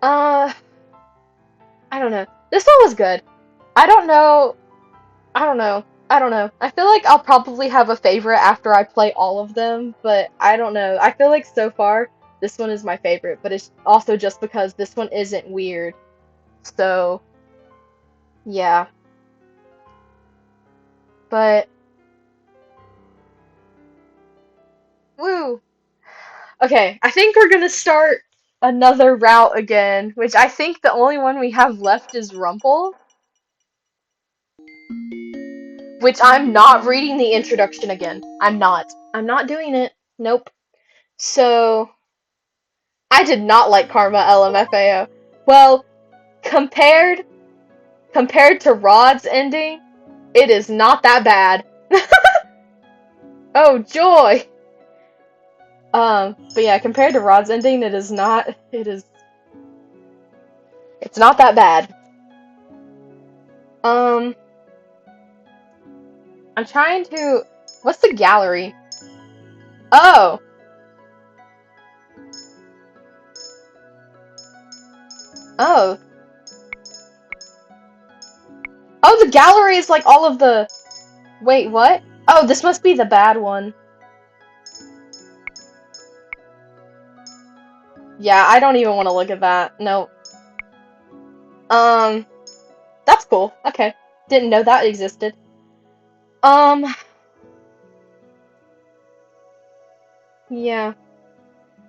S1: Uh, I don't know. This one was good. I don't know. I don't know. I don't know. I feel like I'll probably have a favorite after I play all of them, but I don't know. I feel like so far this one is my favorite, but it's also just because this one isn't weird. So, yeah. But woo. Okay, I think we're gonna start another route again, which I think the only one we have left is Rumpel, which I'm not reading the introduction again. I'm not. I'm not doing it. Nope. So, I did not like Karma LMFAO. Well, compared compared to Rod's ending, it is not that bad. Oh, joy. But yeah, compared to Rod's ending, it is not it's not that bad. Um, I'm trying to what's the gallery? Oh. Oh. Oh, the gallery is like all of the wait, what? Oh, this must be the bad one. Yeah, I don't even want to look at that. No. Um, that's cool. Okay. Didn't know that existed. Um, yeah.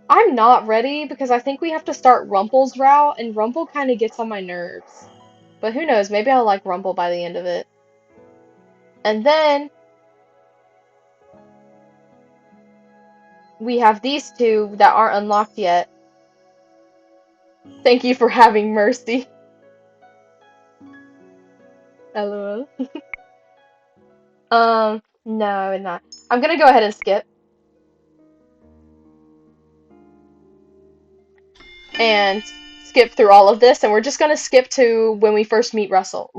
S1: I'm not ready because I think we have to start Rumpel's route, and Rumpel kind of gets on my nerves. But who knows? Maybe I'll like Rumpel by the end of it. And then we have these two that aren't unlocked yet. Thank you for having mercy. LOL. No, not. I'm gonna go ahead and skip. And skip through all of this, and we're just gonna skip to when we first meet Russell.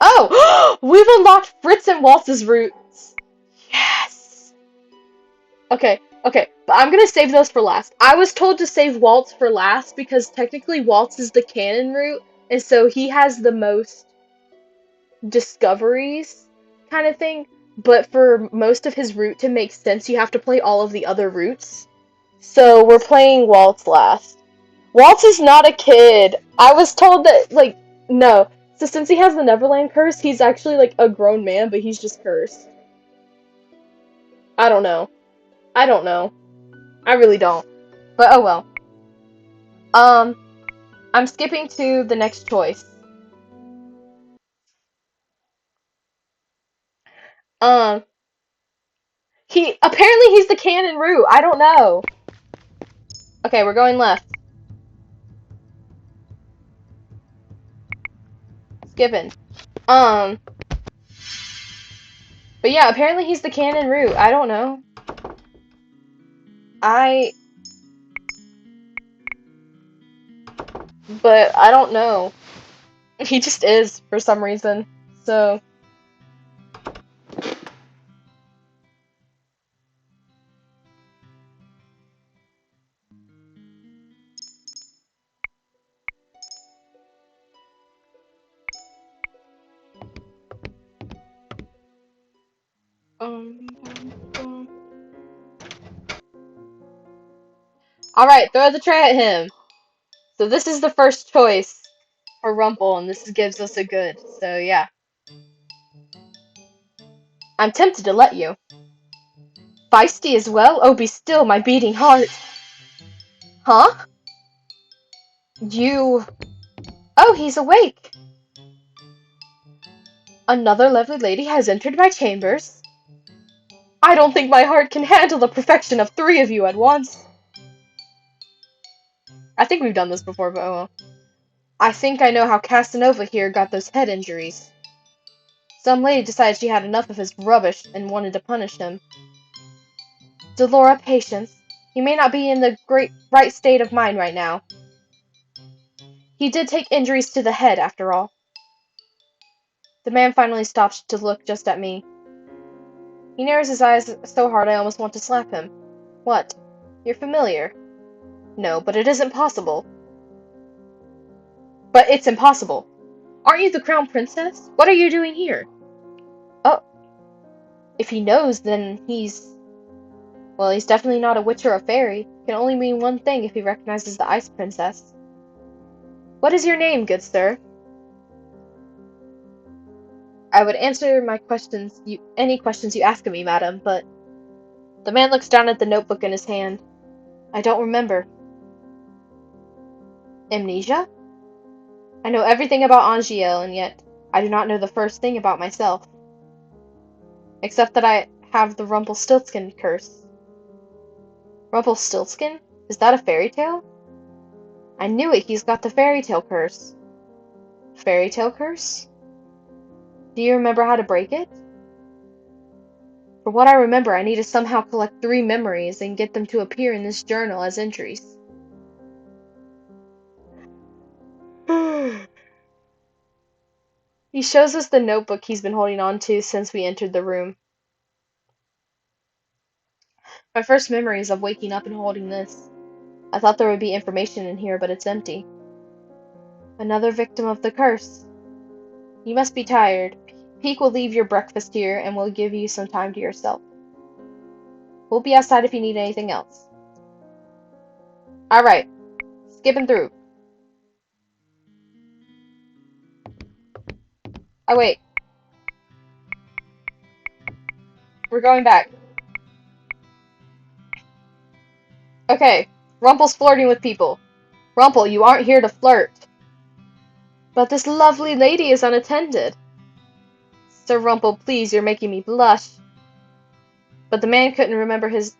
S1: Oh! We've unlocked Fritz and Waltz's roots! Yes! Okay, okay, but I'm gonna save those for last. I was told to save Waltz for last because technically Waltz is the canon route, and so he has the most discoveries kind of thing. But for most of his route to make sense, you have to play all of the other routes. So we're playing Waltz last. Waltz is not a kid. I was told that, like, no. So since he has the Neverland curse, he's actually like a grown man, but he's just cursed. I don't know. I don't know. I really don't. But oh well. Um, I'm skipping to the next choice. Um, apparently he's the canon root. I don't know. Okay, we're going left. Skipping. Um, but yeah, apparently he's the canon root. I don't know. I, but I don't know. He just is for some reason. So, um, all right, throw the tray at him. So this is the first choice for Rumpel, and this gives us a good. So yeah, I'm tempted to let you. Feisty as well? Oh, be still, my beating heart. Huh? You... Oh, he's awake. Another lovely lady has entered my chambers. I don't think my heart can handle the perfection of 3 of you at once. I think we've done this before, but oh well. I think I know how Casanova here got those head injuries. Some lady decided she had enough of his rubbish and wanted to punish him. Delora, patience. He may not be in the right state of mind right now. He did take injuries to the head, after all. The man finally stopped to look just at me. He narrows his eyes so hard I almost want to slap him. What? You're familiar. No, but it isn't possible. But it's impossible. Aren't you the crown princess? What are you doing here? Oh, if he knows, then he's... Well, he's definitely not a witch or a fairy. It can only mean one thing if he recognizes the ice princess. What is your name, good sir? I would answer any questions you ask of me, madam, but... The man looks down at the notebook in his hand. I don't remember. Amnesia? I know everything about Angiel, and yet I do not know the first thing about myself. Except that I have the Rumpelstiltskin curse. Rumpelstiltskin? Is that a fairy tale? I knew it, he's got the fairy tale curse. Fairy tale curse? Do you remember how to break it? For what I remember, I need to somehow collect 3 memories and get them to appear in this journal as entries. He shows us the notebook he's been holding on to since we entered the room. My first memory is of waking up and holding this. I thought there would be information in here, but it's empty. Another victim of the curse. You must be tired. Peek will leave your breakfast here and will give you some time to yourself. We'll be outside if you need anything else. Alright, skipping through. Oh wait. We're going back. Okay, Rumpel's flirting with people. Rumpel, you aren't here to flirt. But this lovely lady is unattended. Sir Rumpel, please, you're making me blush. But the man couldn't remember his...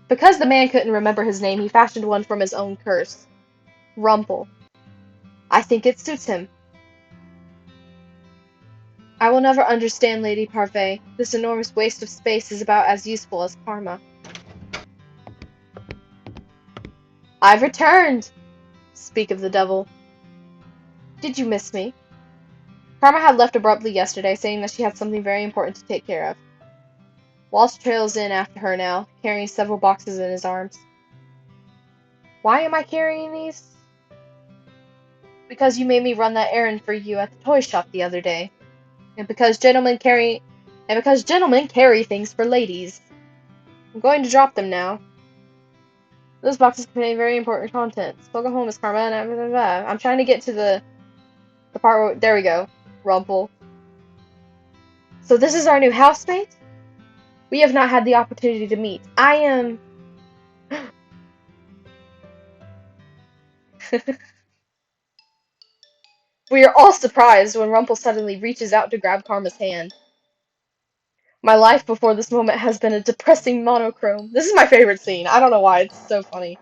S1: Because the man couldn't remember his name, he fashioned one from his own curse. Rumpel. I think it suits him. I will never understand Lady Parfait. This enormous waste of space is about as useful as karma. I've returned! Speak of the devil. Did you miss me? Karma had left abruptly yesterday, saying that she had something very important to take care of. Walsh trails in after her now, carrying several boxes in his arms. Why am I carrying these? Because you made me run that errand for you at the toy shop the other day. And because gentlemen carry things for ladies. I'm going to drop them now. Those boxes contain very important content. Spoken home is Karma and blah, blah, blah. I'm trying to get to the part where... There we go. Rumpel. So this is our new housemate? We have not had the opportunity to meet. I am... We are all surprised when Rumpel suddenly reaches out to grab Karma's hand. My life before this moment has been a depressing monochrome. This is my favorite scene. I don't know why, it's so funny.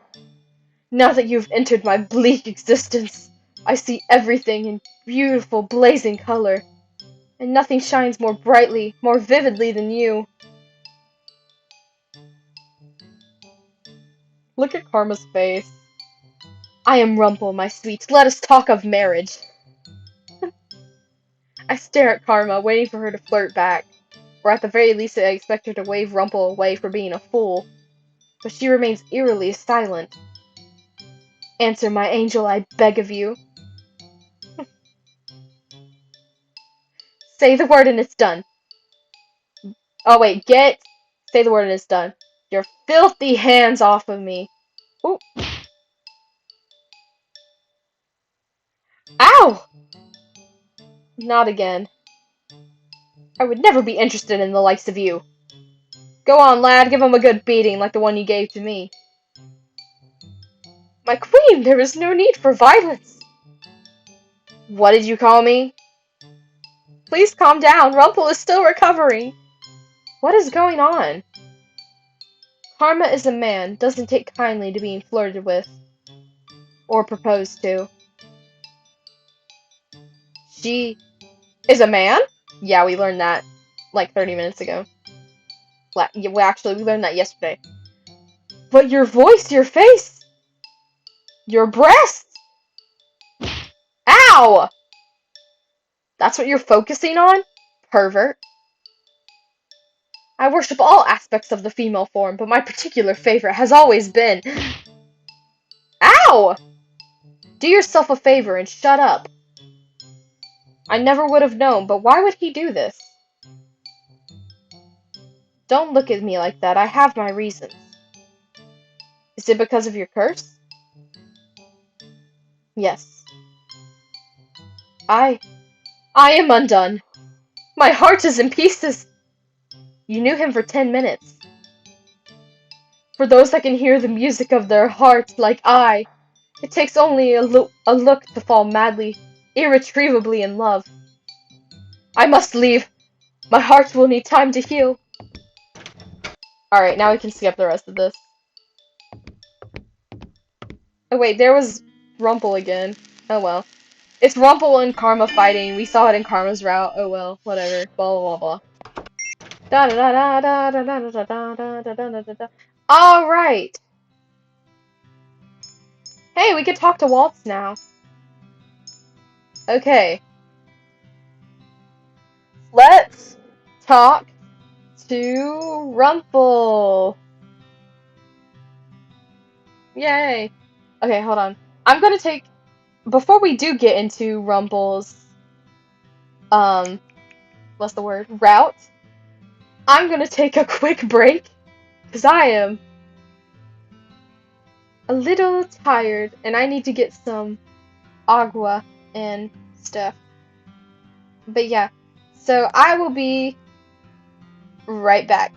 S1: Now that you've entered my bleak existence, I see everything in beautiful, blazing color. And nothing shines more brightly, more vividly than you. Look at Karma's face. I am Rumpel, my sweet. Let us talk of marriage. I stare at Karma, waiting for her to flirt back. Or at the very least, I expect her to wave Rumpel away for being a fool. But she remains eerily silent. Answer, my angel, I beg of you. Say the word and it's done. Oh wait, say the word and it's done. Your filthy hands off of me. Ooh. Ow! Not again. I would never be interested in the likes of you. Go on, lad, give him a good beating like the one you gave to me. My queen, there is no need for violence. What did you call me? Please calm down. Rumpel is still recovering. What is going on? Karma is a man, doesn't take kindly to being flirted with. Or proposed to. She is a man? Yeah, we learned that like 30 minutes ago. Well, actually, we learned that yesterday. But your voice, your face, your breasts! Ow! That's what you're focusing on? Pervert. I worship all aspects of the female form, but my particular favorite has always been... Ow! Do yourself a favor and shut up. I never would have known, but why would he do this? Don't look at me like that, I have my reasons. Is it because of your curse? Yes. I am undone. My heart is in pieces. You knew him for 10 minutes. For those that can hear the music of their heart like I, it takes only a look to fall madly, irretrievably in love. I must leave. My heart will need time to heal. Alright, now we can skip the rest of this. Oh wait, there was Rumpel again. Oh well. It's Rumpel and Karma fighting. We saw it in Karma's route. Oh well, whatever. Blah blah blah blah. Da da da da da da da da da da da da da. Alright. Hey, we can talk to Waltz now. Okay. Let's talk to Rumpel. Yay. Okay, hold on. I'm gonna take... Before we do get into Rumpel's, what's the word? Route, I'm gonna take a quick break, because I am a little tired, and I need to get some agua and stuff. But yeah, so I will be right back.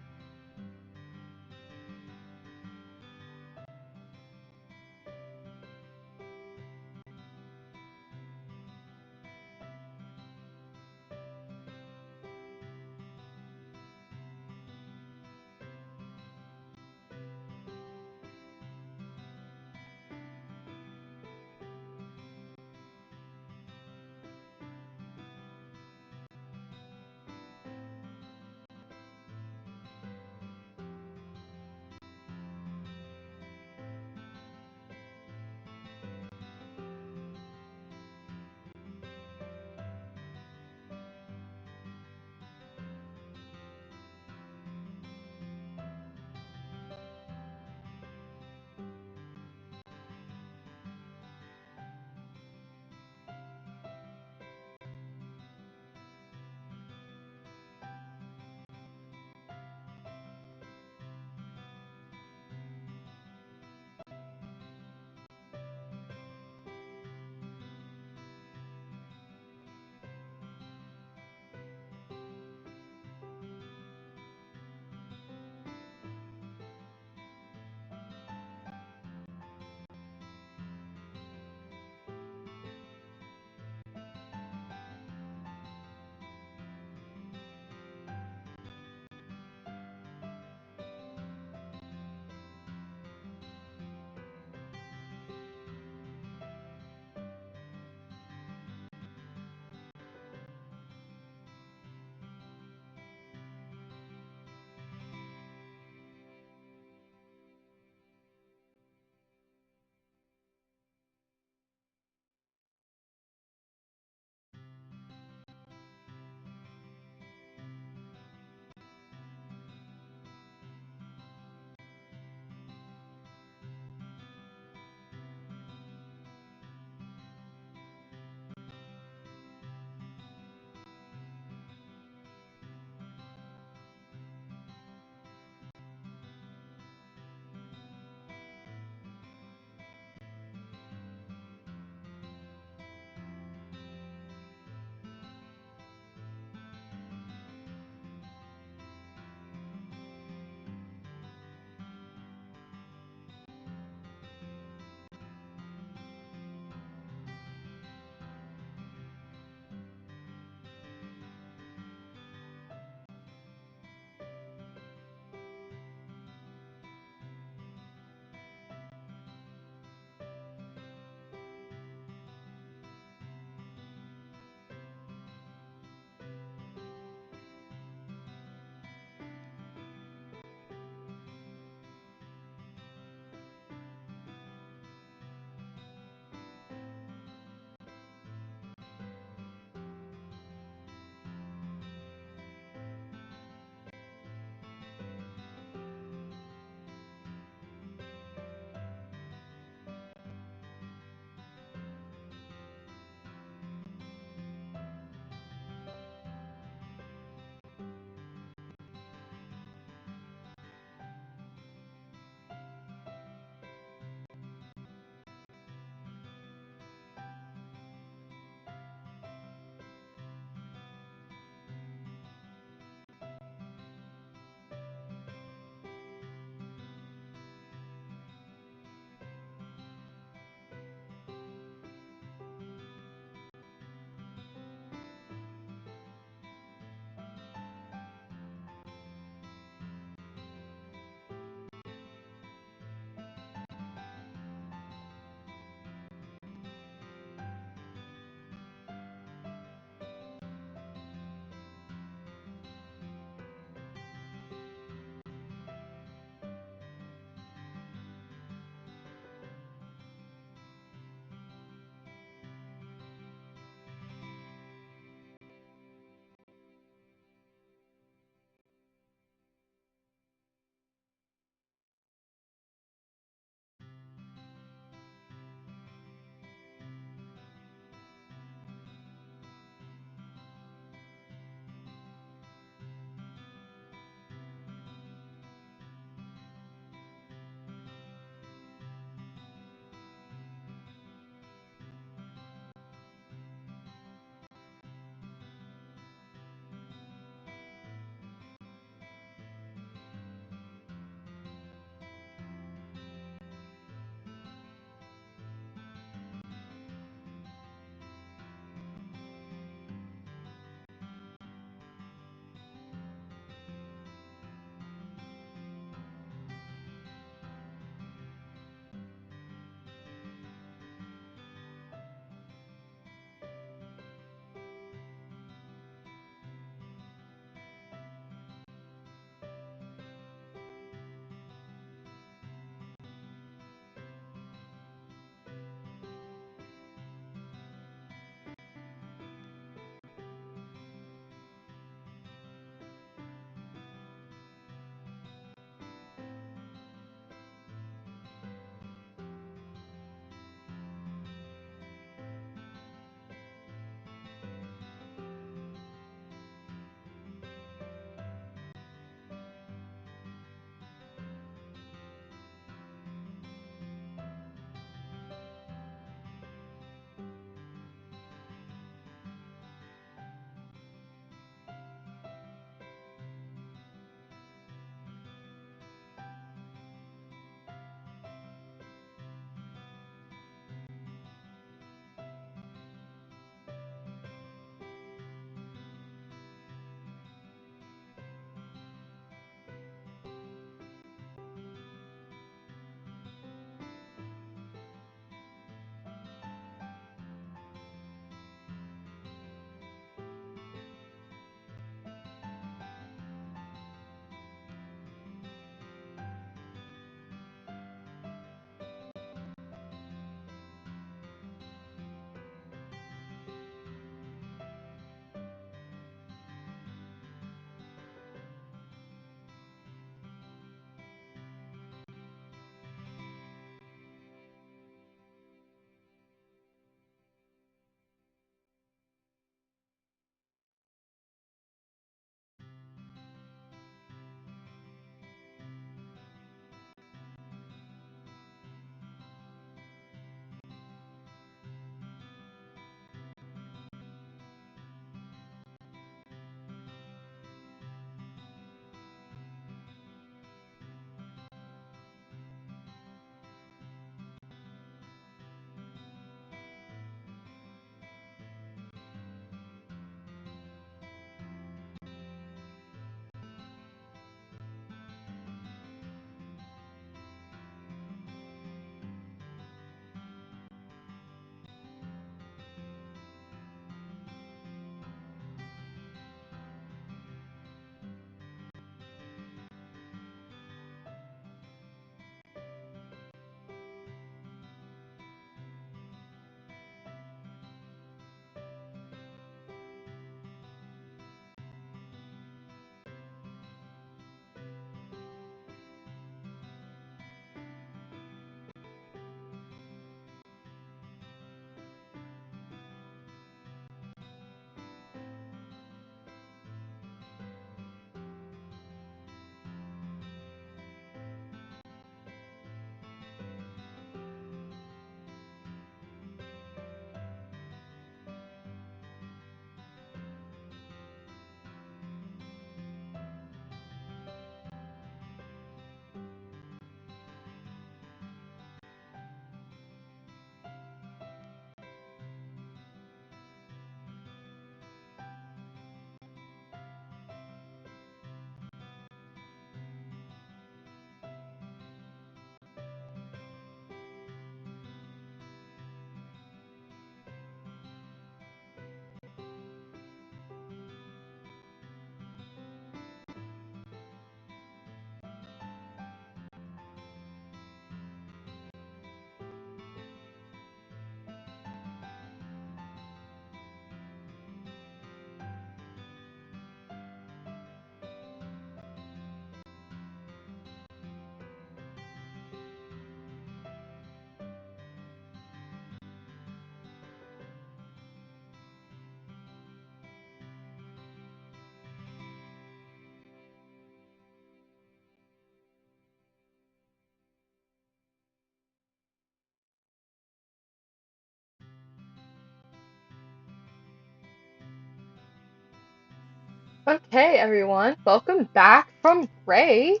S1: Okay, everyone, welcome back from break.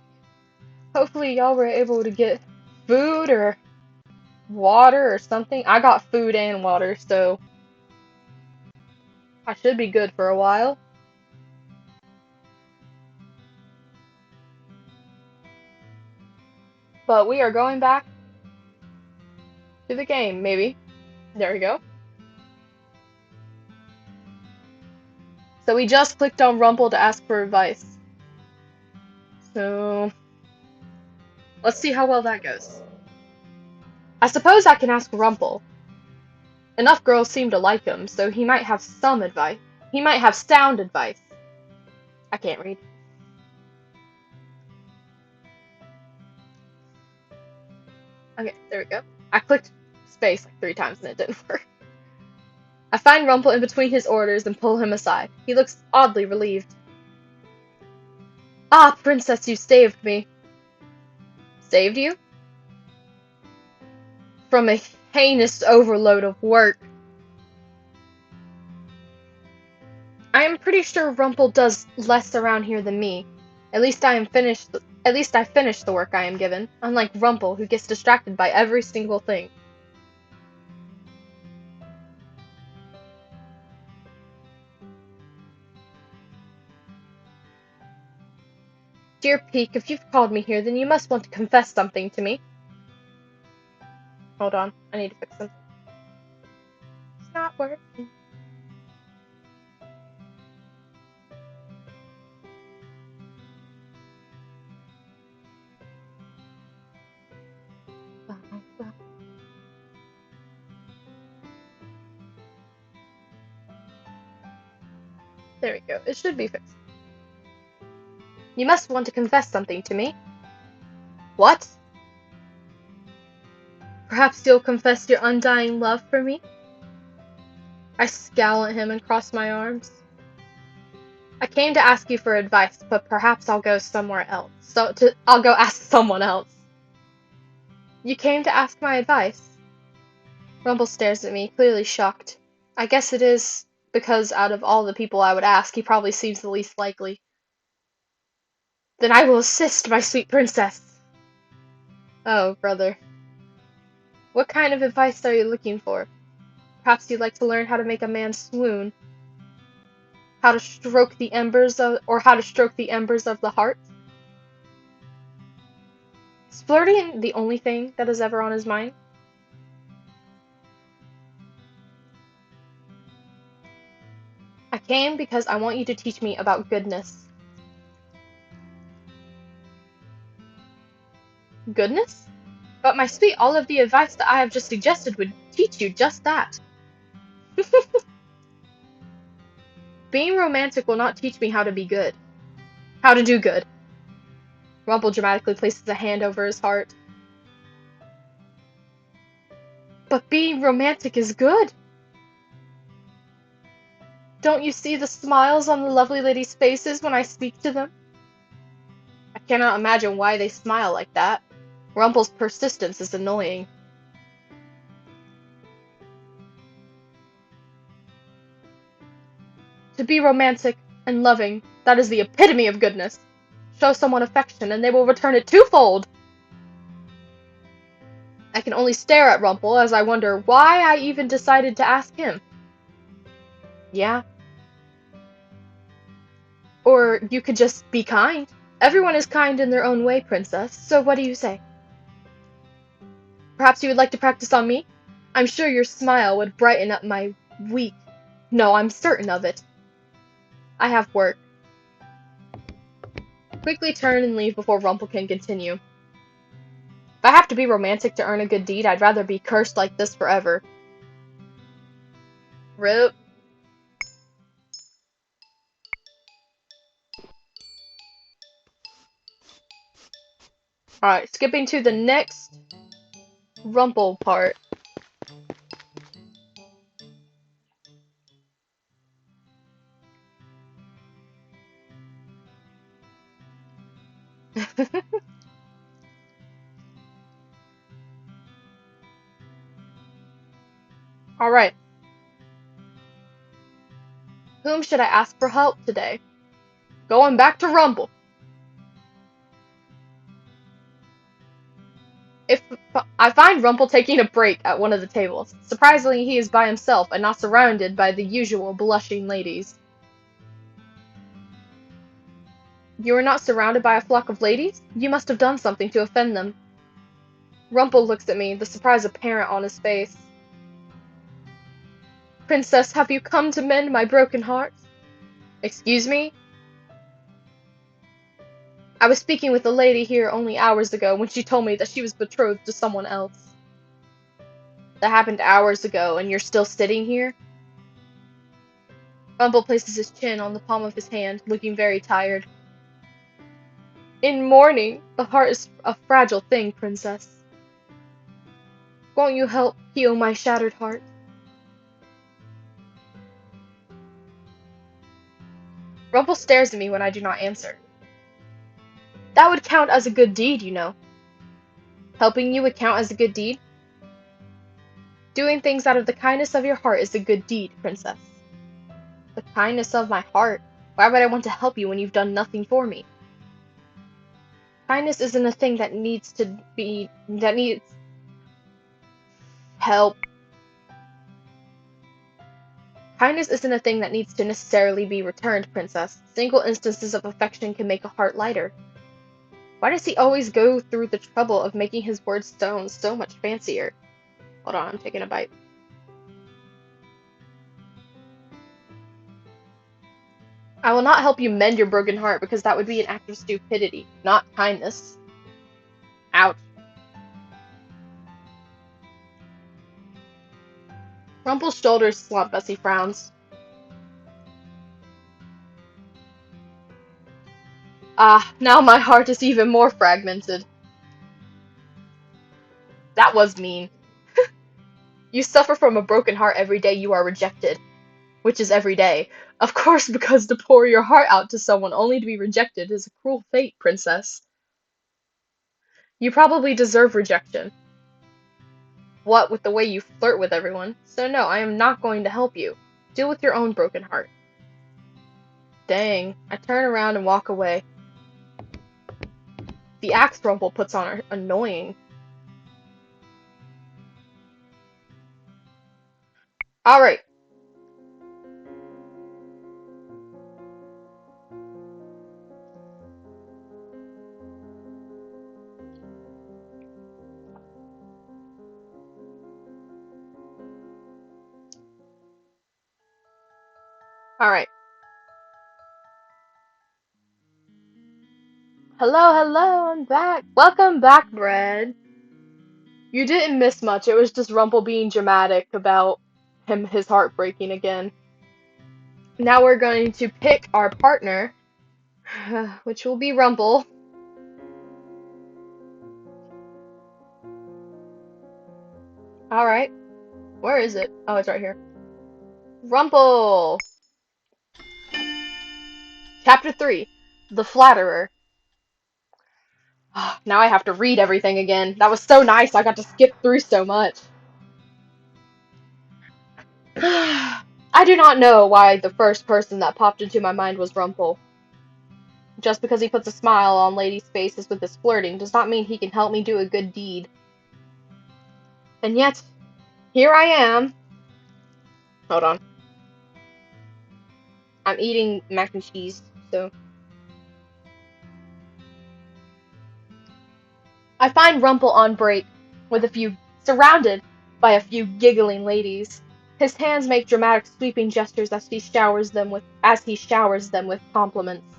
S1: Hopefully, y'all were able to get food or water or something. I got food and water, so I should be good for a while. But we are going back to the game, maybe. There we go. So we just clicked on Rumpel to ask for advice. So let's see how well that goes. I suppose I can ask Rumpel. Enough girls seem to like him, so he might have some advice. He might have sound advice. I can't read. Okay, there we go. I clicked space like 3 times and it didn't work. I find Rumpel in between his orders and pull him aside. He looks oddly relieved. Ah, princess, you saved me. Saved you? From a heinous overload of work. I am pretty sure Rumpel does less around here than me. At least I finished the work I am given, unlike Rumpel, who gets distracted by every single thing. Dear Peak, if you've called me here, then you must want to confess something to me. Hold on, I need to fix something. It's not working. There we go. It should be fixed. You must want to confess something to me. What? Perhaps you'll confess your undying love for me? I scowl at him and cross my arms. I came to ask you for advice, but perhaps I'll go somewhere else. I'll go ask someone else. You came to ask my advice? Rumble stares at me, clearly shocked. I guess it is because out of all the people I would ask, he probably seems the least likely. Then I will assist, my sweet princess. Oh, brother. What kind of advice are you looking for? Perhaps you'd like to learn how to make a man swoon. How to stroke the embers of the heart? Is flirting the only thing that is ever on his mind? I came because I want you to teach me about goodness. Goodness? But my sweet, all of the advice that I have just suggested would teach you just that. Being romantic will not teach me how to be good. How to do good. Rumpel dramatically places a hand over his heart. But being romantic is good. Don't you see the smiles on the lovely ladies' faces when I speak to them? I cannot imagine why they smile like that. Rumpel's persistence is annoying. To be romantic and loving, that is the epitome of goodness. Show someone affection and they will return it twofold. I can only stare at Rumpel as I wonder why I even decided to ask him. Yeah. Or you could just be kind. Everyone is kind in their own way, princess, so what do you say? Perhaps you would like to practice on me? I'm sure your smile would brighten up my week. No, I'm certain of it. I have work. Quickly turn and leave before Rumpel can continue. If I have to be romantic to earn a good deed, I'd rather be cursed like this forever. RIP. Alright, skipping to the next Rumpel part. Alright. Whom should I ask for help today? Going back to Rumpel. If I find Rumpel taking a break at one of the tables. Surprisingly, he is by himself and not surrounded by the usual blushing ladies. You are not surrounded by a flock of ladies? You must have done something to offend them. Rumpel looks at me, the surprise apparent on his face. Princess, have you come to mend my broken heart? Excuse me? I was speaking with a lady here only hours ago when she told me that she was betrothed to someone else. That happened hours ago, and you're still sitting here? Rumpel places his chin on the palm of his hand, looking very tired. In mourning, the heart is a fragile thing, Princess. Won't you help heal my shattered heart? Rumpel stares at me when I do not answer. That would count as a good deed, you know. Helping you would count as a good deed? Doing things out of the kindness of your heart is a good deed, Princess. The kindness of my heart? Why would I want to help you when you've done nothing for me? Kindness isn't a thing that needs help. Kindness isn't a thing that needs to necessarily be returned, Princess. Single instances of affection can make a heart lighter. Why does he always go through the trouble of making his words sound so much fancier? Hold on, I'm taking a bite. I will not help you mend your broken heart because that would be an act of stupidity, not kindness. Ouch. Rumpel's shoulders slump as he frowns. Ah, now my heart is even more fragmented. That was mean. You suffer from a broken heart every day you are rejected. Which is every day. Of course, because to pour your heart out to someone only to be rejected is a cruel fate, Princess. You probably deserve rejection. What with the way you flirt with everyone? So no, I am not going to help you. Deal with your own broken heart. Dang. I turn around and walk away. The axe Rumpel puts on are annoying. Alright. Alright. Hello, hello, I'm back. Welcome back, Bread. You didn't miss much. It was just Rumpel being dramatic about his heart breaking again. Now we're going to pick our partner, which will be Rumpel. Alright. Where is it? Oh, it's right here. Rumpel! Chapter 3. The Flatterer. Now I have to read everything again. That was so nice. I got to skip through so much. I do not know why the first person that popped into my mind was Rumpel. Just because he puts a smile on ladies' faces with his flirting does not mean he can help me do a good deed. And yet, here I am. Hold on. I'm eating mac and cheese, so. I find Rumpel on break, surrounded by a few giggling ladies. His hands make dramatic sweeping gestures as he showers them with compliments.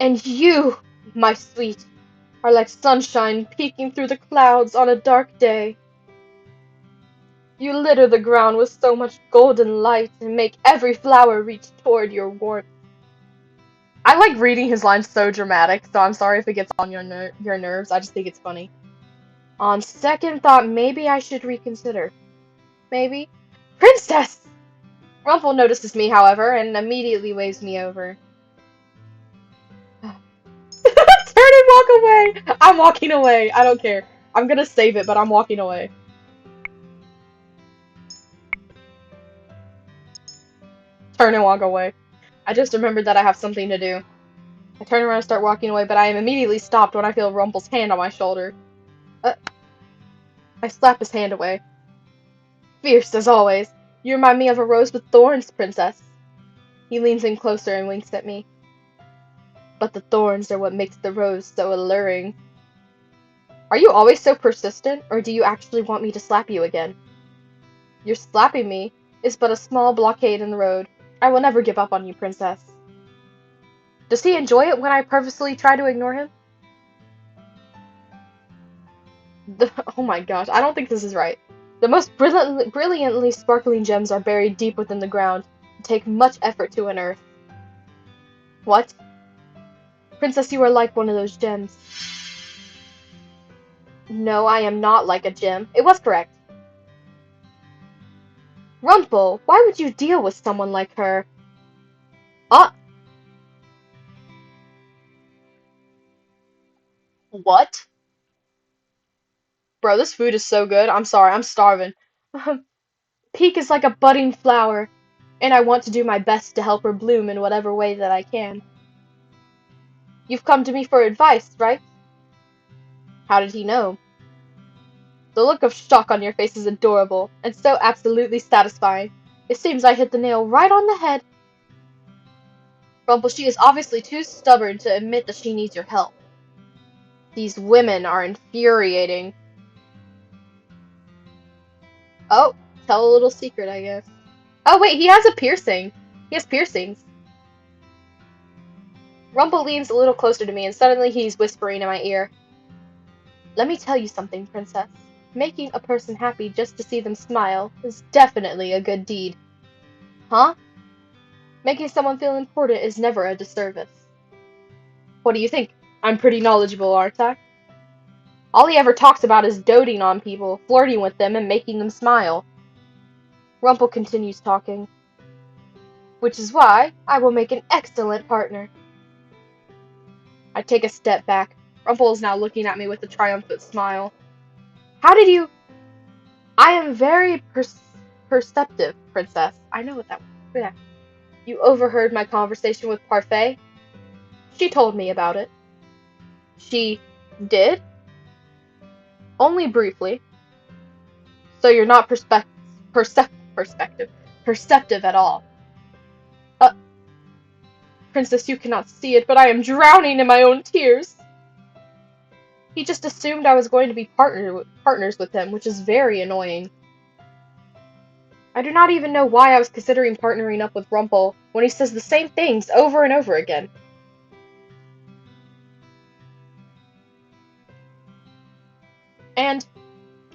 S1: And you, my sweet, are like sunshine peeking through the clouds on a dark day. You litter the ground with so much golden light and make every flower reach toward your warmth. I like reading his lines so dramatic, so I'm sorry if it gets on your nerves. I just think it's funny. On second thought, maybe I should reconsider. Maybe. Princess! Rumpel notices me, however, and immediately waves me over. Turn and walk away! I'm walking away. I don't care. I'm gonna save it, but I'm walking away. Turn and walk away. I just remembered that I have something to do. I turn around and start walking away, but I am immediately stopped when I feel Rumpel's hand on my shoulder. Uh, I slap his hand away. Fierce as always. You remind me of a rose with thorns, princess. He leans in closer and winks at me. But the thorns are what makes the rose so alluring. Are you always so persistent, or do you actually want me to slap you again? Your slapping me is but a small blockade in the road. I will never give up on you, princess. Does he enjoy it when I purposely try to ignore him? Oh my gosh, I don't think this is right. The most brilliantly sparkling gems are buried deep within the ground and take much effort to unearth. What? Princess, you are like one of those gems. No, I am not like a gem. It was correct. Rumpel, why would you deal with someone like her? Ah, what? Bro, this food is so good. I'm sorry, I'm starving. Peak is like a budding flower, and I want to do my best to help her bloom in whatever way that I can. You've come to me for advice, right? How did he know? The look of shock on your face is adorable, and so absolutely satisfying. It seems I hit the nail right on the head. Rumpel, she is obviously too stubborn to admit that she needs your help. These women are infuriating. Oh, tell a little secret, I guess. Oh wait, he has a piercing. He has piercings. Rumpel leans a little closer to me, and suddenly he's whispering in my ear. Let me tell you something, princess. Making a person happy just to see them smile is definitely a good deed. Huh? Making someone feel important is never a disservice. What do you think? I'm pretty knowledgeable, aren't I? All he ever talks about is doting on people, flirting with them, and making them smile. Rumpel continues talking. Which is why I will make an excellent partner. I take a step back. Rumpel is now looking at me with a triumphant smile. How did you... I am very perceptive, princess. I know what that was. Yeah. You overheard my conversation with Parfait? She told me about it. She did? Only briefly. So you're not perceptive at all. Uh, Princess, you cannot see it, but I am drowning in my own tears. He just assumed I was going to be partners with him, which is very annoying. I do not even know why I was considering partnering up with Rumpel when he says the same things over and over again. And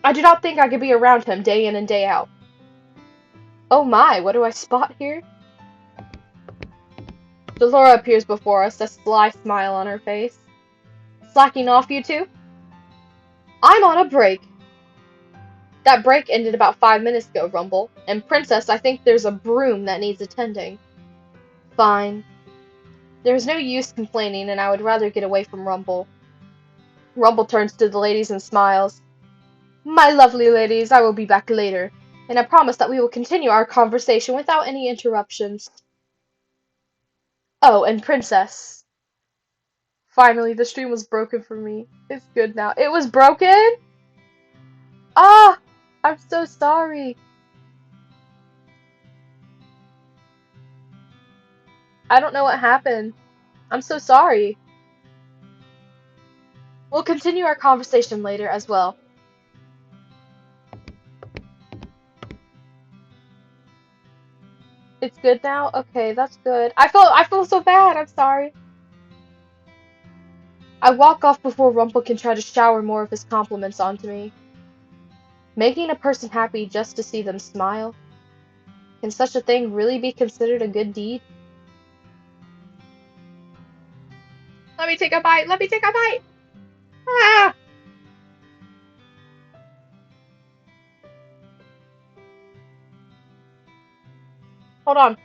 S1: I do not think I could be around him day in and day out. Oh my, what do I spot here? Delora appears before us, a sly smile on her face. Slacking off, you two? I'm on a break. That break ended about 5 minutes ago, Rumpel. And Princess, I think there's a broom that needs attending. Fine. There's no use complaining, and I would rather get away from Rumpel. Rumpel turns to the ladies and smiles. My lovely ladies, I will be back later, and I promise that we will continue our conversation without any interruptions. Oh, and Princess. Finally, the stream was broken for me. It's good now. It was broken? Ah! I'm so sorry. I don't know what happened. I'm so sorry. We'll continue our conversation later as well. It's good now? Okay, that's good. I feel so bad. I'm sorry. I walk off before Rumpel can try to shower more of his compliments onto me. Making a person happy just to see them smile? Can such a thing really be considered a good deed? Let me take a bite! Let me take a bite! Ah! Hold on.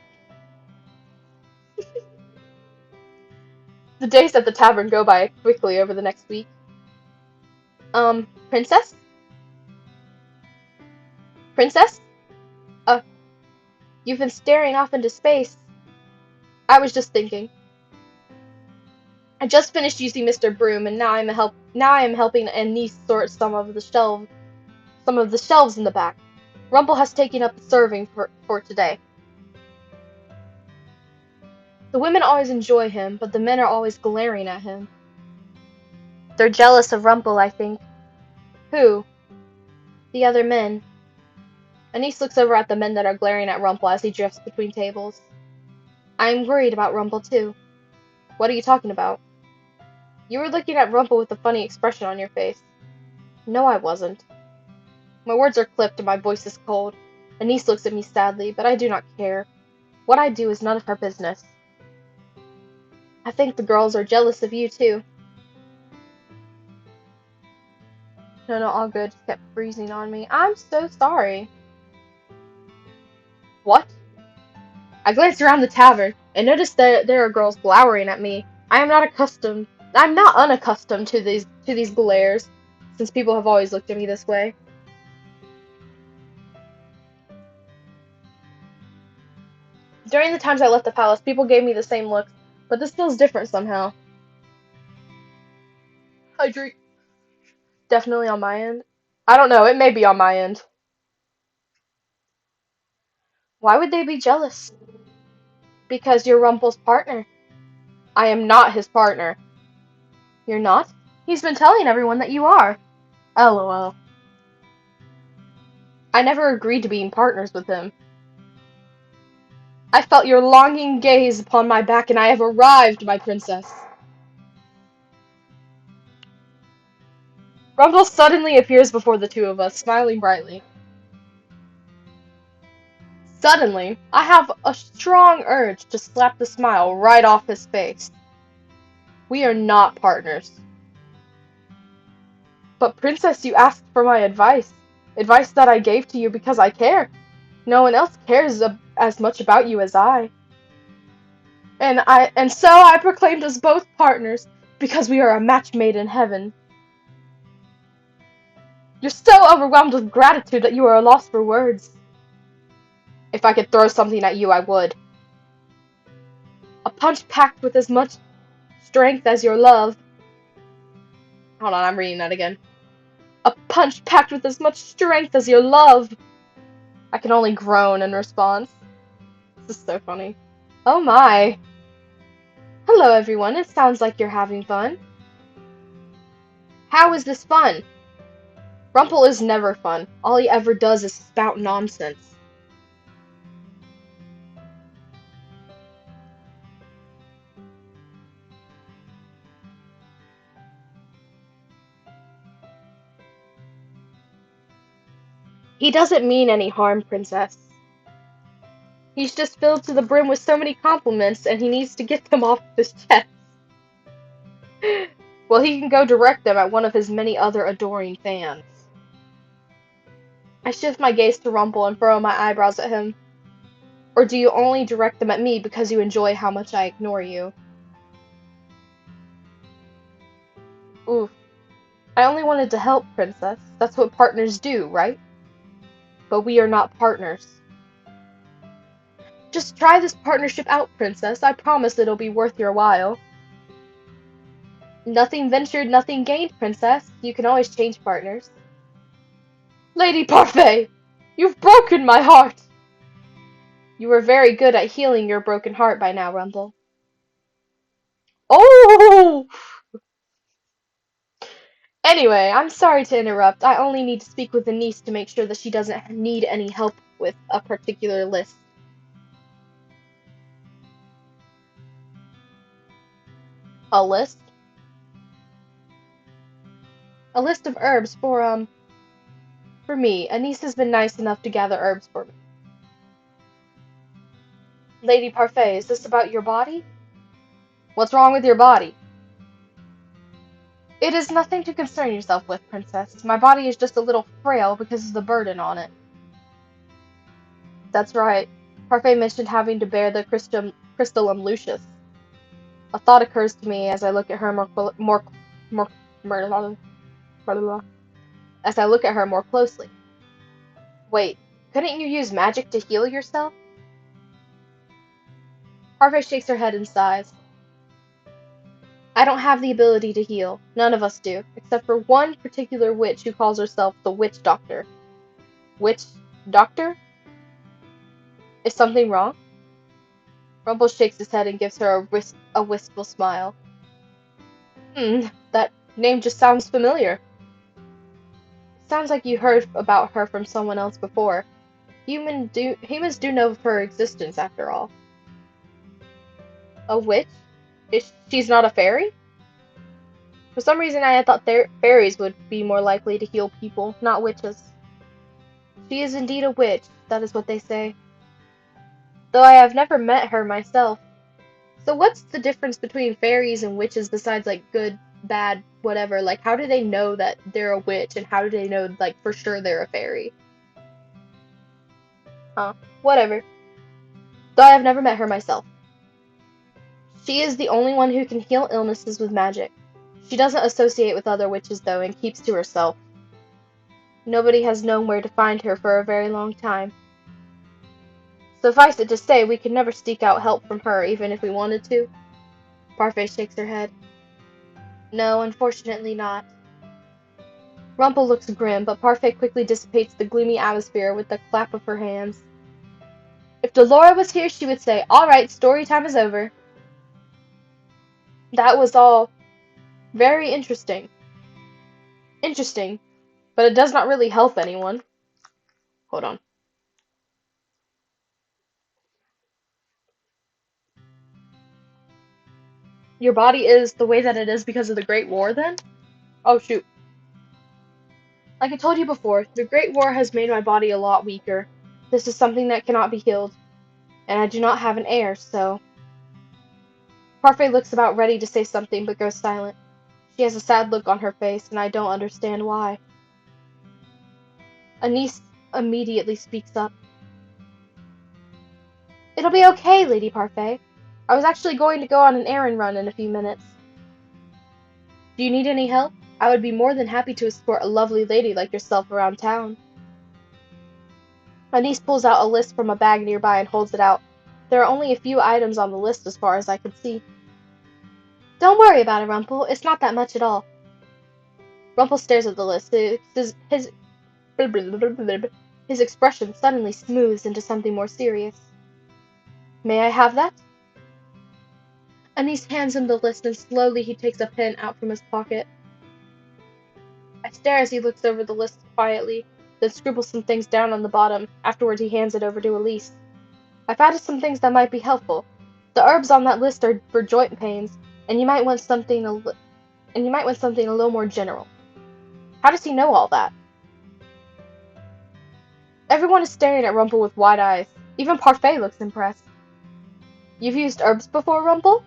S1: The days at the tavern go by quickly over the next week. Princess? Princess? Uh, you've been staring off into space. I was just thinking. I just finished using Mr. Broom, and now I am helping Anise sort some of the shelves in the back. Rumpel has taken up the serving for today. The women always enjoy him, but the men are always glaring at him. They're jealous of Rumpel, I think. Who? The other men. Anise looks over at the men that are glaring at Rumpel as he drifts between tables. I am worried about Rumpel, too. What are you talking about? You were looking at Rumpel with a funny expression on your face. No, I wasn't. My words are clipped and my voice is cold. Anise looks at me sadly, but I do not care. What I do is none of her business. I think the girls are jealous of you, too. No, all good. Just kept freezing on me. I'm so sorry. What? I glanced around the tavern and noticed that there are girls glowering at me. I'm not unaccustomed to these glares, since people have always looked at me this way. During the times I left the palace, people gave me the same looks, but this feels different somehow. Hydrate. Definitely on my end. I don't know, it may be on my end. Why would they be jealous? Because you're Rumpel's partner. I am not his partner. You're not? He's been telling everyone that you are. LOL. I never agreed to being partners with him. I felt your longing gaze upon my back, and I have arrived, my princess. Rumpel suddenly appears before the two of us, smiling brightly. Suddenly, I have a strong urge to slap the smile right off his face. We are not partners. But princess, you asked for my advice. Advice that I gave to you because I care. No one else cares as much about you as I. And so I proclaimed us both partners because we are a match made in heaven. You're so overwhelmed with gratitude that you are lost for words. If I could throw something at you, I would. A punch packed with as much strength as your love. Hold on, I'm reading that again. A punch packed with as much strength as your love. I can only groan in response. This is so funny. Oh my. Hello everyone, it sounds like you're having fun. How is this fun? Rumpel is never fun. All he ever does is spout nonsense. He doesn't mean any harm, princess. He's just filled to the brim with so many compliments, and he needs to get them off his chest. Well, he can go direct them at one of his many other adoring fans. I shift my gaze to Rumpel and furrow my eyebrows at him. Or do you only direct them at me because you enjoy how much I ignore you? Oof. I only wanted to help, princess. That's what partners do, right? But we are not partners. Just try this partnership out, princess. I promise it'll be worth your while. Nothing ventured, nothing gained, princess. You can always change partners. Lady Parfait! You've broken my heart! You were very good at healing your broken heart by now, Rumpel. Oh! Anyway, I'm sorry to interrupt. I only need to speak with Anise to make sure that she doesn't need any help with a particular list. A list? A list of herbs for me. Anise has been nice enough to gather herbs for me. Lady Parfait, is this about your body? What's wrong with your body? It is nothing to concern yourself with, princess. My body is just a little frail because of the burden on it. That's right. Parfait mentioned having to bear the crystallum lucis. A thought occurs to me as I look at her as I look at her more closely. Wait, couldn't you use magic to heal yourself? Parfait shakes her head and sighs. I don't have the ability to heal. None of us do, except for one particular witch who calls herself the Witch Doctor. Witch Doctor? Is something wrong? Rumpel shakes his head and gives her a wistful smile. That name just sounds familiar. Sounds like you heard about her from someone else before. Humans do know of her existence, after all. A witch? She's not a fairy? For some reason, I had thought fairies would be more likely to heal people, not witches. She is indeed a witch, that is what they say. Though I have never met her myself. So what's the difference between fairies and witches besides, like, good, bad, whatever? Like, how do they know that they're a witch, and how do they know, like, for sure they're a fairy? Huh. Whatever. Though I have never met her myself. She is the only one who can heal illnesses with magic. She doesn't associate with other witches, though, and keeps to herself. Nobody has known where to find her for a very long time. Suffice it to say, we could never seek out help from her, even if we wanted to. Parfait shakes her head. No, unfortunately not. Rumpel looks grim, but Parfait quickly dissipates the gloomy atmosphere with a clap of her hands. If Delora was here, she would say, "All right, story time is over." That was all very interesting. Interesting, but it does not really help anyone. Hold on. Your body is the way that it is because of the Great War, then? Oh, shoot. Like I told you before, the Great War has made my body a lot weaker. This is something that cannot be healed, and I do not have an heir, so... Parfait looks about ready to say something, but goes silent. She has a sad look on her face, and I don't understand why. Anise immediately speaks up. It'll be okay, Lady Parfait. I was actually going to go on an errand run in a few minutes. Do you need any help? I would be more than happy to escort a lovely lady like yourself around town. Anise pulls out a list from a bag nearby and holds it out. There are only a few items on the list as far as I can see. Don't worry about it, Rumpel. It's not that much at all. Rumpel stares at the list. His expression suddenly smooths into something more serious. May I have that? Anise hands him the list and slowly he takes a pen out from his pocket. I stare as he looks over the list quietly, then scribbles some things down on the bottom. Afterwards he hands it over to Elise. I've added some things that might be helpful. The herbs on that list are for joint pains, and you might want something a little more general. How does he know all that? Everyone is staring at Rumpel with wide eyes. Even Parfait looks impressed. You've used herbs before, Rumpel?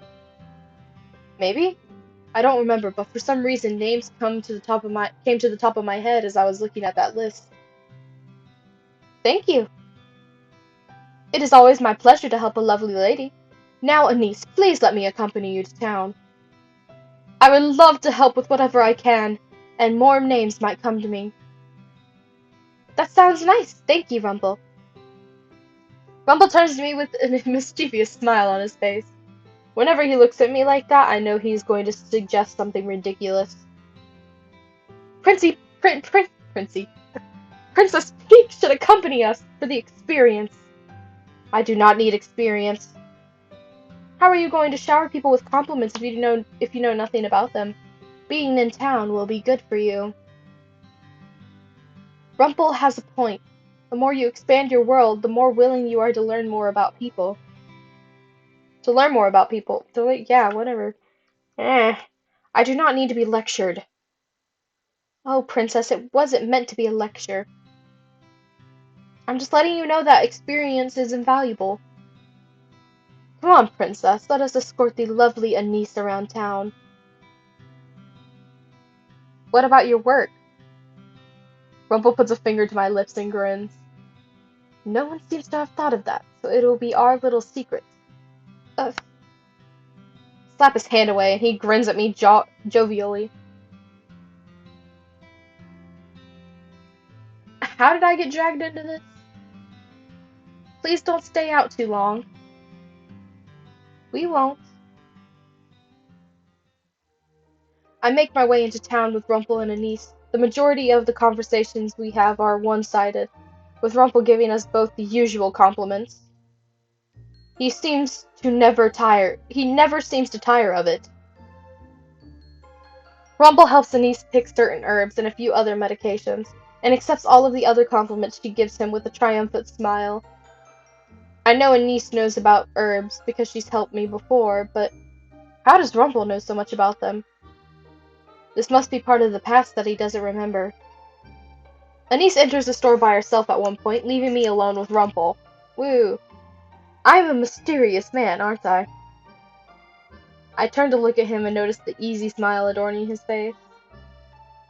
S1: Maybe. I don't remember, but for some reason names came to the top of my head as I was looking at that list. Thank you. It is always my pleasure to help a lovely lady. Now, Anise, please let me accompany you to town. I would love to help with whatever I can, and more names might come to me. That sounds nice. Thank you, Rumpel. Rumpel turns to me with a mischievous smile on his face. Whenever he looks at me like that, I know he's going to suggest something ridiculous. Princey, Princey, Princess Peak should accompany us for the experience. I do not need experience. How are you going to shower people with compliments if you know nothing about them? Being in town will be good for you. Rumpel has a point. The more you expand your world, the more willing you are to learn more about people. To learn more about people. Yeah, whatever. I do not need to be lectured. Oh, Princess, it wasn't meant to be a lecture. I'm just letting you know that experience is invaluable. Come on, Princess, let us escort the lovely Anise around town. What about your work? Rumpel puts a finger to my lips and grins. No one seems to have thought of that, so it'll be our little secret. Slap his hand away, and he grins at me jovially. How did I get dragged into this? Please don't stay out too long. We won't. I make my way into town with Rumpel and Anise. The majority of the conversations we have are one-sided, with Rumpel giving us both the usual compliments. He never seems to tire of it. Rumpel helps Anise pick certain herbs and a few other medications, and accepts all of the other compliments she gives him with a triumphant smile. I know Anise knows about herbs because she's helped me before, but how does Rumpel know so much about them? This must be part of the past that he doesn't remember. Anise enters the store by herself at one point, leaving me alone with Rumpel. Woo. I'm a mysterious man, aren't I? I turn to look at him and notice the easy smile adorning his face.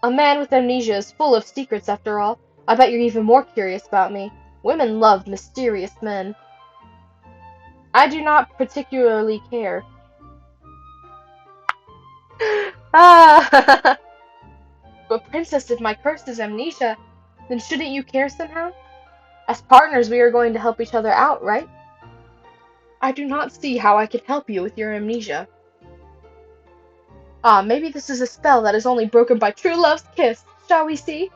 S1: A man with amnesia is full of secrets, after all. I bet you're even more curious about me. Women love mysterious men. I do not particularly care. Ah! But Princess, if my curse is amnesia, then shouldn't you care somehow? As partners, we are going to help each other out, right? I do not see how I can help you with your amnesia. Ah, maybe this is a spell that is only broken by true love's kiss. Shall we see?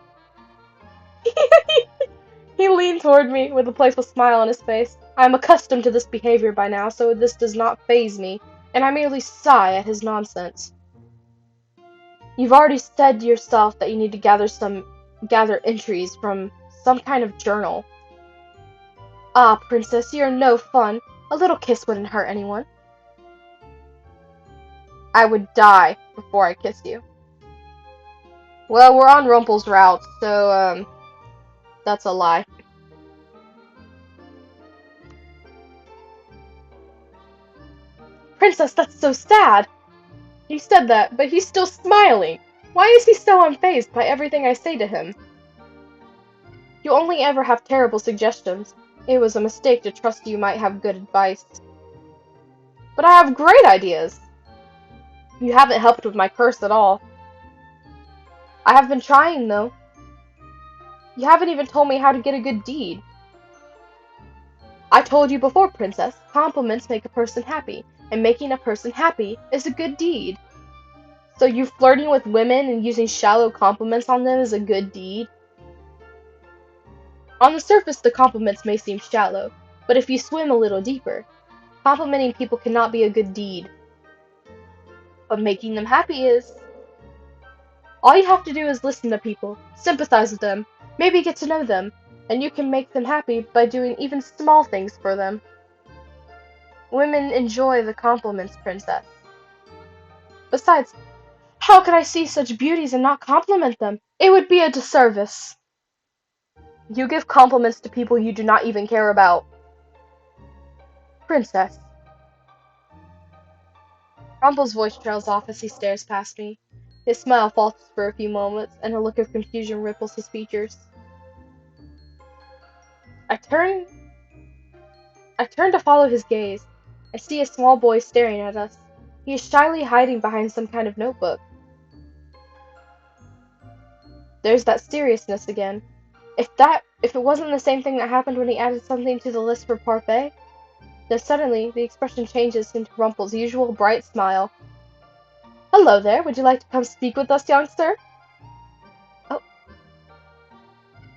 S1: He leaned toward me with a playful smile on his face. I am accustomed to this behavior by now, so this does not faze me, and I merely sigh at his nonsense. You've already said yourself that you need to gather entries from some kind of journal. Ah, Princess, you're no fun. A little kiss wouldn't hurt anyone. I would die before I kiss you. Well, we're on Rumpel's route, so, that's a lie. Princess, that's so sad! He said that, but he's still smiling. Why is he so unfazed by everything I say to him? You only ever have terrible suggestions. It was a mistake to trust you might have good advice. But I have great ideas! You haven't helped with my curse at all. I have been trying, though. You haven't even told me how to get a good deed. I told you before, Princess, compliments make a person happy, and making a person happy is a good deed. So you flirting with women and using shallow compliments on them is a good deed? On the surface, the compliments may seem shallow, but if you swim a little deeper, complimenting people cannot be a good deed. But making them happy is. All you have to do is listen to people, sympathize with them, maybe get to know them, and you can make them happy by doing even small things for them. Women enjoy the compliments, Princess. Besides, how could I see such beauties and not compliment them? It would be a disservice. You give compliments to people you do not even care about. Princess. Rumpel's voice trails off as he stares past me. His smile falters for a few moments, and a look of confusion ripples his features. I turn to follow his gaze, and see a small boy staring at us. He is shyly hiding behind some kind of notebook. There's that seriousness again. If it wasn't the same thing that happened when he added something to the list for parfait, then suddenly the expression changes into Rumpel's usual bright smile. Hello there, would you like to come speak with us, youngster? Oh.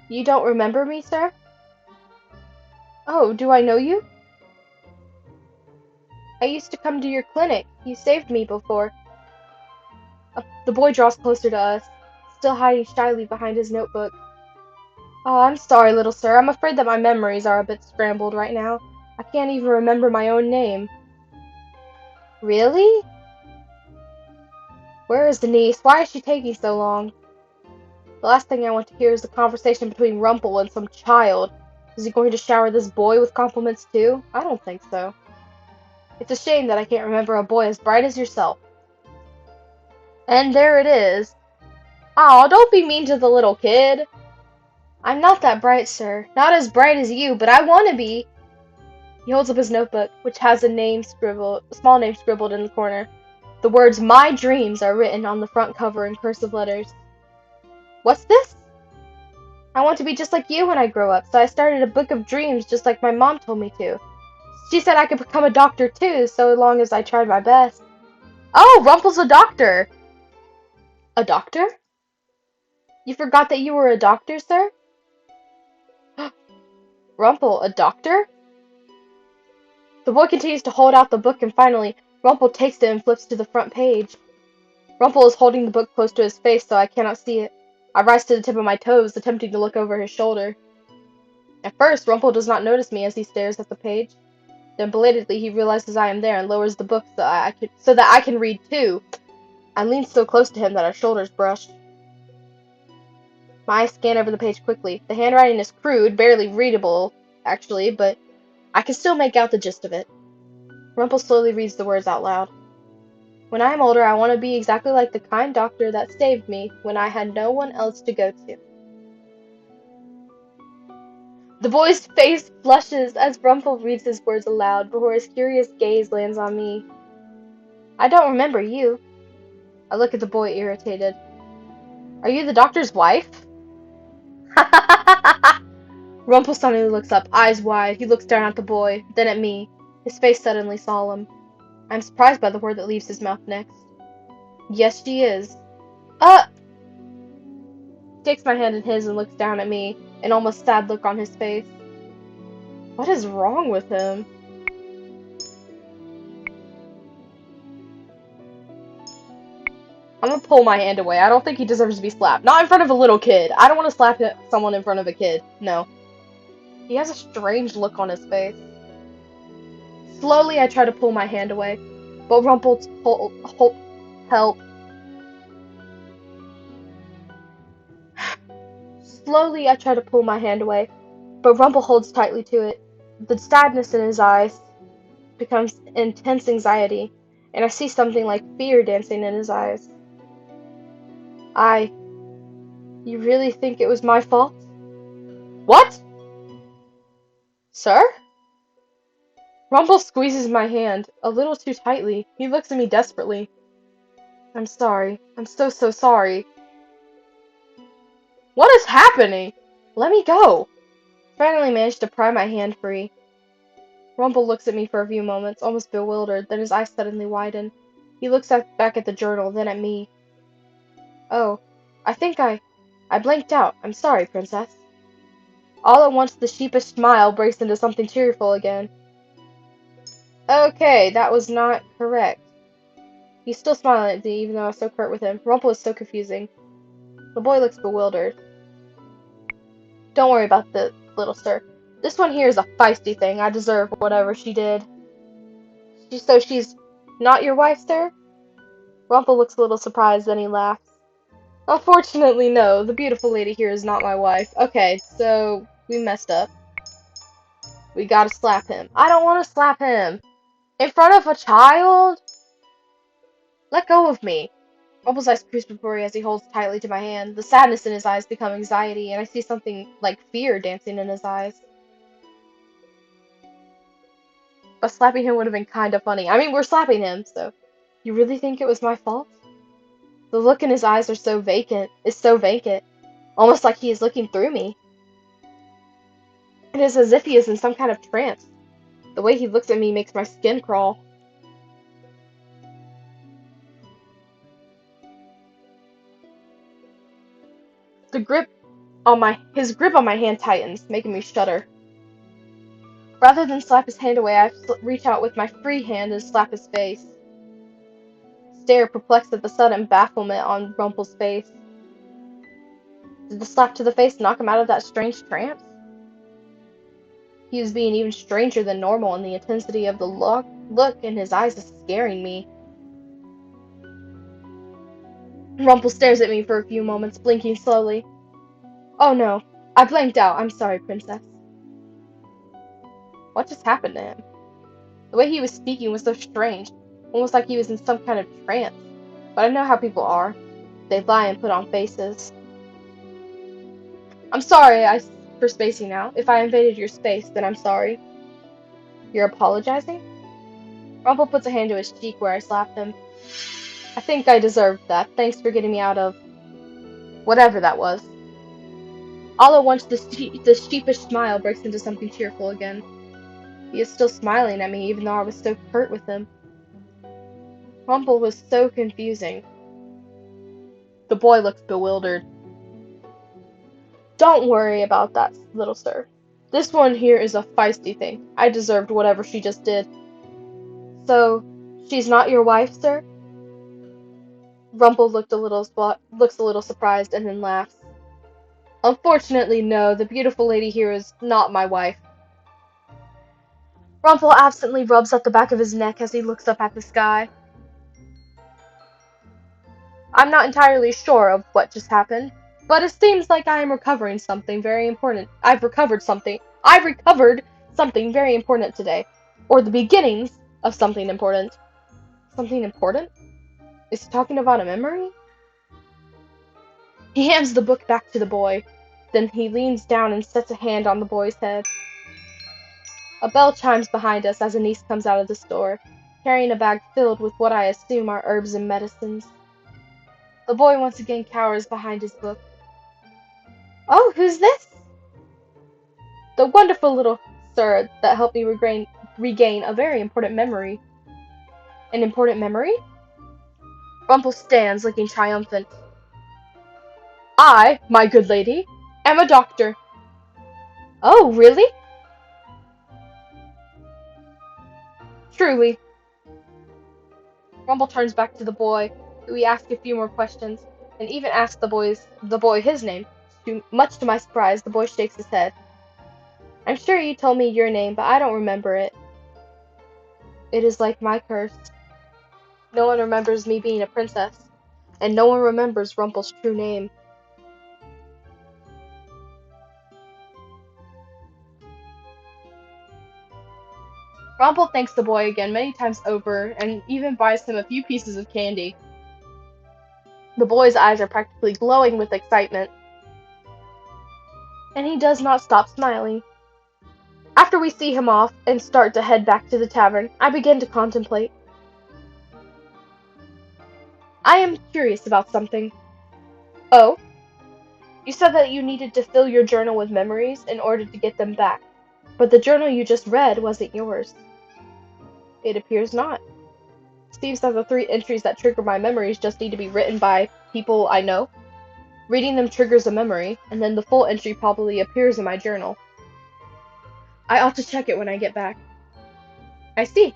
S1: You don't remember me, sir? Oh, do I know you? I used to come to your clinic. You saved me before. The boy draws closer to us, still hiding shyly behind his notebook. Oh, I'm sorry, little sir. I'm afraid that my memories are a bit scrambled right now. I can't even remember my own name. Really? Where is Denise? Why is she taking so long? The last thing I want to hear is the conversation between Rumpel and some child. Is he going to shower this boy with compliments too? I don't think so. It's a shame that I can't remember a boy as bright as yourself. And there it is. Aw, don't be mean to the little kid. I'm not that bright, sir. Not as bright as you, but I want to be. He holds up his notebook, which has a small name scribbled in the corner. The words, "My dreams," are written on the front cover in cursive letters. What's this? I want to be just like you when I grow up, so I started a book of dreams just like my mom told me to. She said I could become a doctor too, so long as I tried my best. Oh, Rumpel's a doctor! A doctor? You forgot that you were a doctor, sir? Rumpel, a doctor? The boy continues to hold out the book and finally, Rumpel takes it and flips to the front page. Rumpel is holding the book close to his face so I cannot see it. I rise to the tip of my toes, attempting to look over his shoulder. At first, Rumpel does not notice me as he stares at the page. Then belatedly he realizes I am there and lowers the book so that I can read too. I lean so close to him that our shoulders brush. My eyes scan over the page quickly. The handwriting is crude, barely readable, actually, but I can still make out the gist of it. Rumpel slowly reads the words out loud. When I am older, I want to be exactly like the kind doctor that saved me when I had no one else to go to. The boy's face flushes as Rumpel reads his words aloud before his curious gaze lands on me. I don't remember you. I look at the boy, irritated. Are you the doctor's wife? Rumpel suddenly looks up, eyes wide. He looks down at the boy, then at me, his face suddenly solemn. I'm surprised by the word that leaves his mouth next. Yes, she is. He takes my hand in his and looks down at me, an almost sad look on his face. What is wrong with him? I'm gonna pull my hand away. I don't think he deserves to be slapped. Not in front of a little kid. I don't want to slap someone in front of a kid. No. He has a strange look on his face. Slowly, I try to pull my hand away, but Rumpel help. Slowly, I try to pull my hand away, but Rumpel holds tightly to it. The sadness in his eyes becomes intense anxiety, and I see something like fear dancing in his eyes. You really think it was my fault? What? Sir? Rumpel squeezes my hand, a little too tightly. He looks at me desperately. I'm sorry. I'm so sorry. What is happening? Let me go. Finally managed to pry my hand free. Rumpel looks at me for a few moments, almost bewildered, then his eyes suddenly widen. He looks back at the journal, then at me. Oh, I think I blanked out. I'm sorry, Princess. All at once the sheepish smile breaks into something cheerful again. Okay, that was not correct. He's still smiling at me, even though I was so curt with him. Rumpel is so confusing. The boy looks bewildered. Don't worry about the little sir. This one here is a feisty thing. I deserve whatever she did. So she's not your wife, sir? Rumpel looks a little surprised, then he laughs. Unfortunately, no. The beautiful lady here is not my wife. Okay, so we messed up. We gotta slap him. I don't want to slap him. In front of a child? Let go of me. Rumpel's eyes crease before me as he holds tightly to my hand. The sadness in his eyes becomes anxiety, and I see something like fear dancing in his eyes. But slapping him would have been kind of funny. I mean, we're slapping him, so... You really think it was my fault? The look in his eyes is so vacant. Almost like he is looking through me. It is as if he is in some kind of trance. The way he looks at me makes my skin crawl. His grip on my hand tightens, making me shudder. Rather than slap his hand away, I reach out with my free hand and slap his face. Stare perplexed at the sudden bafflement on Rumpel's face. Did the slap to the face knock him out of that strange trance? He was being even stranger than normal, and the intensity of the look in his eyes is scaring me. Rumpel stares at me for a few moments, blinking slowly. Oh no, I blanked out. I'm sorry, Princess. What just happened to him? The way he was speaking was so strange, almost like he was in some kind of trance. But I know how people are. They lie and put on faces. I'm sorry for spacing out. If I invaded your space, then I'm sorry. You're apologizing? Rumpel puts a hand to his cheek where I slapped him. I think I deserved that. Thanks for getting me out of whatever that was. All at once, the sheepish smile breaks into something cheerful again. He is still smiling at me even though I was so curt with him. Rumpel was so confusing. The boy looked bewildered. Don't worry about that, little sir. This one here is a feisty thing. I deserved whatever she just did. So, she's not your wife, sir? Rumpel looks a little surprised and then laughs. Unfortunately, no, the beautiful lady here is not my wife. Rumpel absently rubs up the back of his neck as he looks up at the sky. I'm not entirely sure of what just happened, but it seems like I am recovering something very important. I've recovered something very important today. Or the beginnings of something important. Something important? Is he talking about a memory? He hands the book back to the boy. Then he leans down and sets a hand on the boy's head. A bell chimes behind us as a niece comes out of the store, carrying a bag filled with what I assume are herbs and medicines. The boy once again cowers behind his book. Oh, who's this? The wonderful little sir that helped me regain a very important memory. An important memory? Rumpel stands looking triumphant. I, my good lady, am a doctor. Oh, really? Truly. Rumpel turns back to the boy, who he asks a few more questions, and even asks the boy his name. Much to my surprise, the boy shakes his head. I'm sure you told me your name, but I don't remember it. It is like my curse. No one remembers me being a princess, and no one remembers Rumpel's true name. Rumpel thanks the boy again many times over, and even buys him a few pieces of candy. The boy's eyes are practically glowing with excitement, and he does not stop smiling. After we see him off and start to head back to the tavern, I begin to contemplate. I am curious about something. Oh? You said that you needed to fill your journal with memories in order to get them back, but the journal you just read wasn't yours. It appears not. Seems that the 3 entries that trigger my memories just need to be written by people I know. Reading them triggers a memory, and then the full entry probably appears in my journal. I ought to check it when I get back. I see.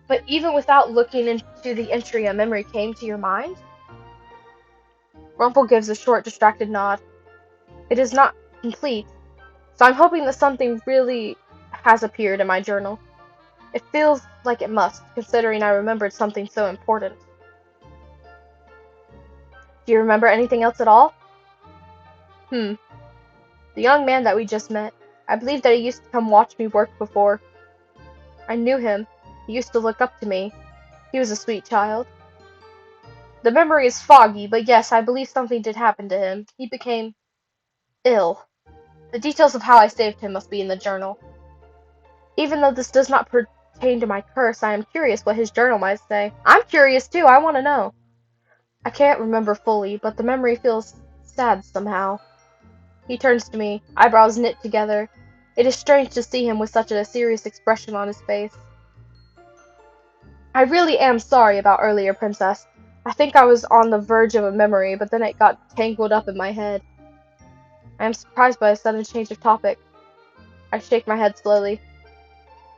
S1: But even without looking into the entry, a memory came to your mind? Rumpel gives a short, distracted nod. It is not complete, so I'm hoping that something really has appeared in my journal. It feels like it must, considering I remembered something so important. Do you remember anything else at all? The young man that we just met. I believe that he used to come watch me work before. I knew him. He used to look up to me. He was a sweet child. The memory is foggy, but yes, I believe something did happen to him. He became ill. The details of how I saved him must be in the journal. Even though this does not pertain to my curse, I am curious what his journal might say. I'm curious too, I want to know. I can't remember fully, but the memory feels sad somehow. He turns to me, eyebrows knit together. It is strange to see him with such a serious expression on his face. I really am sorry about earlier, Princess. I think I was on the verge of a memory, but then it got tangled up in my head. I am surprised by a sudden change of topic. I shake my head slowly.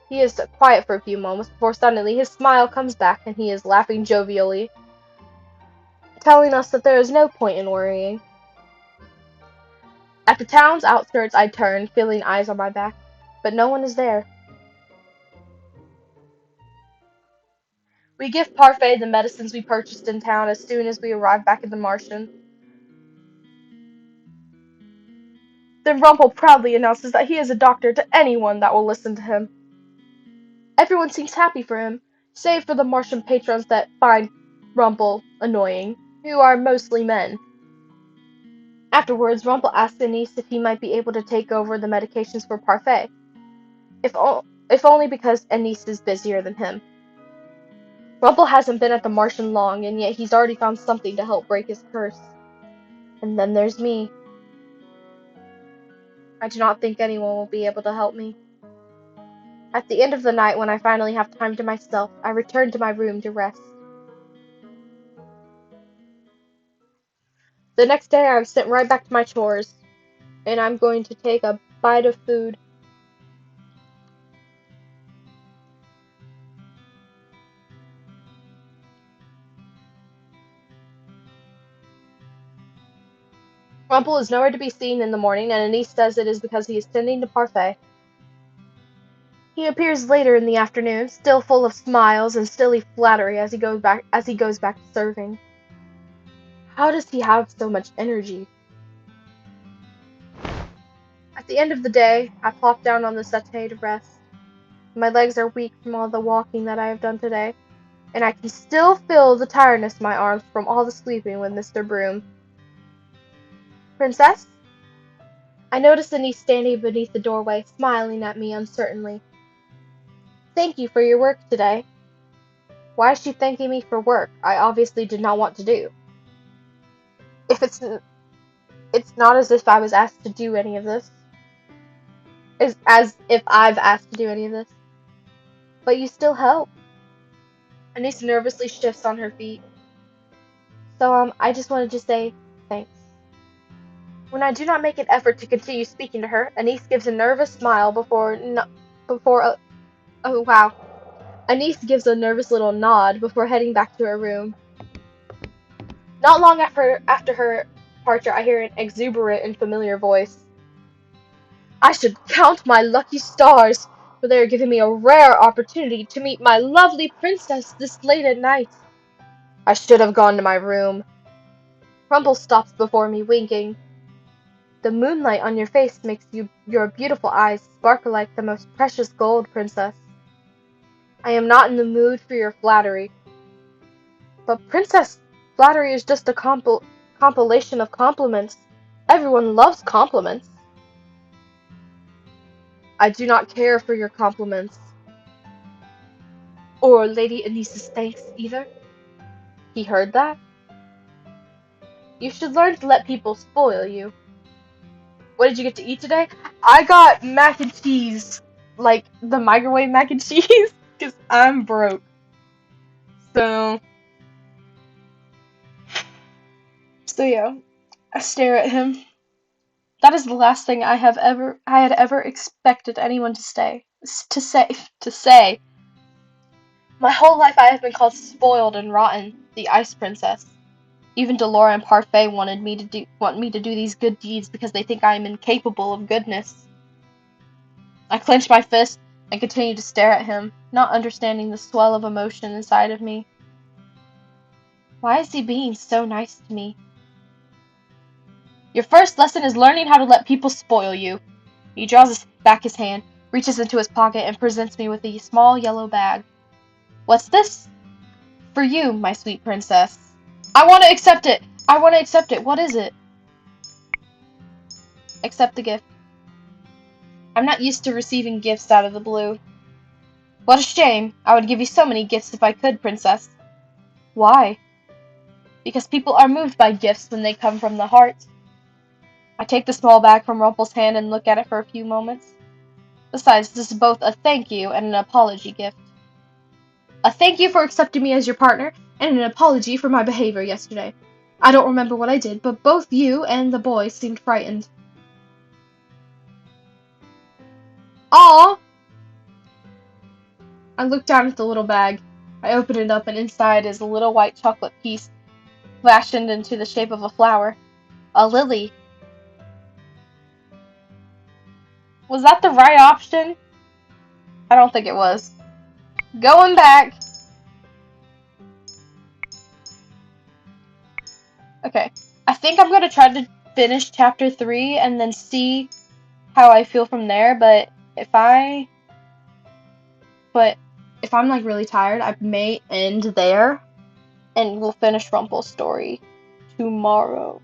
S1: He is quiet for a few moments before suddenly his smile comes back and he is laughing jovially, telling us that there is no point in worrying. At the town's outskirts I turn, feeling eyes on my back, but no one is there. We give Parfait the medicines we purchased in town as soon as we arrive back at the Martian. Then Rumpel proudly announces that he is a doctor to anyone that will listen to him. Everyone seems happy for him, save for the Martian patrons that find Rumpel annoying, who are mostly men. Afterwards, Rumpel asks Anise if he might be able to take over the medications for Parfait, if only because Anise is busier than him. Rumpel hasn't been at the Martian long, and yet he's already found something to help break his curse. And then there's me. I do not think anyone will be able to help me. At the end of the night, when I finally have time to myself, I return to my room to rest. The next day, I'm sent right back to my chores, and I'm going to take a bite of food. Rumpel is nowhere to be seen in the morning, and Anise says it is because he is tending to Parfait. He appears later in the afternoon, still full of smiles and silly flattery as he goes back to serving. How does he have so much energy? At the end of the day, I plop down on the settee to rest. My legs are weak from all the walking that I have done today, and I can still feel the tiredness in my arms from all the sleeping with Mr. Broom. Princess? I notice Anise standing beneath the doorway, smiling at me uncertainly. Thank you for your work today. Why is she thanking me for work I obviously did not want to do? If it's not as if I was asked to do any of this. As if I've asked to do any of this. But you still help. Anise nervously shifts on her feet. So, I just wanted to say thanks. When I do not make an effort to continue speaking to her, Anise gives a nervous smile oh wow. Anise gives a nervous little nod before heading back to her room. Not long after her departure, I hear an exuberant and familiar voice. I should count my lucky stars, for they are giving me a rare opportunity to meet my lovely princess this late at night. I should have gone to my room. Rumpel stops before me, winking. The moonlight on your face makes your beautiful eyes sparkle like the most precious gold, princess. I am not in the mood for your flattery. But princess, flattery is just a compilation of compliments. Everyone loves compliments. I do not care for your compliments. Or Lady Anise's thanks either. He heard that? You should learn to let people spoil you. What did you get to eat today? I got mac and cheese. Like the microwave mac and cheese. Because I'm broke. So, yeah. I stare at him. That is the last thing I had ever expected anyone to say. My whole life I have been called spoiled and rotten, the Ice Princess. Even Delora and Parfait want me to do these good deeds because they think I am incapable of goodness. I clench my fist and continue to stare at him, not understanding the swell of emotion inside of me. Why is he being so nice to me? Your first lesson is learning how to let people spoil you. He draws back his hand, reaches into his pocket, and presents me with a small yellow bag. What's this? For you, my sweet princess. I want to accept it! I want to accept it! What is it? Accept the gift. I'm not used to receiving gifts out of the blue. What a shame! I would give you so many gifts if I could, princess. Why? Because people are moved by gifts when they come from the heart. I take the small bag from Rumpel's hand and look at it for a few moments. Besides, this is both a thank you and an apology gift. A thank you for accepting me as your partner, and an apology for my behavior yesterday. I don't remember what I did, but both you and the boy seemed frightened. Aw! I look down at the little bag. I open it up, and inside is a little white chocolate piece, fashioned into the shape of a flower. A lily. Was that the right option? I don't think it was. Going back. Okay. I think I'm going to try to finish chapter 3 and then see how I feel from there, but if I'm like really tired, I may end there and we'll finish Rumpel's story tomorrow.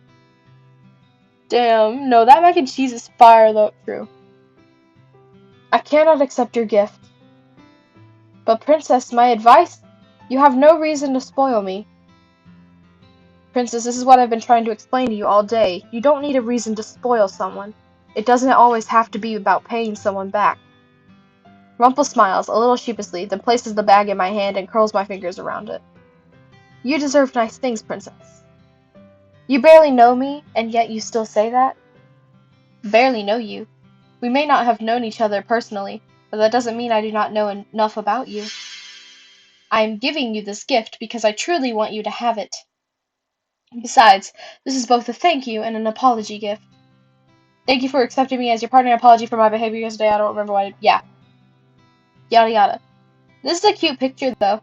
S1: Damn, no, that mac and cheese is fire though. True. I cannot accept your gift. But princess, my advice, you have no reason to spoil me. Princess, this is what I've been trying to explain to you all day. You don't need a reason to spoil someone. It doesn't always have to be about paying someone back. Rumpel smiles, a little sheepishly, then places the bag in my hand and curls my fingers around it. You deserve nice things, Princess. You barely know me, and yet you still say that? Barely know you. We may not have known each other personally, but that doesn't mean I do not know enough about you. I am giving you this gift because I truly want you to have it. Besides, this is both a thank you and an apology gift. Thank you for accepting me as your partner. Apology for my behavior yesterday. I don't remember why. Yeah. Yada yada. This is a cute picture, though.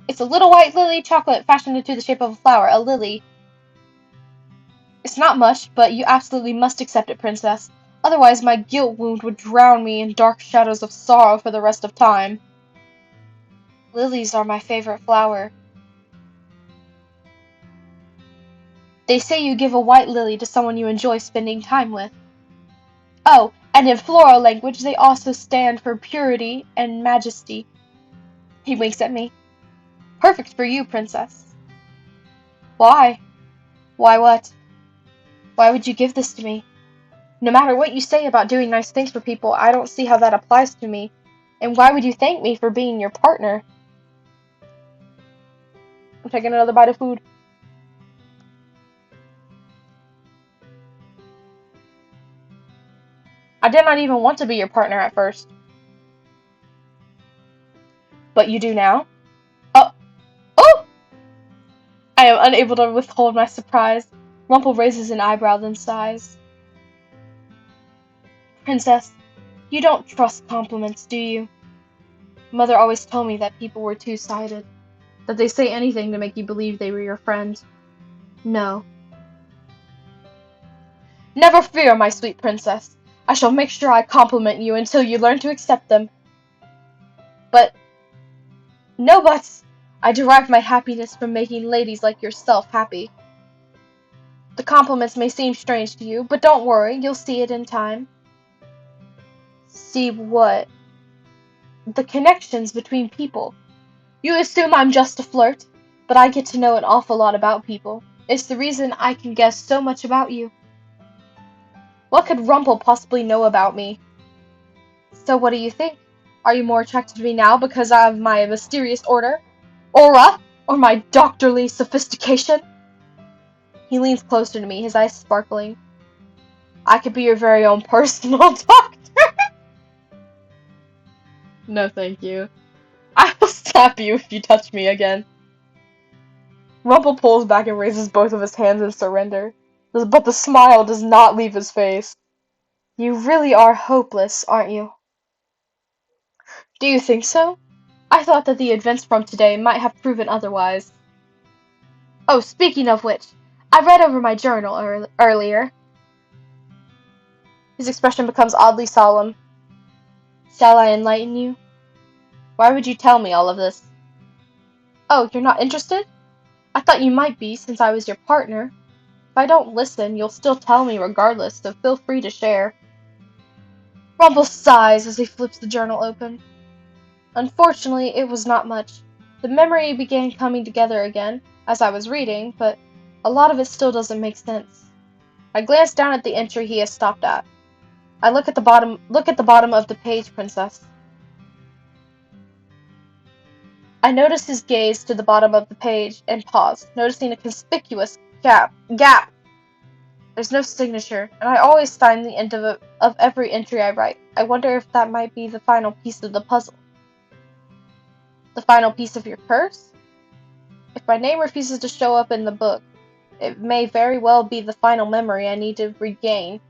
S1: It's a little white lily chocolate fashioned into the shape of a flower. A lily. It's not much, but you absolutely must accept it, Princess. Otherwise, my guilt wound would drown me in dark shadows of sorrow for the rest of time. Lilies are my favorite flower. They say you give a white lily to someone you enjoy spending time with. Oh, and in floral language, they also stand for purity and majesty. He winks at me. Perfect for you, Princess. Why? Why what? Why would you give this to me? No matter what you say about doing nice things for people, I don't see how that applies to me. And why would you thank me for being your partner? I'm taking another bite of food. I did not even want to be your partner at first. But you do now? Oh! Oh! I am unable to withhold my surprise. Rumpel raises an eyebrow, then sighs. Princess, you don't trust compliments, do you? Mother always told me that people were two-sided, that they say anything to make you believe they were your friend. No. Never fear, my sweet princess. I shall make sure I compliment you until you learn to accept them. But, no buts. I derive my happiness from making ladies like yourself happy. The compliments may seem strange to you, but don't worry, you'll see it in time. See what? The connections between people. You assume I'm just a flirt, but I get to know an awful lot about people. It's the reason I can guess so much about you. What could Rumpel possibly know about me? So what do you think? Are you more attracted to me now because of my mysterious aura, or my doctorly sophistication? He leans closer to me, his eyes sparkling. I could be your very own personal doctor. No, thank you. I will slap you if you touch me again. Rumpel pulls back and raises both of his hands in surrender, but the smile does not leave his face. You really are hopeless, aren't you? Do you think so? I thought that the events from today might have proven otherwise. Oh, speaking of which, I read over my journal earlier. His expression becomes oddly solemn. Shall I enlighten you? Why would you tell me all of this? Oh, you're not interested? I thought you might be, since I was your partner. If I don't listen, you'll still tell me regardless, so feel free to share. Rumpel sighs as he flips the journal open. Unfortunately, it was not much. The memory began coming together again, as I was reading, but a lot of it still doesn't make sense. I glance down at the entry he has stopped at. I look at the bottom of the page, Princess. I notice his gaze to the bottom of the page and pause, noticing a conspicuous gap. There's no signature, and I always sign the end of every entry I write. I wonder if that might be the final piece of the puzzle. The final piece of your curse? If my name refuses to show up in the book, it may very well be the final memory I need to regain.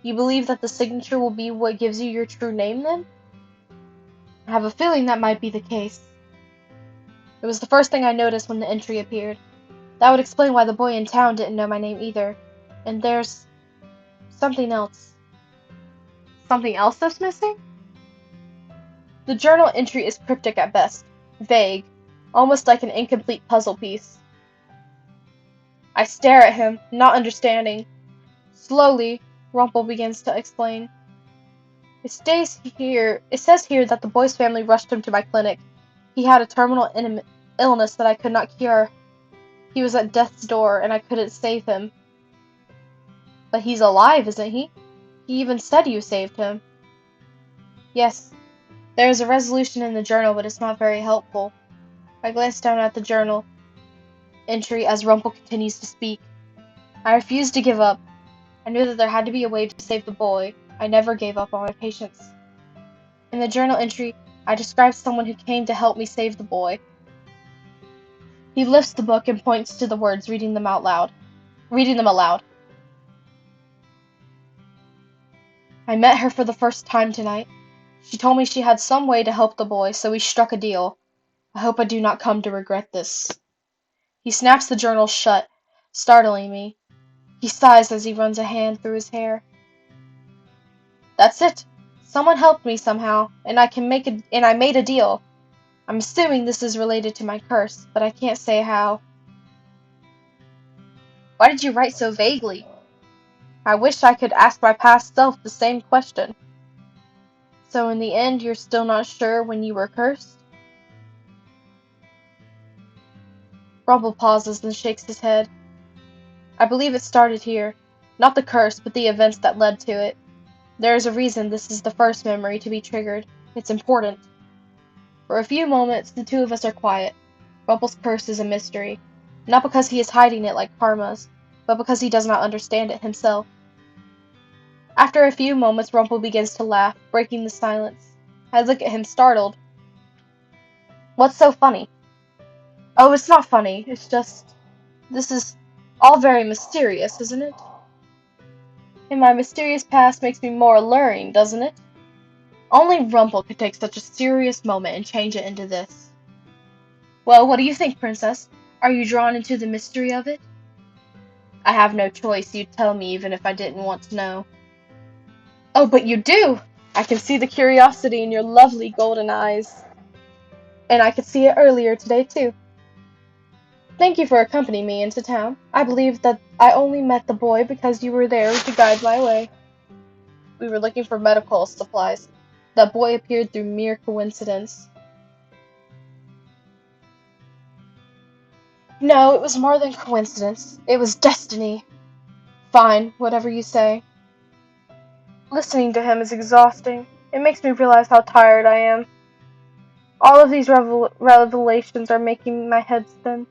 S1: You believe that the signature will be what gives you your true name, then? I have a feeling that might be the case. It was the first thing I noticed when the entry appeared. That would explain why the boy in town didn't know my name either. And there's something else. Something else that's missing? The journal entry is cryptic at best, vague, almost like an incomplete puzzle piece. I stare at him, not understanding. Slowly, Rumpel begins to explain. It says here that the boy's family rushed him to my clinic. He had a terminal illness that I could not cure. He was at death's door, and I couldn't save him. But he's alive, isn't he? He even said you saved him. Yes, there is a resolution in the journal, but it's not very helpful. I glanced down at the journal entry as Rumpel continues to speak. I refused to give up. I knew that there had to be a way to save the boy. I never gave up on my patients. In the journal entry, I described someone who came to help me save the boy. He lifts the book and points to the words, reading them aloud. I met her for the first time tonight. She told me she had some way to help the boy, so we struck a deal. I hope I do not come to regret this. He snaps the journal shut, startling me. He sighs as he runs a hand through his hair. That's it. Someone helped me somehow, and I made a deal. I'm assuming this is related to my curse, but I can't say how. Why did you write so vaguely? I wish I could ask my past self the same question. So in the end, you're still not sure when you were cursed? Rumpel pauses and shakes his head. I believe it started here. Not the curse, but the events that led to it. There is a reason this is the first memory to be triggered. It's important. For a few moments, the two of us are quiet. Rumpel's curse is a mystery. Not because he is hiding it like Karma's, but because he does not understand it himself. After a few moments, Rumpel begins to laugh, breaking the silence. I look at him startled. What's so funny? Oh, it's not funny. It's just... This is all very mysterious, isn't it? And my mysterious past makes me more alluring, doesn't it? Only Rumpel could take such a serious moment and change it into this. Well, what do you think, Princess? Are you drawn into the mystery of it? I have no choice. You'd tell me even if I didn't want to know. Oh, but you do! I can see the curiosity in your lovely golden eyes. And I could see it earlier today, too. Thank you for accompanying me into town. I believe that I only met the boy because you were there to guide my way. We were looking for medical supplies. That boy appeared through mere coincidence. No, it was more than coincidence. It was destiny. Fine, whatever you say. Listening to him is exhausting. It makes me realize how tired I am. All of these revelations are making my head spin.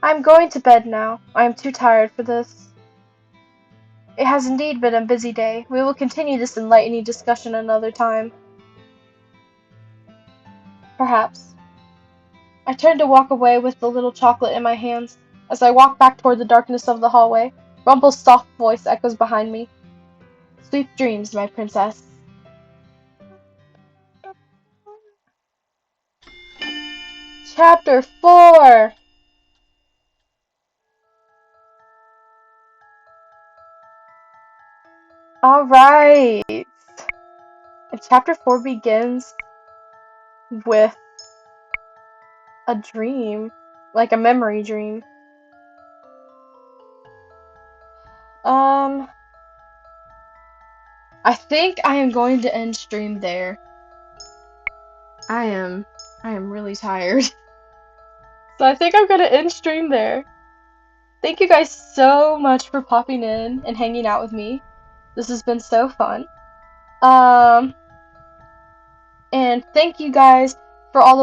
S1: I'm going to bed now. I am too tired for this. It has indeed been a busy day. We will continue this enlightening discussion another time. Perhaps. I turn to walk away with the little chocolate in my hands. As I walk back toward the darkness of the hallway, Rumpel's soft voice echoes behind me. Sweet dreams, my princess. Chapter 4! Alright! And chapter 4 begins with a dream. Like a memory dream. I think I am going to end stream there. I am really tired. So I think I'm gonna end stream there. Thank you guys so much for popping in and hanging out with me. This has been so fun. And thank you guys for all of